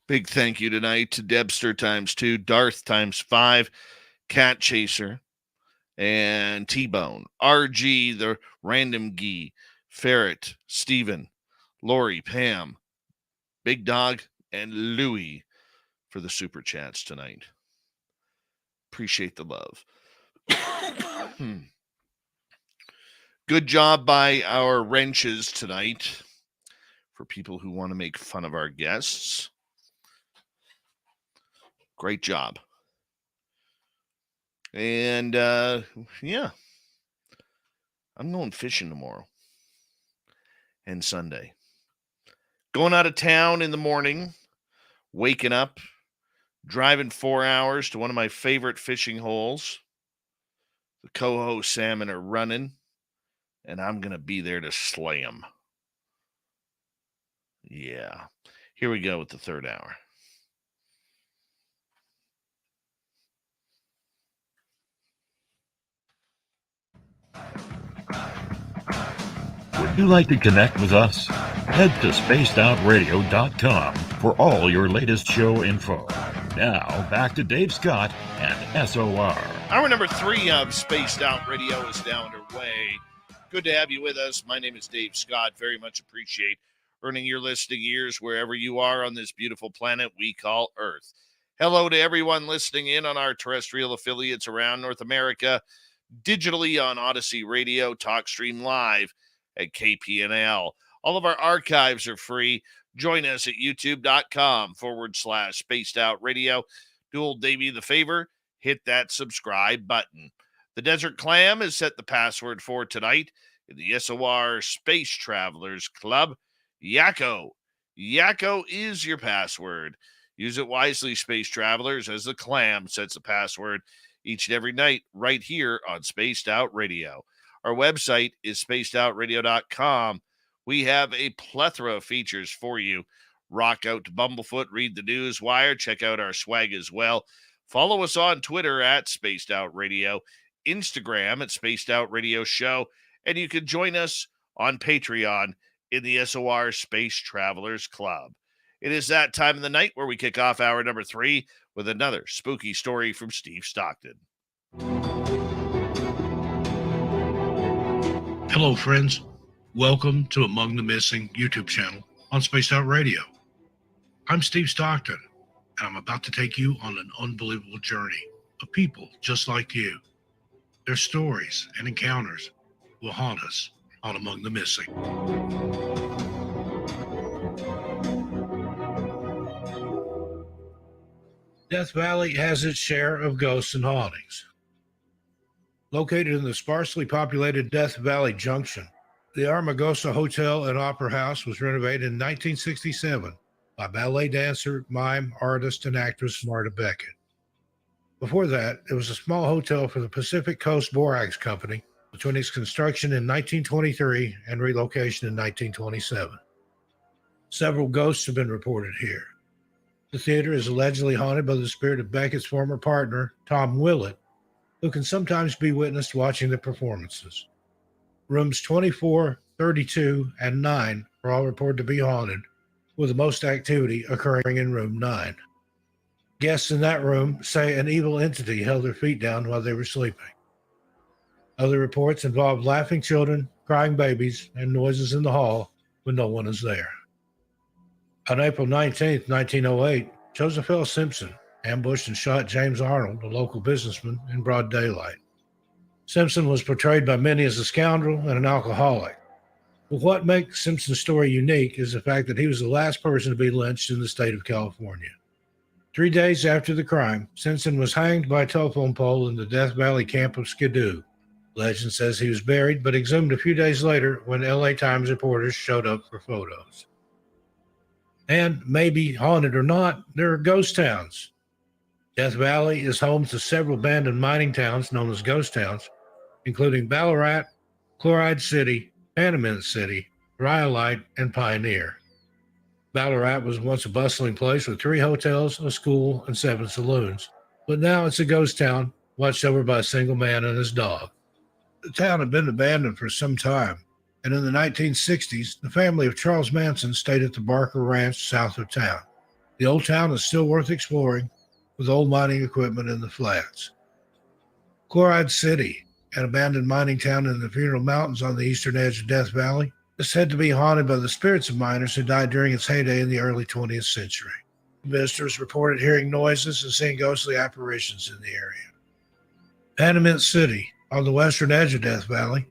Big thank you tonight to Debster ×2, Darth ×5, Cat Chaser, and T-Bone, RG, the Random Gee, Ferret, Steven, Lori, Pam, Big Dog, and Louie for the super chats tonight. Appreciate the love. Good job by our wrenches tonight for people who want to make fun of our guests. Great job. And, yeah. I'm going fishing tomorrow and Sunday. Going out of town in the morning, waking up, driving 4 hours to one of my favorite fishing holes. The coho salmon are running, and I'm going to be there to slay them. Yeah. Here we go with the third hour. Would you like to connect with us? Head to spacedoutradio.com for all your latest show info. Now, back to Dave Scott and SOR. Hour number 3 of Spaced Out Radio is now underway. Good to have you with us. My name is Dave Scott. Very much appreciate earning your listening ears wherever you are on this beautiful planet we call Earth. Hello to everyone listening in on our terrestrial affiliates around North America, digitally on Odyssey Radio, TalkStream Live at KPNL. All of our archives are free. Join us at youtube.com/Spaced Out Radio. Do old Davey the favor, hit that subscribe button. The Desert Clam has set the password for tonight in the SOR Space Travelers Club. Yakko. Yakko is your password. Use it wisely, Space Travelers, as the Clam sets the password each and every night right here on Spaced Out Radio. Our website is spacedoutradio.com. We have a plethora of features for you. Rock out to Bumblefoot, read the news wire, check out our swag as well. Follow us on Twitter at Spaced Out Radio, Instagram at Spaced Out Radio Show, and you can join us on Patreon in the SOR Space Travelers Club. It is that time of the night where we kick off hour number 3 with another spooky story from Steve Stockton. Hello, friends. Welcome to Among the Missing YouTube channel on Spaced Out Radio. I'm Steve Stockton, and I'm about to take you on an unbelievable journey of people just like you. Their stories and encounters will haunt us on Among the Missing. Death Valley has its share of ghosts and hauntings. Located in the sparsely populated Death Valley Junction, the Armagosa Hotel and Opera House was renovated in 1967 by ballet dancer, mime, artist, and actress Marta Beckett. Before that, it was a small hotel for the Pacific Coast Borax Company between its construction in 1923 and relocation in 1927. Several ghosts have been reported here. The theater is allegedly haunted by the spirit of Beckett's former partner, Tom Willett, who can sometimes be witnessed watching the performances. Rooms 24, 32, and 9 are all reported to be haunted, with the most activity occurring in room 9. Guests in that room say an evil entity held their feet down while they were sleeping. Other reports involve laughing children, crying babies, and noises in the hall when no one is there. On April 19, 1908, Joseph L. Simpson ambushed and shot James Arnold, a local businessman, in broad daylight. Simpson was portrayed by many as a scoundrel and an alcoholic. But what makes Simpson's story unique is the fact that he was the last person to be lynched in the state of California. 3 days after the crime, Simpson was hanged by a telephone pole in the Death Valley camp of Skidoo. Legend says he was buried, but exhumed a few days later when LA Times reporters showed up for photos. And maybe haunted or not, there are ghost towns. Death Valley is home to several abandoned mining towns known as ghost towns, including Ballarat, Chloride City, Panamint City, Rhyolite, and Pioneer. Ballarat was once a bustling place with 3 hotels, a school, and 7 saloons, but now it's a ghost town watched over by a single man and his dog. The town had been abandoned for some time, and in the 1960s, the family of Charles Manson stayed at the Barker Ranch south of town. The old town is still worth exploring, with old mining equipment in the flats. Chloride City, an abandoned mining town in the Funeral Mountains on the eastern edge of Death Valley, is said to be haunted by the spirits of miners who died during its heyday in the early 20th century. Visitors reported hearing noises and seeing ghostly apparitions in the area. Panamint City, on the western edge of Death Valley,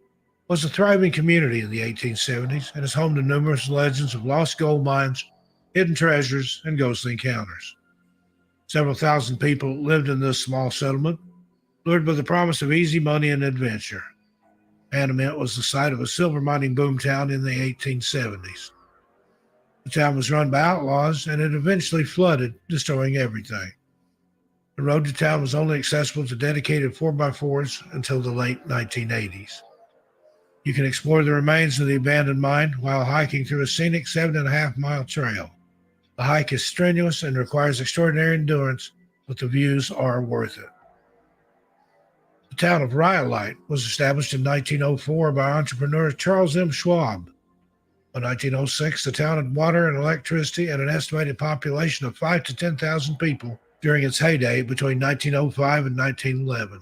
was a thriving community in the 1870s and is home to numerous legends of lost gold mines, hidden treasures, and ghostly encounters. Several thousand people lived in this small settlement, lured by the promise of easy money and adventure. Panamint was the site of a silver mining boomtown in the 1870s. The town was run by outlaws, and it eventually flooded, destroying everything. The road to town was only accessible to dedicated 4x4s until the late 1980s. You can explore the remains of the abandoned mine while hiking through a scenic 7.5-mile trail. The hike is strenuous and requires extraordinary endurance, but the views are worth it. The town of Rhyolite was established in 1904 by entrepreneur Charles M. Schwab. By 1906, the town had water and electricity and an estimated population of 5,000 to 10,000 people during its heyday between 1905 and 1911.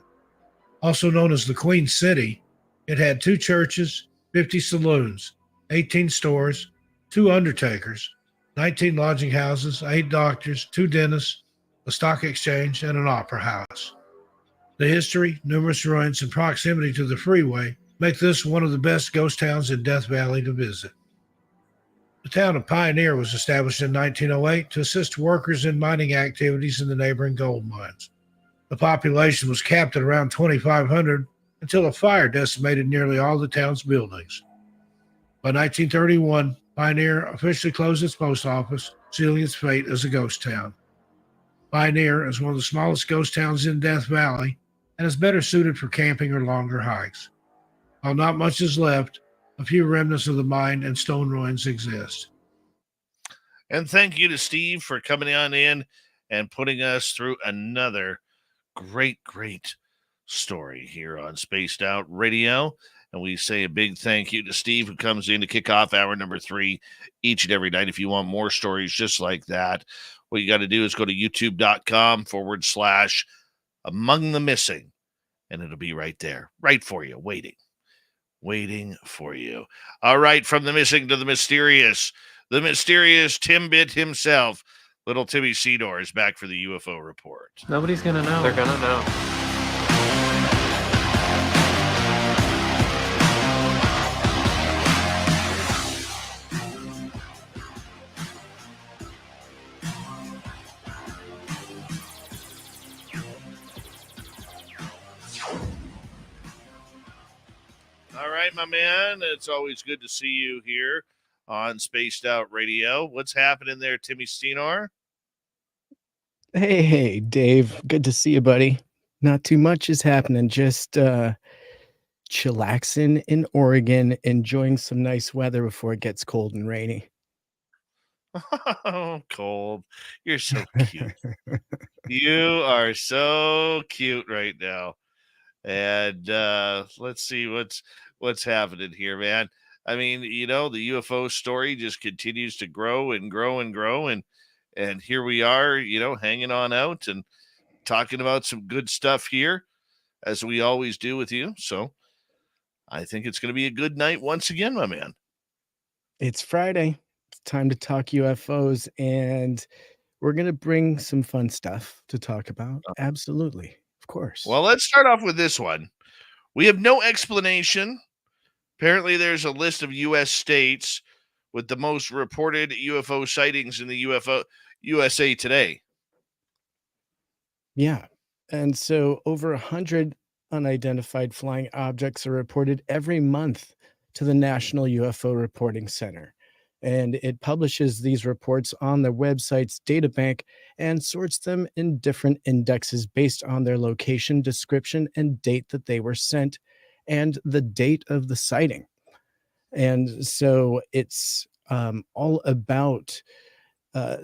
Also known as the Queen City, it had 2 churches, 50 saloons, 18 stores, 2 undertakers, 19 lodging houses, 8 doctors, 2 dentists, a stock exchange, and an opera house. The history, numerous ruins, and proximity to the freeway make this one of the best ghost towns in Death Valley to visit. The town of Pioneer was established in 1908 to assist workers in mining activities in the neighboring gold mines. The population was capped at around 2,500 until a fire decimated nearly all the town's buildings. By 1931, Pioneer officially closed its post office, sealing its fate as a ghost town. Pioneer is one of the smallest ghost towns in Death Valley and is better suited for camping or longer hikes. While not much is left, a few remnants of the mine and stone ruins exist. And thank you to Steve for coming on in and putting us through another great story here on Spaced Out Radio. And we say a big thank you to Steve, who comes in to kick off hour number 3 each and every night. If you want more stories just like that, what you got to do is go to youtube.com/Among the Missing, and it'll be right there, right for you, waiting for you. All right, from the missing to the mysterious Timbit himself, little Timmy Cedar is back for the UFO report. Nobody's gonna know. They're gonna know. All right, my man. It's always good to see you here on Spaced Out Radio. What's happening there, Timmy Stenar? Hey, Dave. Good to see you, buddy. Not too much is happening. Just chillaxing in Oregon, enjoying some nice weather before it gets cold and rainy. Oh, cold. You're so cute. You are so cute right now. And let's see what's happening here, man. I mean, the UFO story just continues to grow and grow and grow. And here we are, hanging on out and talking about some good stuff here, as we always do with you. So I think it's going to be a good night once again, my man. It's Friday. It's time to talk UFOs, and we're going to bring some fun stuff to talk about. Absolutely. Of course. Well, let's start off with this one. We have no explanation. Apparently, there's a list of U.S. states with the most reported UFO sightings in the USA Today. Yeah. And so over 100 unidentified flying objects are reported every month to the National UFO Reporting Center. And it publishes these reports on their website's databank and sorts them in different indexes based on their location, description, and date that they were sent, and the date of the sighting. And so it's all about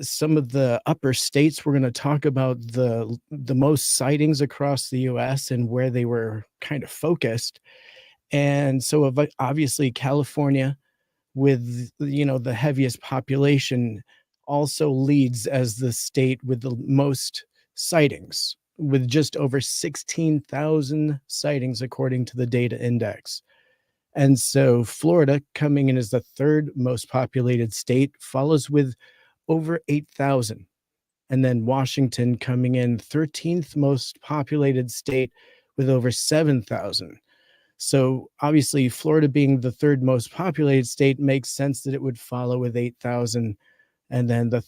some of the upper states. We're going to talk about the most sightings across the U.S. and where they were kind of focused. And so obviously California, with the heaviest population, also leads as the state with the most sightings, with just over 16,000 sightings according to the data index. And so Florida, coming in as the third most populated state, follows with over 8,000. And then Washington coming in 13th most populated state with over 7,000. So obviously Florida being the third most populated state makes sense that it would follow with 8,000, and then the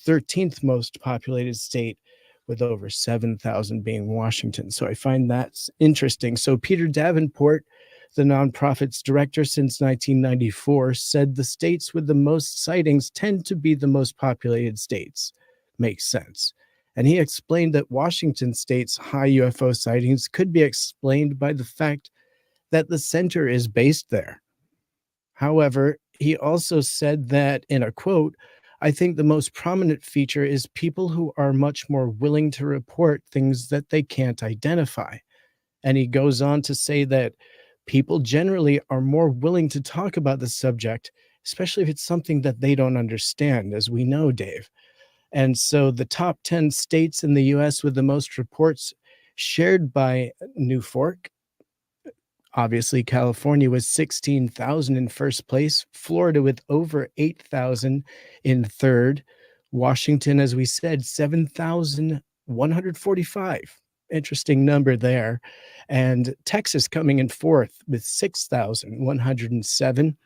13th most populated state with over 7,000 being Washington. So I find that's interesting. So Peter Davenport, the nonprofit's director since 1994, said the states with the most sightings tend to be the most populated states. Makes sense. And he explained that Washington state's high UFO sightings could be explained by the fact that the center is based there. However, he also said that, in a quote, "I think the most prominent feature is people who are much more willing to report things that they can't identify." And he goes on to say that people generally are more willing to talk about the subject, especially if it's something that they don't understand, as we know, Dave. And so the top 10 states in the US with the most reports shared by New Fork, obviously California was 16,000 in first place, Florida with over 8,000 in third, Washington, as we said, 7,145. Interesting number there. And Texas coming in fourth with 6,107.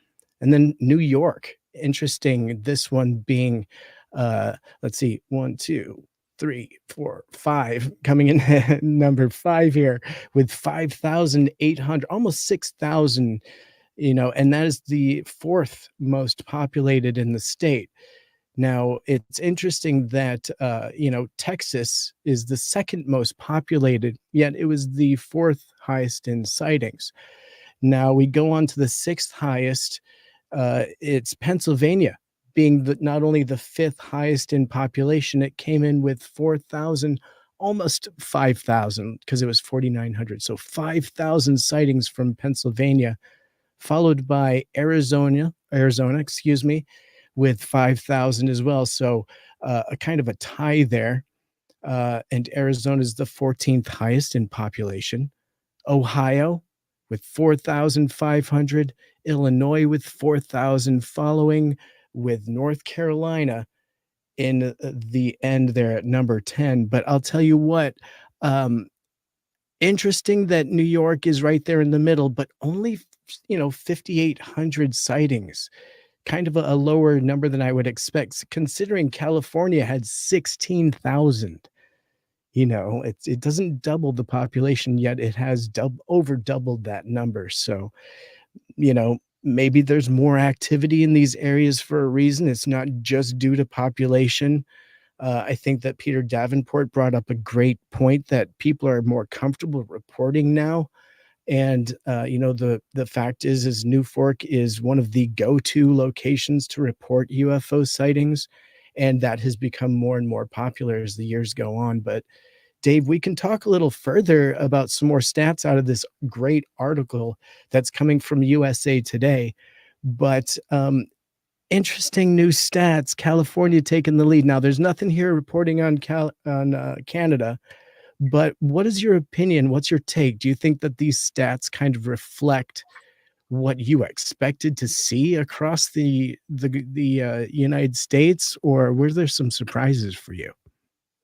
And then New York, interesting, this one being, let's see, 1, 2, 3, 4, 5, coming in number 5 here with 5,800, almost 6,000, and that is the fourth most populated in the state. Now, it's interesting that, Texas is the second most populated, yet it was the fourth highest in sightings. Now, we go on to the sixth highest. It's Pennsylvania, being not only the fifth highest in population, it came in with 4,000, almost 5,000, because it was 4,900. So 5,000 sightings from Pennsylvania, followed by Arizona, with 5,000 as well. So a kind of a tie there. And Arizona is the 14th highest in population. Ohio with 4,500. Illinois with 4,000, following with North Carolina in the end there at number 10. But I'll tell you what, interesting that New York is right there in the middle, but only 5,800 sightings. Kind of a lower number than I would expect, considering California had 16,000. It doesn't double the population, yet it has over doubled that number. So, maybe there's more activity in these areas for a reason. It's not just due to population. I think that Peter Davenport brought up a great point that people are more comfortable reporting now. And, the fact is New Fork is one of the go-to locations to report UFO sightings. And that has become more and more popular as the years go on. But Dave, we can talk a little further about some more stats out of this great article that's coming from USA Today. But interesting new stats, California taking the lead. Now, there's nothing here reporting on Canada. But what is your opinion? What's your take? Do you think that these stats kind of reflect what you expected to see across the United States, or were there some surprises for you?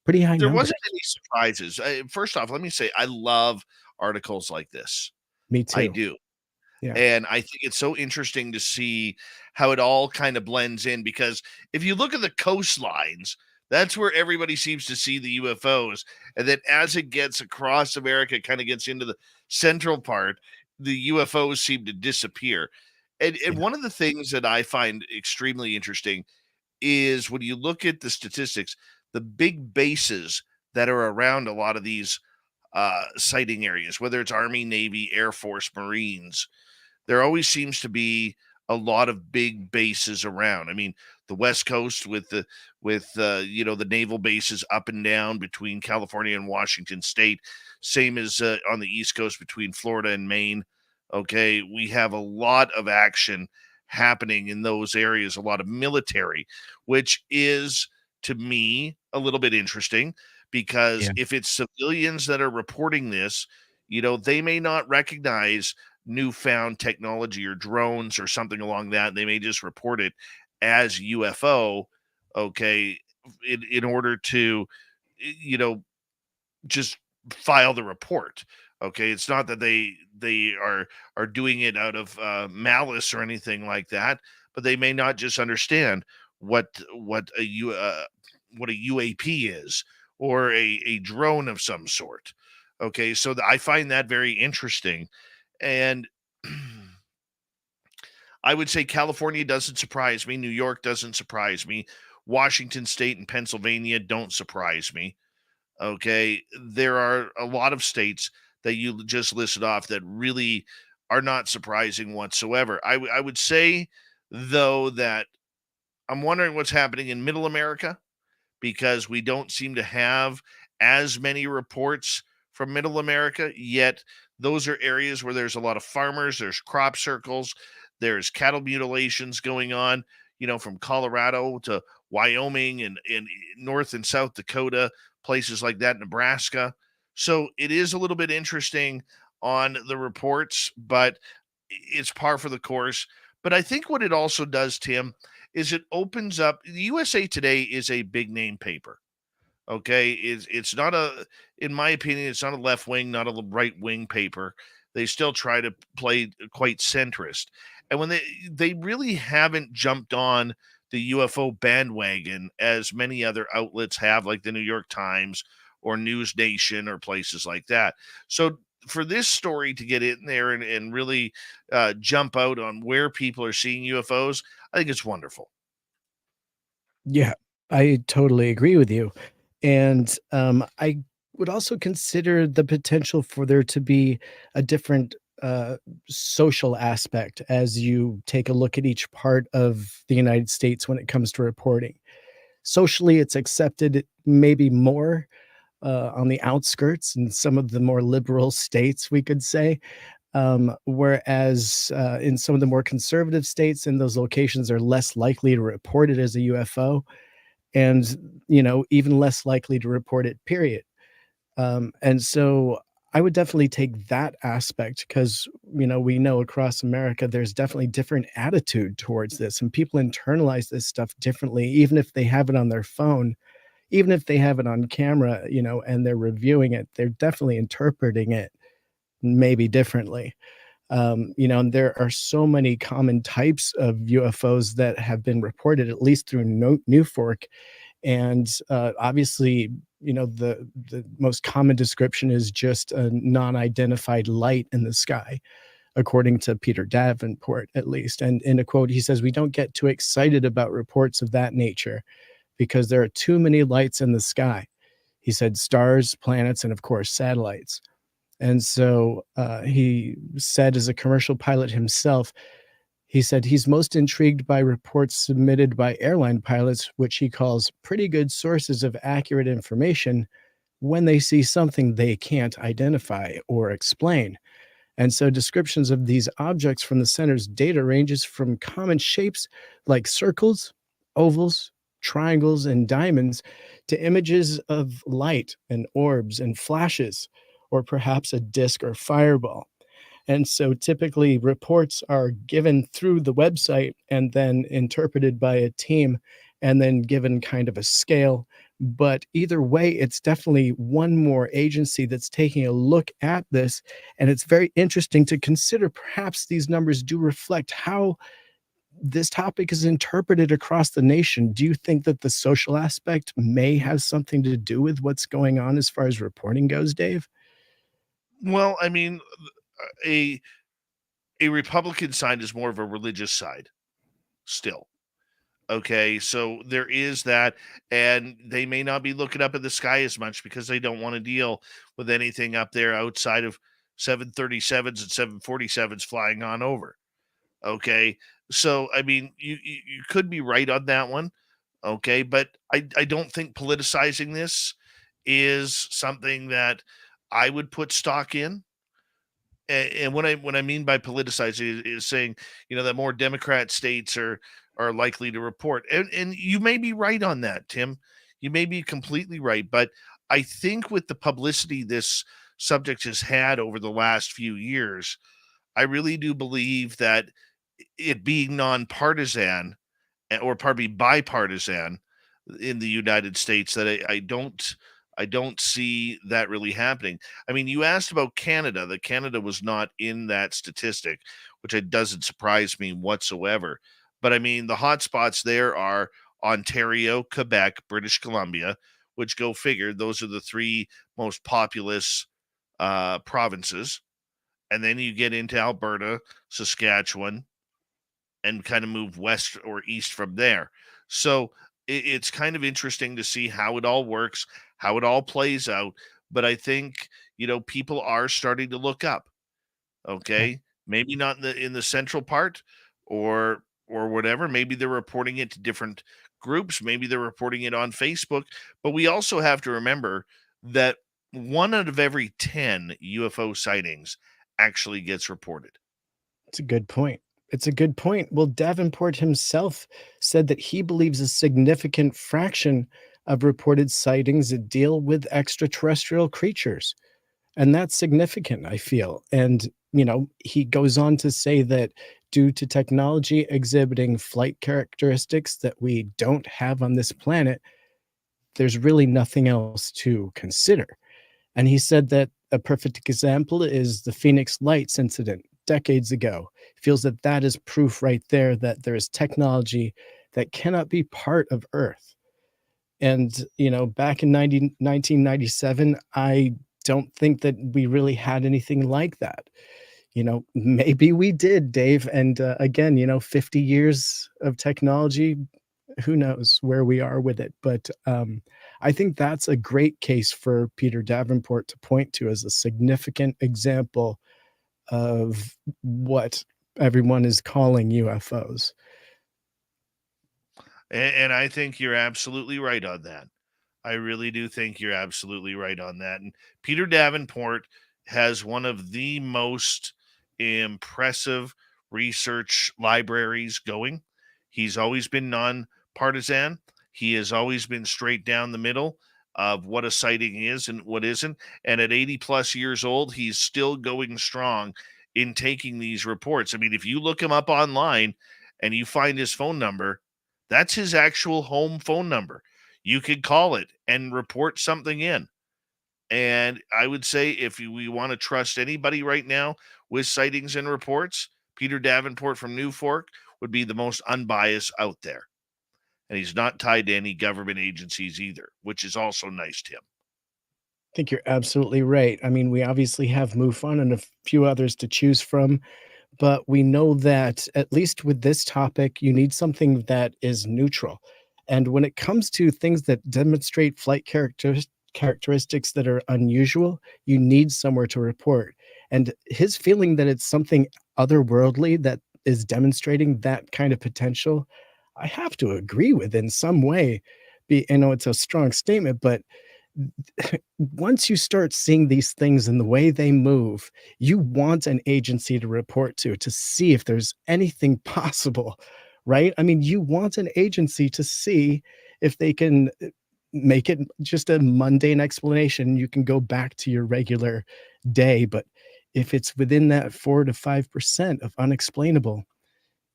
Pretty high There numbers. wasn't any surprises. First off, let me say I love articles like this. Me too. I do. Yeah. And I think it's so interesting to see how it all kind of blends in, because if you look at the coastlines, that's where everybody seems to see the UFOs. And then as it gets across America, kind of gets into the central part, the UFOs seem to disappear. And one of the things that I find extremely interesting is when you look at the statistics, the big bases that are around a lot of these sighting areas, whether it's Army, Navy, Air Force, Marines, there always seems to be a lot of big bases around. I mean, the West Coast with the naval bases up and down between California and Washington State, same as on the East Coast between Florida and Maine. Okay, we have a lot of action happening in those areas, a lot of military, which is to me a little bit interesting because Yeah. if it's civilians that are reporting this, they may not recognize newfound technology or drones or something along that. They may just report it as UFO, okay, in order to, just file the report. Okay, it's not that they are doing it out of malice or anything like that, but they may not just understand what what a UAP is or a drone of some sort. Okay, so I find that very interesting, and I would say California doesn't surprise me. New York doesn't surprise me. Washington State and Pennsylvania don't surprise me. Okay. There are a lot of states that you just listed off that really are not surprising whatsoever. I would say, though, that I'm wondering what's happening in middle America because we don't seem to have as many reports from middle America, yet those are areas where there's a lot of farmers, there's crop circles, there's cattle mutilations going on, from Colorado to Wyoming and North and South Dakota, places like that, Nebraska. So it is a little bit interesting on the reports, but it's par for the course. But I think what it also does, Tim, is it opens up. The USA Today is a big name paper. Okay, it's not in my opinion, it's not a left wing, not a right wing paper. They still try to play quite centrist, and when they really haven't jumped on the UFO bandwagon as many other outlets have, like the New York Times or News Nation or places like that. So for this story to get in there and really jump out on where people are seeing UFOs, I think it's wonderful. Yeah, I totally agree with you. And I would also consider the potential for there to be a different social aspect as you take a look at each part of the United States when it comes to reporting. Socially, it's accepted maybe more on the outskirts in some of the more liberal states, we could say. Whereas in some of the more conservative states, in those locations are less likely to report it as a UFO and, even less likely to report it, period. And so I would definitely take that aspect because, we know across America, there's definitely different attitude towards this and people internalize this stuff differently, even if they have it on their phone, even if they have it on camera, and they're reviewing it, they're definitely interpreting it maybe differently. And there are so many common types of UFOs that have been reported, at least through New Fork. And obviously, the most common description is just a non-identified light in the sky, according to Peter Davenport, at least. And in a quote, he says, "We don't get too excited about reports of that nature because there are too many lights in the sky." He said stars, planets, and of course, satellites. And so he said, as a commercial pilot himself, he said he's most intrigued by reports submitted by airline pilots, which he calls pretty good sources of accurate information when they see something they can't identify or explain. And so descriptions of these objects from the center's data ranges from common shapes like circles, ovals, triangles, and diamonds to images of light and orbs and flashes, or perhaps a disk or fireball. And so typically reports are given through the website and then interpreted by a team and then given kind of a scale. But either way, it's definitely one more agency that's taking a look at this. And it's very interesting to consider perhaps these numbers do reflect how this topic is interpreted across the nation. Do you think that the social aspect may have something to do with what's going on as far as reporting goes, Dave? Well, I mean, a a Republican side is more of a religious side still. Okay, so there is that, and they may not be looking up at the sky as much because they don't want to deal with anything up there outside of 737s and 747s flying on over. Okay. So, I mean, you could be right on that one. Okay. But I don't think politicizing this is something that I would put stock in. And what I mean by politicizing is saying, that more Democrat states are likely to report. And you may be right on that, Tim. You may be completely right. But I think with the publicity this subject has had over the last few years, I really do believe that it being nonpartisan, or probably bipartisan in the United States, that I don't see that really happening. I mean, you asked about Canada. That Canada was not in that statistic, which it doesn't surprise me whatsoever. But I mean, the hotspots there are Ontario, Quebec, British Columbia, which, go figure, those are the three most populous provinces. And then you get into Alberta, Saskatchewan, and kind of move west or east from there. So it's kind of interesting to see how it all works, how it all plays out. But I think, people are starting to look up. Okay. Maybe not in the central part, or whatever. Maybe they're reporting it to different groups. Maybe they're reporting it on Facebook. But we also have to remember that 1 out of every 10 UFO sightings actually gets reported. It's a good point. It's a good point. Well, Davenport himself said that he believes a significant fraction of reported sightings that deal with extraterrestrial creatures. And that's significant, I feel. And, he goes on to say that due to technology exhibiting flight characteristics that we don't have on this planet, there's really nothing else to consider. And he said that a perfect example is the Phoenix Lights incident decades ago. Feels that that is proof right there that there is technology that cannot be part of Earth. And, back in 1997, I don't think that we really had anything like that. Maybe we did, Dave. And again, 50 years of technology, who knows where we are with it. But I think that's a great case for Peter Davenport to point to as a significant example of what everyone is calling UFOs. And I think you're absolutely right on that. I really do think you're absolutely right on that. And Peter Davenport has one of the most impressive research libraries going. He's always been nonpartisan. He has always been straight down the middle of what a sighting is and what isn't. And at 80 plus years old, he's still going strong in taking these reports. I mean, if you look him up online and you find his phone number, that's his actual home phone number. You could call it and report something in. And I would say, if we want to trust anybody right now with sightings and reports, Peter Davenport from New Fork would be the most unbiased out there. And he's not tied to any government agencies either, which is also nice, Tim. I think you're absolutely right. I mean, we obviously have MUFON and a few others to choose from, but we know that at least with this topic, you need something that is neutral. And when it comes to things that demonstrate flight characteristics that are unusual, you need somewhere to report. And his feeling that it's something otherworldly that is demonstrating that kind of potential, I have to agree with in some way. It's a strong statement, but once you start seeing these things and the way they move, you want an agency to report to see if there's anything possible, right? I mean, you want an agency to see if they can make it just a mundane explanation. You can go back to your regular day, but if it's within that 4 to 5% of unexplainable,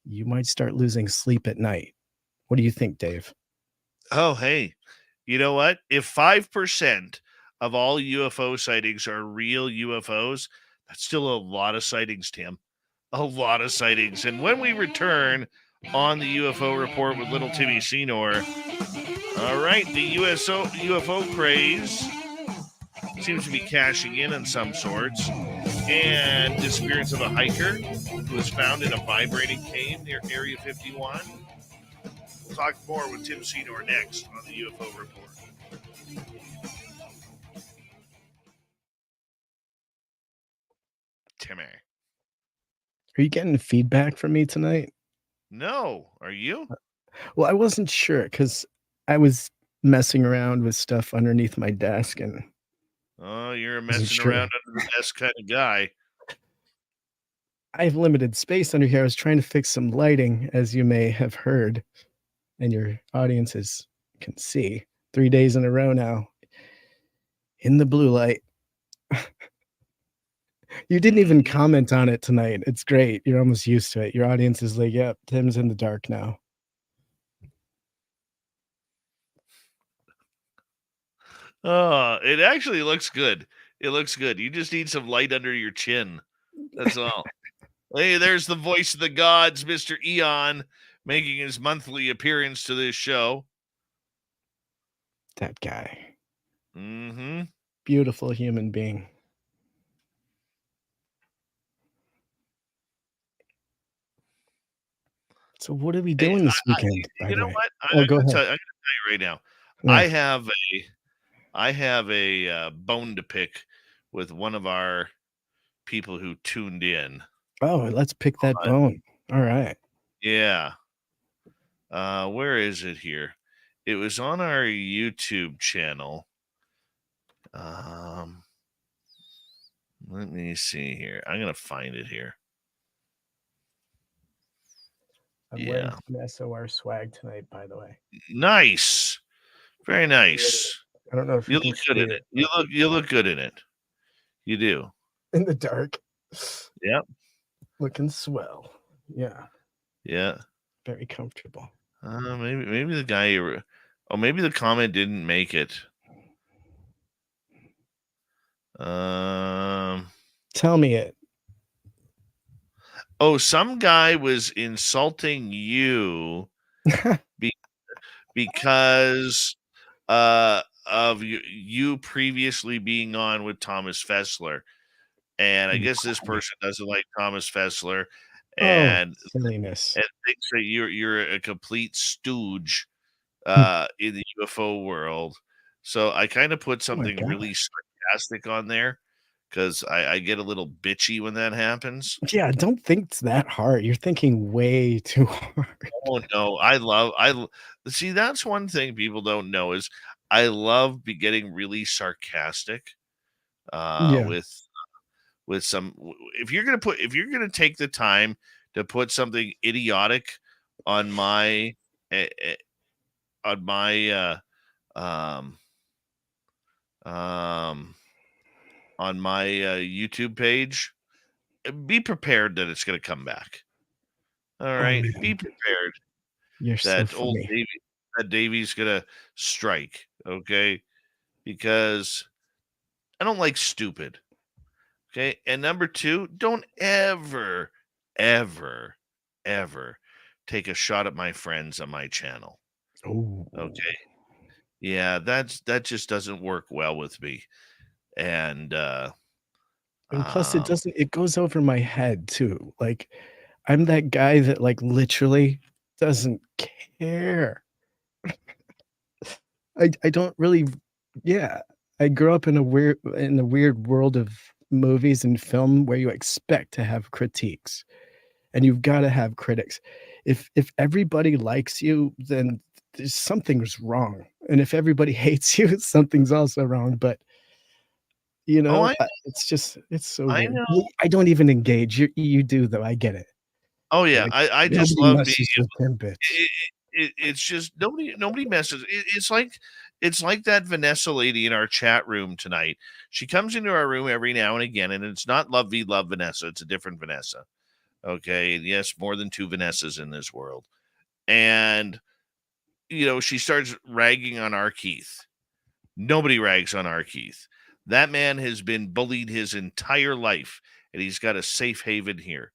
you might start losing sleep at night. What do you think, Dave? Oh, hey, you know what? If 5% of all UFO sightings are real UFOs, that's still a lot of sightings, Tim. A lot of sightings. And when we return on the UFO report with little Timmy Senor, all right, the UFO craze seems to be cashing in on some sorts. And disappearance of a hiker who was found in a vibrating cave near Area 51. We'll talk more with Tim Senor next on the UFO report. Timmy. Are you getting feedback from me tonight? No, are you? Well, I wasn't sure because I was messing around with stuff underneath my desk and Oh, you're a wasn't messing sure. around under the desk kind of guy. I have limited space under here. I was trying to fix some lighting, as you may have heard, and your audiences can see. 3 days in a row now in the blue light. You didn't even comment on it tonight. It's great. You're almost used to it. Your audience is like, "Yep, Tim's in the dark now." Oh, it actually looks good. It looks good. You just need some light under your chin. That's all. Hey, there's the voice of the gods, Mr. Eon, making his monthly appearance to this show. That guy. Mm-hmm. Beautiful human being. So what are we Hey, doing this weekend, by you the know way? what? Oh, go ahead. I'm gonna tell you right now. Yeah. I have a bone to pick with one of our people who tuned in. Oh, let's pick that bone. All right. Yeah. Where is it here? It was on our YouTube channel. Let me see here. I'm gonna find it here. I'm Yeah. wearing some SOR swag tonight, by the way. Nice. Very nice. I don't know if You you can look good in see it. You look good in it. You do. in the dark. Yep. Looking swell. Yeah. Yeah. Very comfortable. Maybe the guy maybe the comment didn't make it. Tell me it. Oh, some guy was insulting you because of you previously being on with Thomas Fessler. And I guess this person doesn't like Thomas Fessler and silliness. thinks that you're a complete stooge in the UFO world. So I kind of put something really sarcastic on there because I get a little bitchy when that happens. Yeah, don't think it's that hard. You're thinking way too hard. Oh no, see, that's one thing people don't know is I love getting really sarcastic Yeah. with some if you're gonna take the time to put something idiotic on my on my um on my YouTube page, be prepared that it's going to come back. All right, be prepared You're so that old funny. Davey's going to strike. Okay, because I don't like stupid. Okay, and number two, don't ever, ever, ever take a shot at my friends on my channel. Oh. Okay, yeah, that just doesn't work well with me, and plus it goes over my head too. Like I'm that guy that like literally doesn't care. I don't really yeah. I grew up in a weird world of movies and film where you expect to have critiques and you've got to have critics. If everybody likes you, then there's something's wrong. And if everybody hates you, something's also wrong. But you know, it's so I weird. know. I don't even engage. You do though. I get it. Oh yeah, Like, I just nobody love messes with Timbits. it's just nobody messes. It's like that Vanessa lady in our chat room tonight. She comes into our room every now and again, and it's not Love Vanessa. It's a different Vanessa. Okay, yes, more than two Vanessas in this world, and she starts ragging on R Keith. Nobody rags on R Keith. That man has been bullied his entire life, and he's got a safe haven here.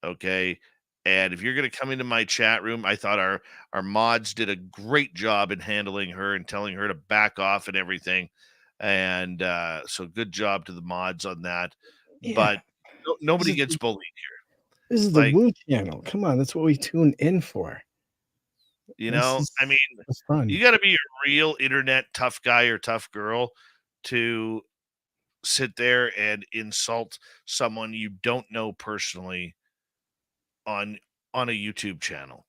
Okay. And if you're going to come into my chat room, I thought our mods did a great job in handling her and telling her to back off and everything. And so good job to the mods on that. Yeah. But nobody gets bullied here. This is the Woo channel. Come on, that's what we tune in for. I mean, you got to be a real internet tough guy or tough girl to sit there and insult someone you don't know personally on a YouTube channel.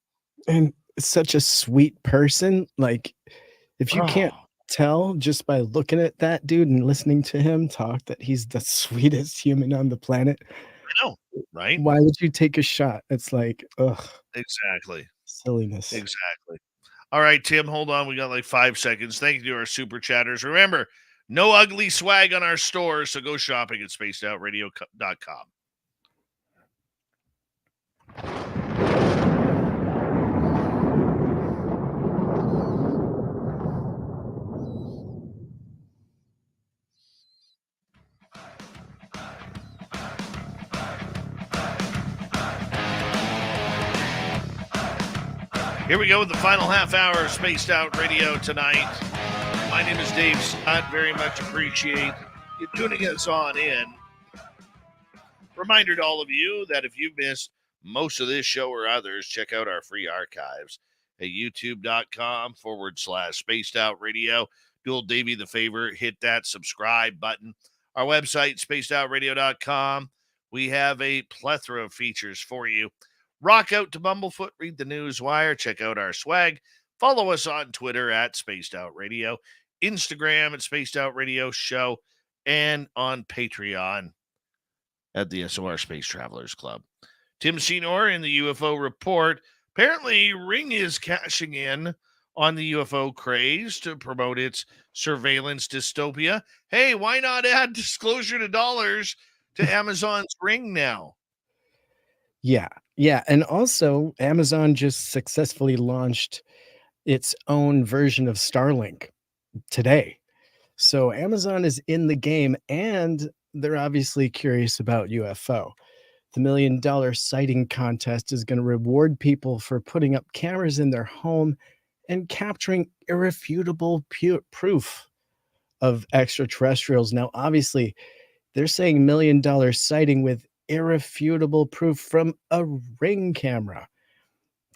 And such a sweet person. Like, if you can't Oh, tell just by looking at that dude and listening to him talk that he's the sweetest human on the planet, I know, right? why would you take a shot? It's like, ugh, Exactly. silliness. Exactly. All right, Tim, hold on. We got like 5 seconds. Thank you to our super chatters. Remember, no ugly swag on our stores, so go shopping at spacedoutradio.com. Here we go with the final half hour of Spaced Out Radio tonight. My name is Dave Scott. Very much appreciate you tuning us on in. Reminder to all of you that if you've missed most of this show or others, check out our free archives at youtube.com/Spaced Out Radio. Do old Davey the favor, hit that subscribe button. Our website, spacedoutradio.com. We have a plethora of features for you. Rock out to Bumblefoot, read the news wire, check out our swag. Follow us on Twitter at Spaced Out Radio, Instagram at Spaced Out Radio Show, and on Patreon at the SOR Space Travelers Club. Tim Senor in the UFO report. Apparently, Ring is cashing in on the UFO craze to promote its surveillance dystopia. Hey, why not add disclosure to dollars to Amazon's Ring now? Yeah. Yeah. And also, Amazon just successfully launched its own version of Starlink today. So Amazon is in the game, and they're obviously curious about UFO. The $1 million sighting contest is going to reward people for putting up cameras in their home and capturing irrefutable proof of extraterrestrials. Now, obviously, they're saying $1 million sighting with irrefutable proof from a Ring camera.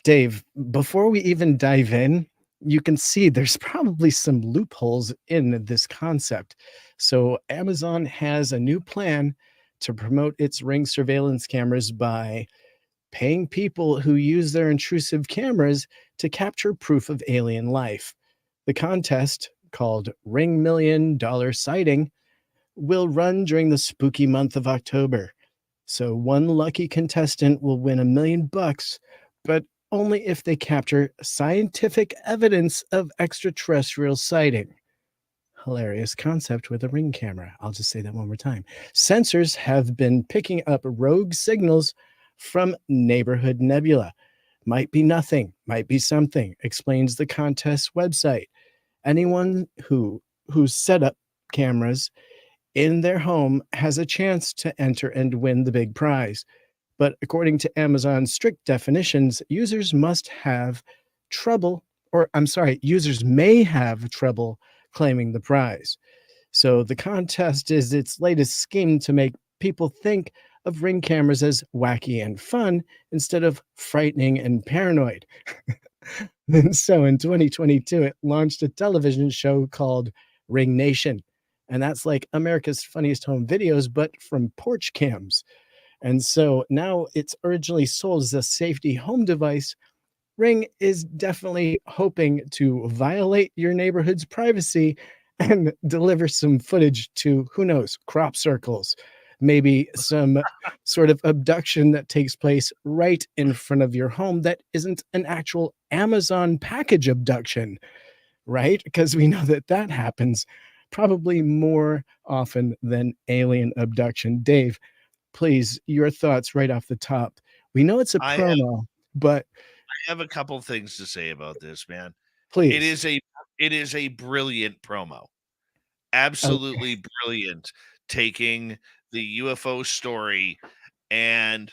Dave, before we even dive in, you can see there's probably some loopholes in this concept. So Amazon has a new plan to promote its Ring surveillance cameras by paying people who use their intrusive cameras to capture proof of alien life. The contest, called Ring $1 Million Sighting, will run during the spooky month of October. So one lucky contestant will win $1 million, but only if they capture scientific evidence of extraterrestrial sighting. Hilarious concept with a Ring camera. I'll just say that one more time. Sensors have been picking up rogue signals from neighborhood nebula. Might be nothing, might be something, explains the contest website. Anyone who's set up cameras in their home has a chance to enter and win the big prize. But according to Amazon's strict definitions, users may have trouble claiming the prize. So the contest is its latest scheme to make people think of Ring cameras as wacky and fun instead of frightening and paranoid. And so in 2022, it launched a television show called Ring Nation. And that's like America's Funniest Home Videos, but from porch cams. And so now it's originally sold as a safety home device. Ring is definitely hoping to violate your neighborhood's privacy and deliver some footage to, who knows, crop circles, maybe some sort of abduction that takes place right in front of your home that isn't an actual Amazon package abduction, right? Because we know that happens probably more often than alien abduction. Dave, please, your thoughts right off the top. We know it's a promo, but I have a couple things to say about this, man. please. It is a brilliant promo. Absolutely brilliant, taking the UFO story and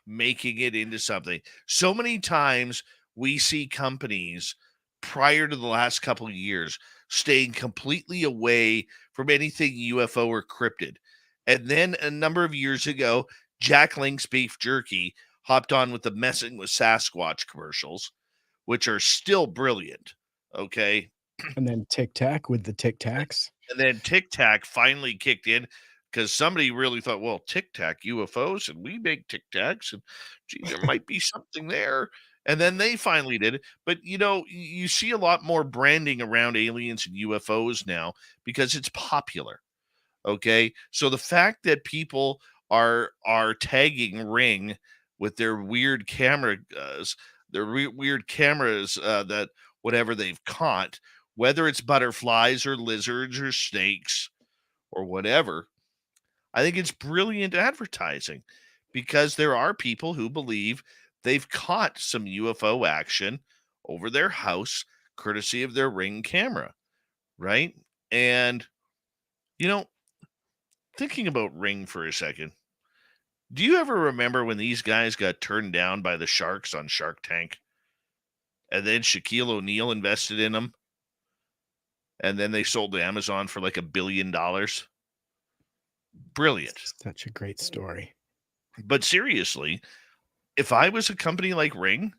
making it into something. So many times we see companies prior to the last couple of years staying completely away from anything UFO or cryptid. And then a number of years ago, Jack Link's Beef Jerky hopped on with the Messing with Sasquatch commercials, which are still brilliant. Okay. And then Tic Tac with the Tic Tacs. And then Tic Tac finally kicked in. because somebody really thought, well, Tic Tac UFOs, and we make Tic Tacs, and gee, there might be something there. And then they finally did it. But you see a lot more branding around aliens and UFOs now because it's popular. Okay, so the fact that people are tagging Ring with their weird weird cameras that whatever they've caught, whether it's butterflies or lizards or snakes or whatever, I think it's brilliant advertising because there are people who believe they've caught some UFO action over their house courtesy of their Ring camera, right? And you know, thinking about Ring for a second, do you ever remember when these guys got turned down by the Sharks on Shark Tank? And then Shaquille O'Neal invested in them. And then they sold to Amazon for like $1 billion. Brilliant. Such a great story. But seriously, if I was a company like Ring,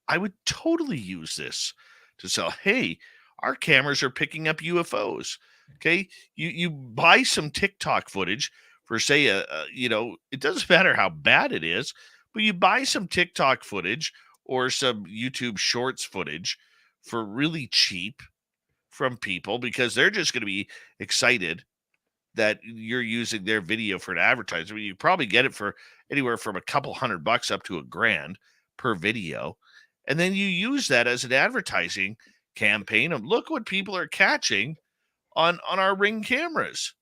I would totally use this to sell. Hey, our cameras are picking up UFOs. Okay, you buy some TikTok footage for say it doesn't matter how bad it is, but you buy some TikTok footage or some YouTube Shorts footage for really cheap from people because they're just going to be excited that you're using their video for an advertisement. You probably get it for anywhere from a couple $100 up to $1,000 per video. And then you use that as an advertising campaign of look what people are catching on our Ring cameras.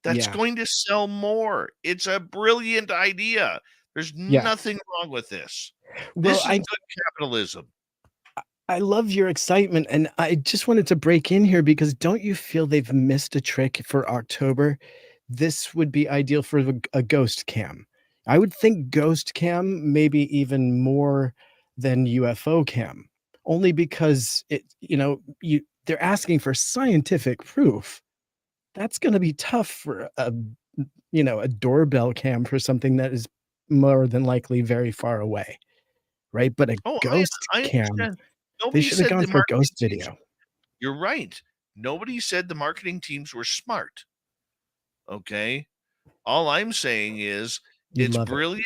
That's going to sell more. It's a brilliant idea. There's nothing wrong with this. This is good capitalism. I love your excitement, and I just wanted to break in here because don't you feel they've missed a trick for October? This would be ideal for a ghost cam. I would think ghost cam maybe even more than UFO cam, only because they're asking for scientific proof. That's going to be tough for a doorbell cam for something that is more than likely very far away, right? But a ghost cam, they should have gone for ghost video. You're right. Nobody said the marketing teams were smart. Okay. All I'm saying is it's brilliant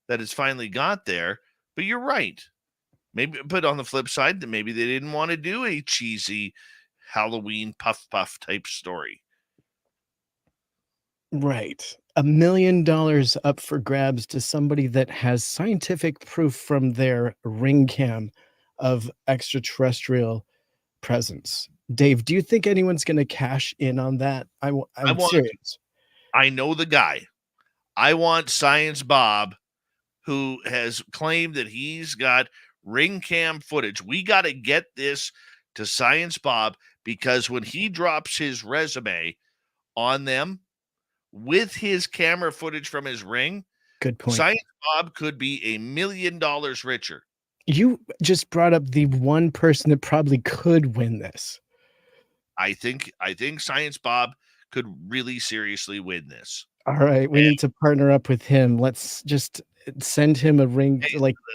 that it's finally got there, but you're right. Maybe, but on the flip side, that maybe they didn't want to do a cheesy Halloween puff type story. Right. $1 million up for grabs to somebody that has scientific proof from their Ring cam of extraterrestrial presence. Dave, do you think anyone's going to cash in on that? I'm serious. I know the guy. I want Science Bob, who has claimed that he's got Ring cam footage. We got to get this to Science Bob because when he drops his resume on them with his camera footage from his Ring, good point. Science Bob could be $1 million richer. You just brought up the one person that probably could win this. I think Science Bob could really seriously win this. All right, we need to partner up with him. Let's just send him a Ring,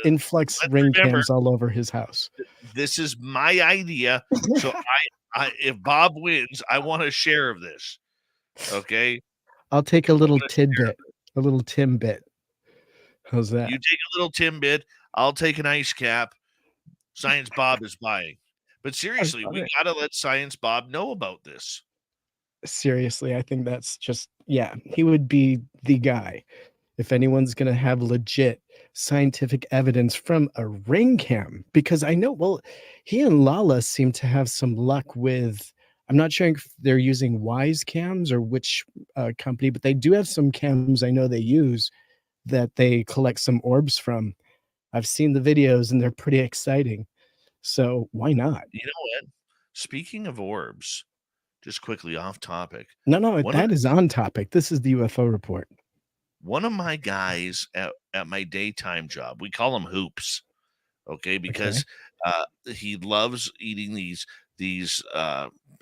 influx Ring cams all over his house. This is my idea. So if Bob wins, I want a share of this. Okay. I'll take a little tidbit, a little Timbit. How's that? You take a little Timbit. I'll take an ice cap. Science Bob is buying. But seriously, we got to let Science Bob know about this. Seriously, I think that's just, he would be the guy. If anyone's going to have legit scientific evidence from a Ring cam, because I know, he and Lala seem to have some luck with, I'm not sure if they're using Wise cams or which company, but they do have some cams I know they use that they collect some orbs from. I've seen the videos and they're pretty exciting. So why not? You know what? Speaking of orbs, just quickly off topic. No, that is on topic. This is the UFO report. One of my guys at my daytime job, we call him Hoops. Okay. Because he loves eating these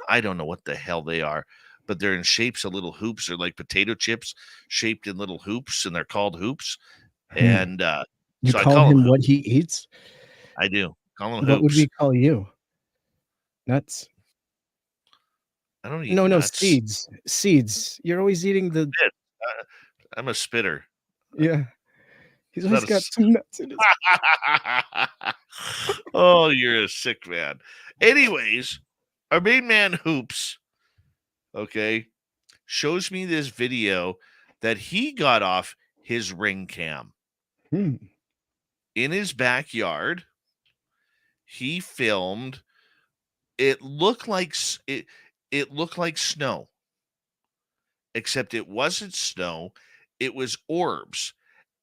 I don't know what the hell they are, but they're in shapes of little hoops. They're like potato chips shaped in little hoops, and they're called hoops. And you so call him what he eats? I do. Call him what Hoops. Would we call you? Nuts. I don't eat No, no, nuts. seeds. Seeds. You're always eating the Spit. I'm a spitter. yeah. He's Not always a got some nuts in his Oh, you're a sick man. Anyways, our main man Hoops, okay, shows me this video that he got off his Ring cam Hmm. in his backyard. He filmed. It looked like it looked like snow, except it wasn't snow. It was orbs.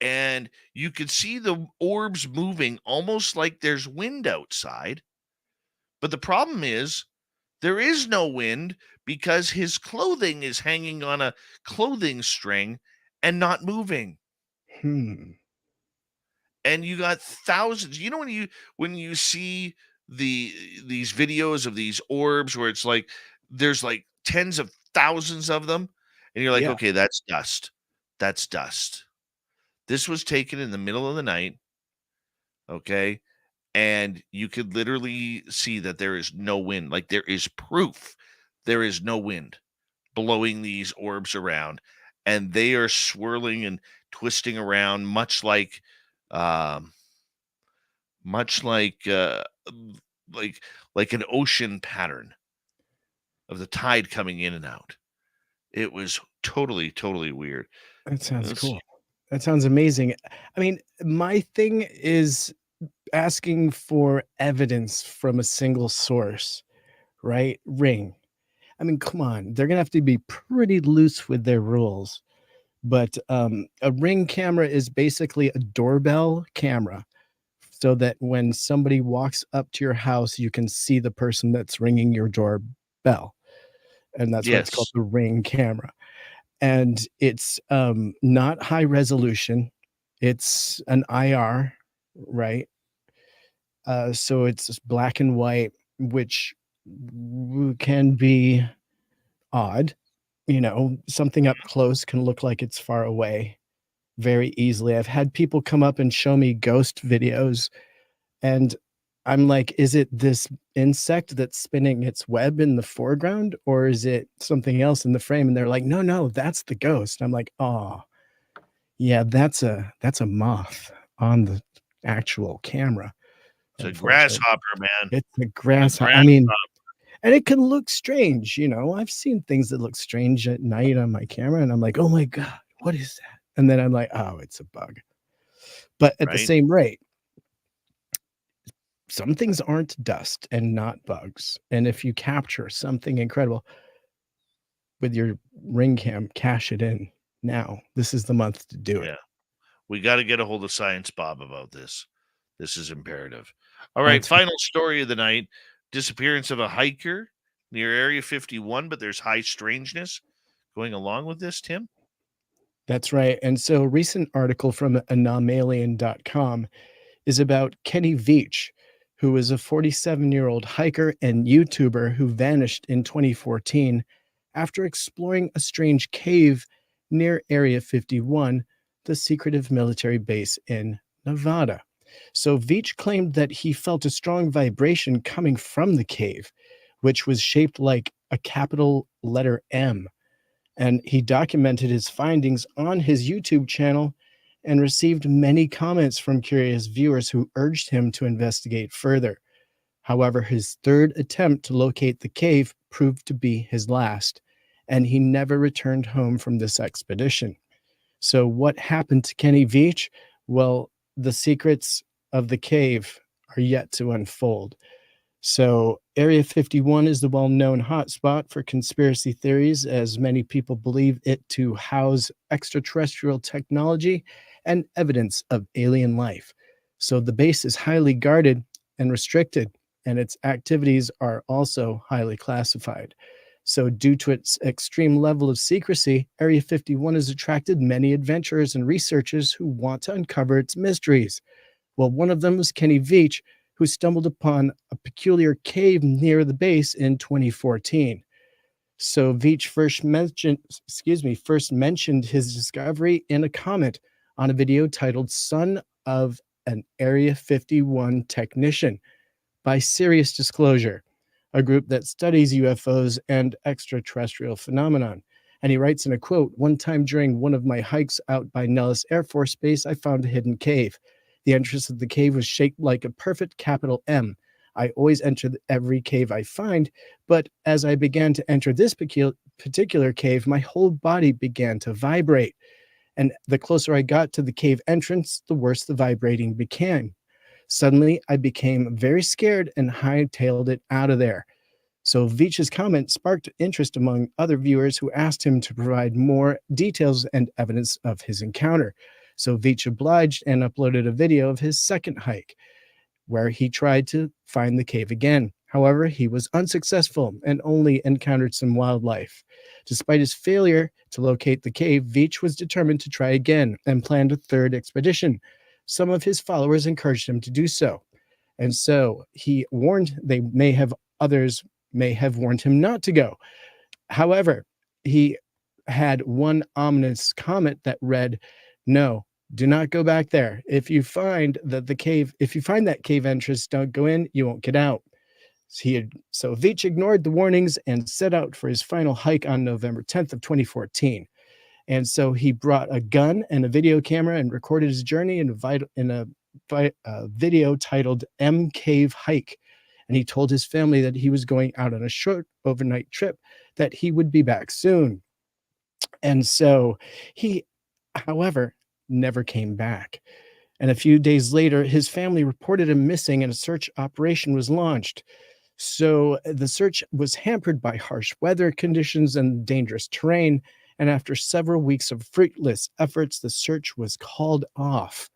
And you could see the orbs moving almost like there's wind outside. But the problem is there is no wind because his clothing is hanging on a clothing string and not moving. Hmm. And you got thousands. You know when you see these videos of these orbs where it's like there's like tens of thousands of them and you're like, Yeah. "Okay, that's dust. That's dust." This was taken in the middle of the night, okay? And you could literally see that there is no wind. Like there is proof there is no wind blowing these orbs around, and they are swirling and twisting around, um, much like like an ocean pattern of the tide coming in and out. It was totally weird. That sounds Let's see. cool. That sounds amazing. I mean, my thing is asking for evidence from a single source, right? Ring. I mean, come on. They're going to have to be pretty loose with their rules. But a Ring camera is basically a doorbell camera so that when somebody walks up to your house, you can see the person that's ringing your doorbell. And that's why it's called Yes. the Ring camera. And it's not high resolution. It's an IR, right? So it's black and white, which can be odd. You know, something up close can look like it's far away very easily. I've had people come up and show me ghost videos, and I'm like, is it this insect that's spinning its web in the foreground, or is it something else in the frame? And they're like, no, no, that's the ghost. I'm like, oh, yeah, that's a moth on the actual camera. It's a Unfortunately, grasshopper, man. it's a grasshopper. I Grasshopper. mean, and it can look strange, you know. I've seen things that look strange at night on my camera, and I'm like, oh my God, what is that? And then I'm like, oh, it's a bug. But at the Right? same rate, some things aren't dust and not bugs. And if you capture something incredible with your Ring cam, cash it in now. This is the month to do it. Yeah. We got to get a hold of Science Bob about this. This is imperative. All right, That's final story of the night. Disappearance of a hiker near Area 51, but there's high strangeness going along with this, Tim. That's right. And so a recent article from anomalien.com is about Kenny Veach, who was a 47-year-old hiker and YouTuber who vanished in 2014 after exploring a strange cave near Area 51, the secretive military base in Nevada. So Veach claimed that he felt a strong vibration coming from the cave, which was shaped like a capital letter M. And he documented his findings on his YouTube channel and received many comments from curious viewers who urged him to investigate further. However, his third attempt to locate the cave proved to be his last, and he never returned home from this expedition. So what happened to Kenny Veach? Well, the secrets of the cave are yet to unfold. So Area 51 is the well-known hotspot for conspiracy theories, as many people believe it to house extraterrestrial technology and evidence of alien life. So the base is highly guarded and restricted, and its activities are also highly classified. So due to its extreme level of secrecy, Area 51 has attracted many adventurers and researchers who want to uncover its mysteries. Well, one of them was Kenny Veach, who stumbled upon a peculiar cave near the base in 2014. So Veach first mentioned his discovery in a comment on a video titled "Son of an Area 51 Technician" by Serious Disclosure. a group that studies UFOs and extraterrestrial phenomenon. And he writes in a quote, "One time during one of my hikes out by Nellis Air Force Base, I found a hidden cave. The entrance of the cave was shaped like a perfect capital M. I always enter every cave I find, but as I began to enter this particular cave, my whole body began to vibrate. And the closer I got to the cave entrance, the worse the vibrating became. Suddenly, I became very scared and hightailed it out of there." So Veitch's comment sparked interest among other viewers who asked him to provide more details and evidence of his encounter. So Veitch obliged and uploaded a video of his second hike, where he tried to find the cave again. However, he was unsuccessful and only encountered some wildlife. Despite his failure to locate the cave, Veitch was determined to try again and planned a third expedition. Some of his followers encouraged him to do so. And so he warned others may have warned him not to go. However, he had one ominous comment that read, "No, do not go back there. If you find that cave entrance, don't go in, you won't get out." So Veitch ignored the warnings and set out for his final hike on November 10th of 2014. And so he brought a gun and a video camera and recorded his journey in a video titled M Cave Hike. And he told his family that he was going out on a short overnight trip, that he would be back soon. And so he, however, never came back. And a few days later, his family reported him missing and a search operation was launched. So the search was hampered by harsh weather conditions and dangerous terrain. And after several weeks of fruitless efforts, the search was called off.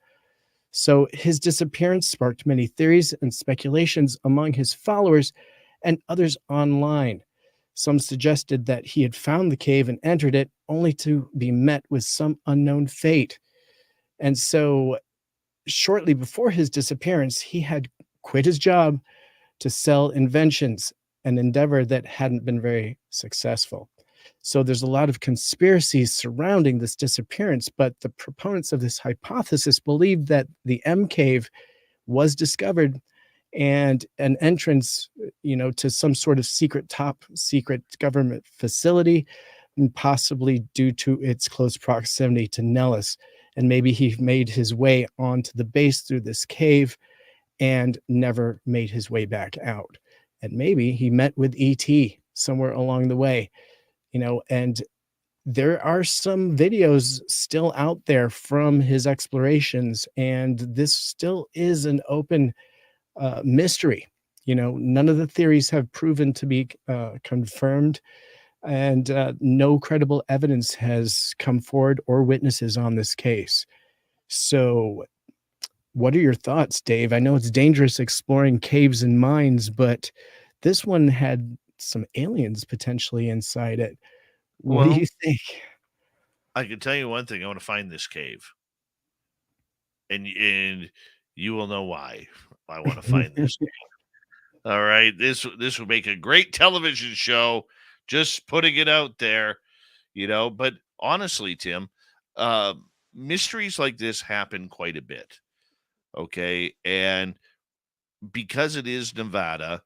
So his disappearance sparked many theories and speculations among his followers and others online. Some suggested that he had found the cave and entered it, only to be met with some unknown fate. And so shortly before his disappearance, he had quit his job to sell inventions, an endeavor that hadn't been very successful. So there's a lot of conspiracies surrounding this disappearance, but the proponents of this hypothesis believe that the M cave was discovered and an entrance, to some sort of top secret government facility, and possibly due to its close proximity to Nellis. And maybe he made his way onto the base through this cave and never made his way back out. And maybe he met with ET somewhere along the way, and there are some videos still out there from his explorations, and this still is an open mystery. None of the theories have proven to be confirmed, and no credible evidence has come forward or witnesses on this case. So what are your thoughts, Dave? I know it's dangerous exploring caves and mines, but this one had some aliens potentially inside it. What do you think? I can tell you one thing. I want to find this cave. And you will know why I want to find this cave. All right. This would make a great television show. Just putting it out there, But honestly, Tim, mysteries like this happen quite a bit. Okay. And because it is Nevada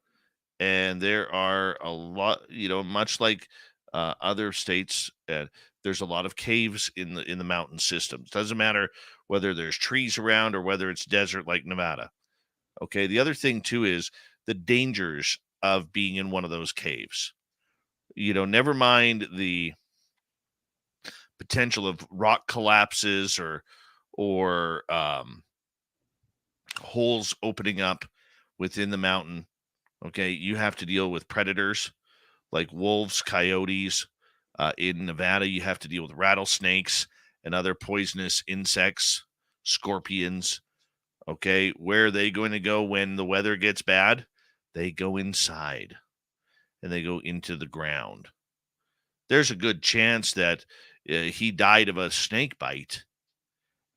and there are a lot, much like other states, there's a lot of caves in the mountain systems. Doesn't matter whether there's trees around or whether it's desert like Nevada. Okay. The other thing too is the dangers of being in one of those caves. Never mind the potential of rock collapses or holes opening up within the mountain. Okay, you have to deal with predators like wolves, coyotes. In Nevada, you have to deal with rattlesnakes and other poisonous insects, scorpions. Okay, where are they going to go when the weather gets bad? They go inside and they go into the ground. There's a good chance that he died of a snake bite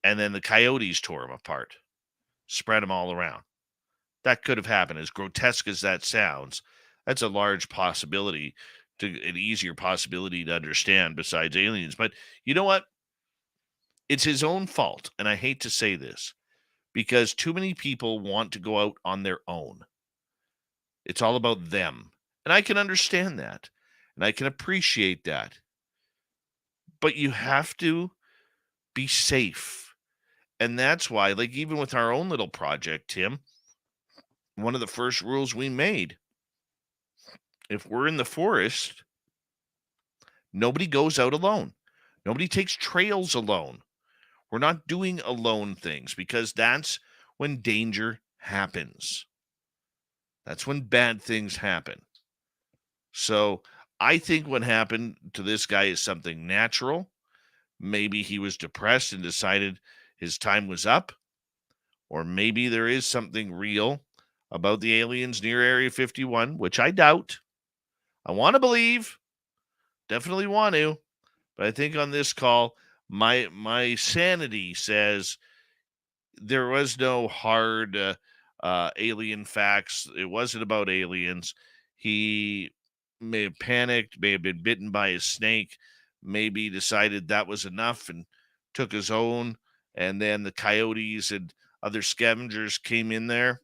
and then the coyotes tore him apart, spread him all around. That could have happened. As grotesque as that sounds, that's a large possibility, an easier possibility to understand besides aliens. But you know what? It's his own fault. And I hate to say this because too many people want to go out on their own. It's all about them. And I can understand that. And I can appreciate that. But you have to be safe. And that's why, like, even with our own little project, Tim, one of the first rules we made, if we're in the forest, nobody goes out alone. Nobody takes trails alone. We're not doing alone things because that's when danger happens. That's when bad things happen. So I think what happened to this guy is something natural. Maybe he was depressed and decided his time was up. Or maybe there is something real about the aliens near Area 51, which I doubt. I want to believe. Definitely want to. But I think on this call, my sanity says there was no hard alien facts. It wasn't about aliens. He may have panicked, may have been bitten by a snake, maybe decided that was enough and took his own. And then the coyotes and other scavengers came in there.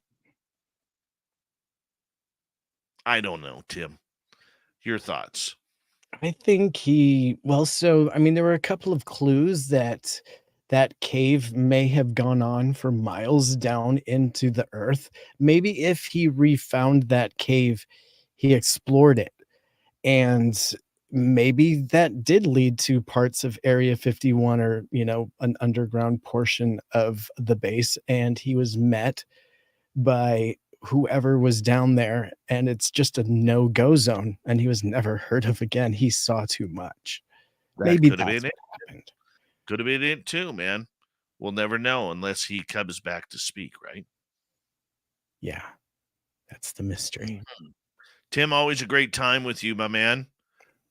I don't know, Tim. Your thoughts? I think there were a couple of clues that that cave may have gone on for miles down into the earth. Maybe if he refound that cave, he explored it. And maybe that did lead to parts of Area 51 or, an underground portion of the base. And he was met by whoever was down there, and it's just a no-go zone, and he was never heard of again. He saw too much. Maybe could have that's been what it. happened. Could have been it too, man. We'll never know unless he comes back to speak, right? Yeah, that's the mystery. Tim, always a great time with you, my man,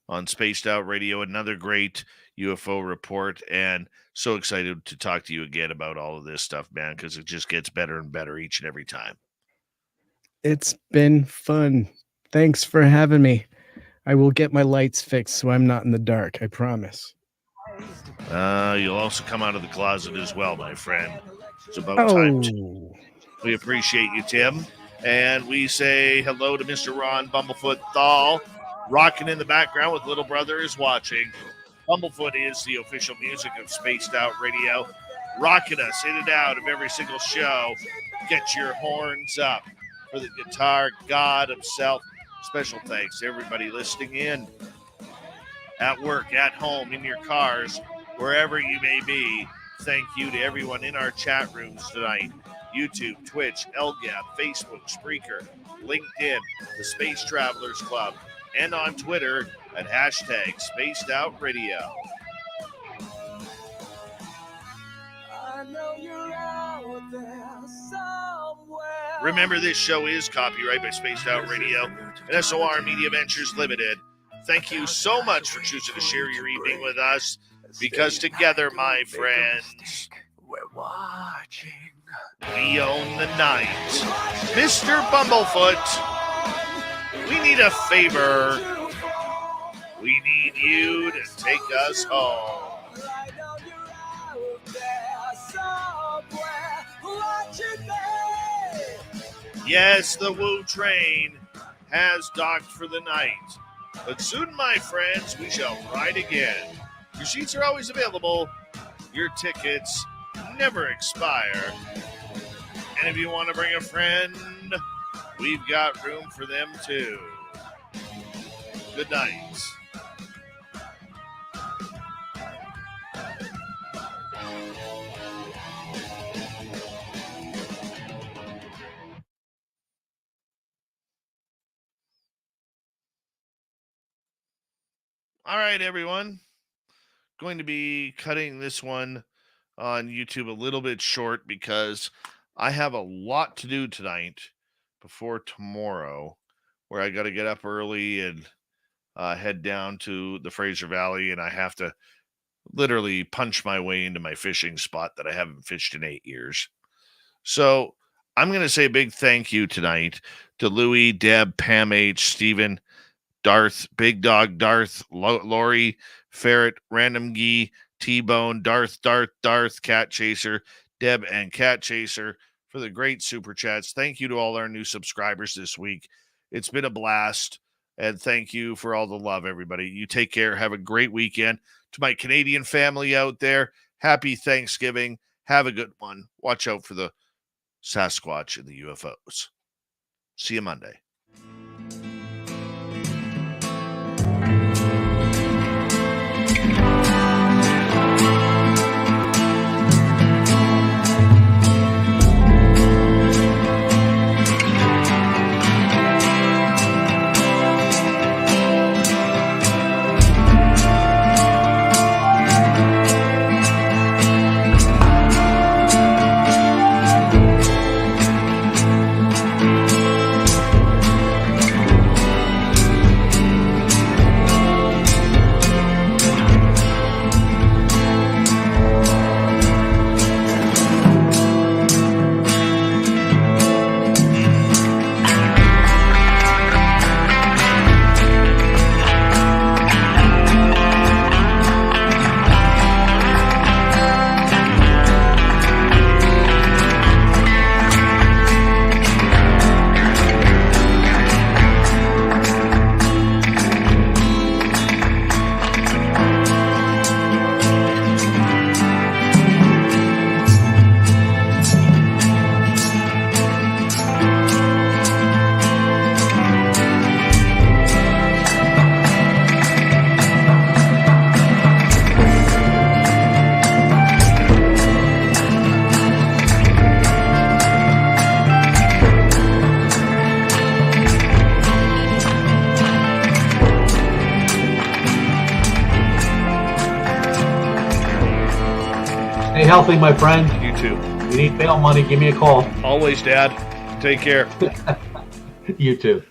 on Spaced Out Radio. Another great UFO report, and so excited to talk to you again about all of this stuff, man, because it just gets better and better each and every time. It's been fun. Thanks for having me. I will get my lights fixed so I'm not in the dark, I promise. You'll also come out of the closet as well, my friend. It's about time. We appreciate you, Tim. And we say hello to Mr. Ron Bumblefoot Thal, rocking in the background with Little Brother is Watching. Bumblefoot is the official music of Spaced Out Radio, rocking us in and out of every single show. Get your horns up for the guitar god himself. Special thanks to everybody listening in at work, at home, in your cars, wherever you may be. Thank you to everyone in our chat rooms tonight. YouTube, Twitch, LGAP, Facebook, Spreaker, LinkedIn, the Space Travelers Club, and on Twitter at hashtag Spaced Out Radio. Remember, this show is copyright by Spaced Out Radio and SOR Media Ventures Limited. Thank you so much for choosing to share your evening with us, because together, my friends, we're watching. We own the night. Mr. Bumblefoot, we need a favor. We need you to take us home. Yes, the Woo train has docked for the night. But soon, my friends, we shall ride again. Your seats are always available. Your tickets never expire. And if you want to bring a friend, we've got room for them too. Good night. All right, everyone. Going to be cutting this one on YouTube a little bit short because I have a lot to do tonight before tomorrow, where I got to get up early and head down to the Fraser Valley, and I have to literally punch my way into my fishing spot that I haven't fished in 8 years. So I'm going to say a big thank you tonight to Louie, Deb, Pam H, Stephen, Darth, Big Dog, Darth, Lori, Ferret, Random Gee, T-Bone, Darth, Cat Chaser, Deb, and Cat Chaser for the great super chats. Thank you to all our new subscribers this week. It's been a blast. And thank you for all the love, everybody. You take care. Have a great weekend. To my Canadian family out there, happy Thanksgiving. Have a good one. Watch out for the Sasquatch and the UFOs. See you Monday. Stay healthy, my friend. You too. If you need bail money, give me a call. Always, Dad. Take care. You too.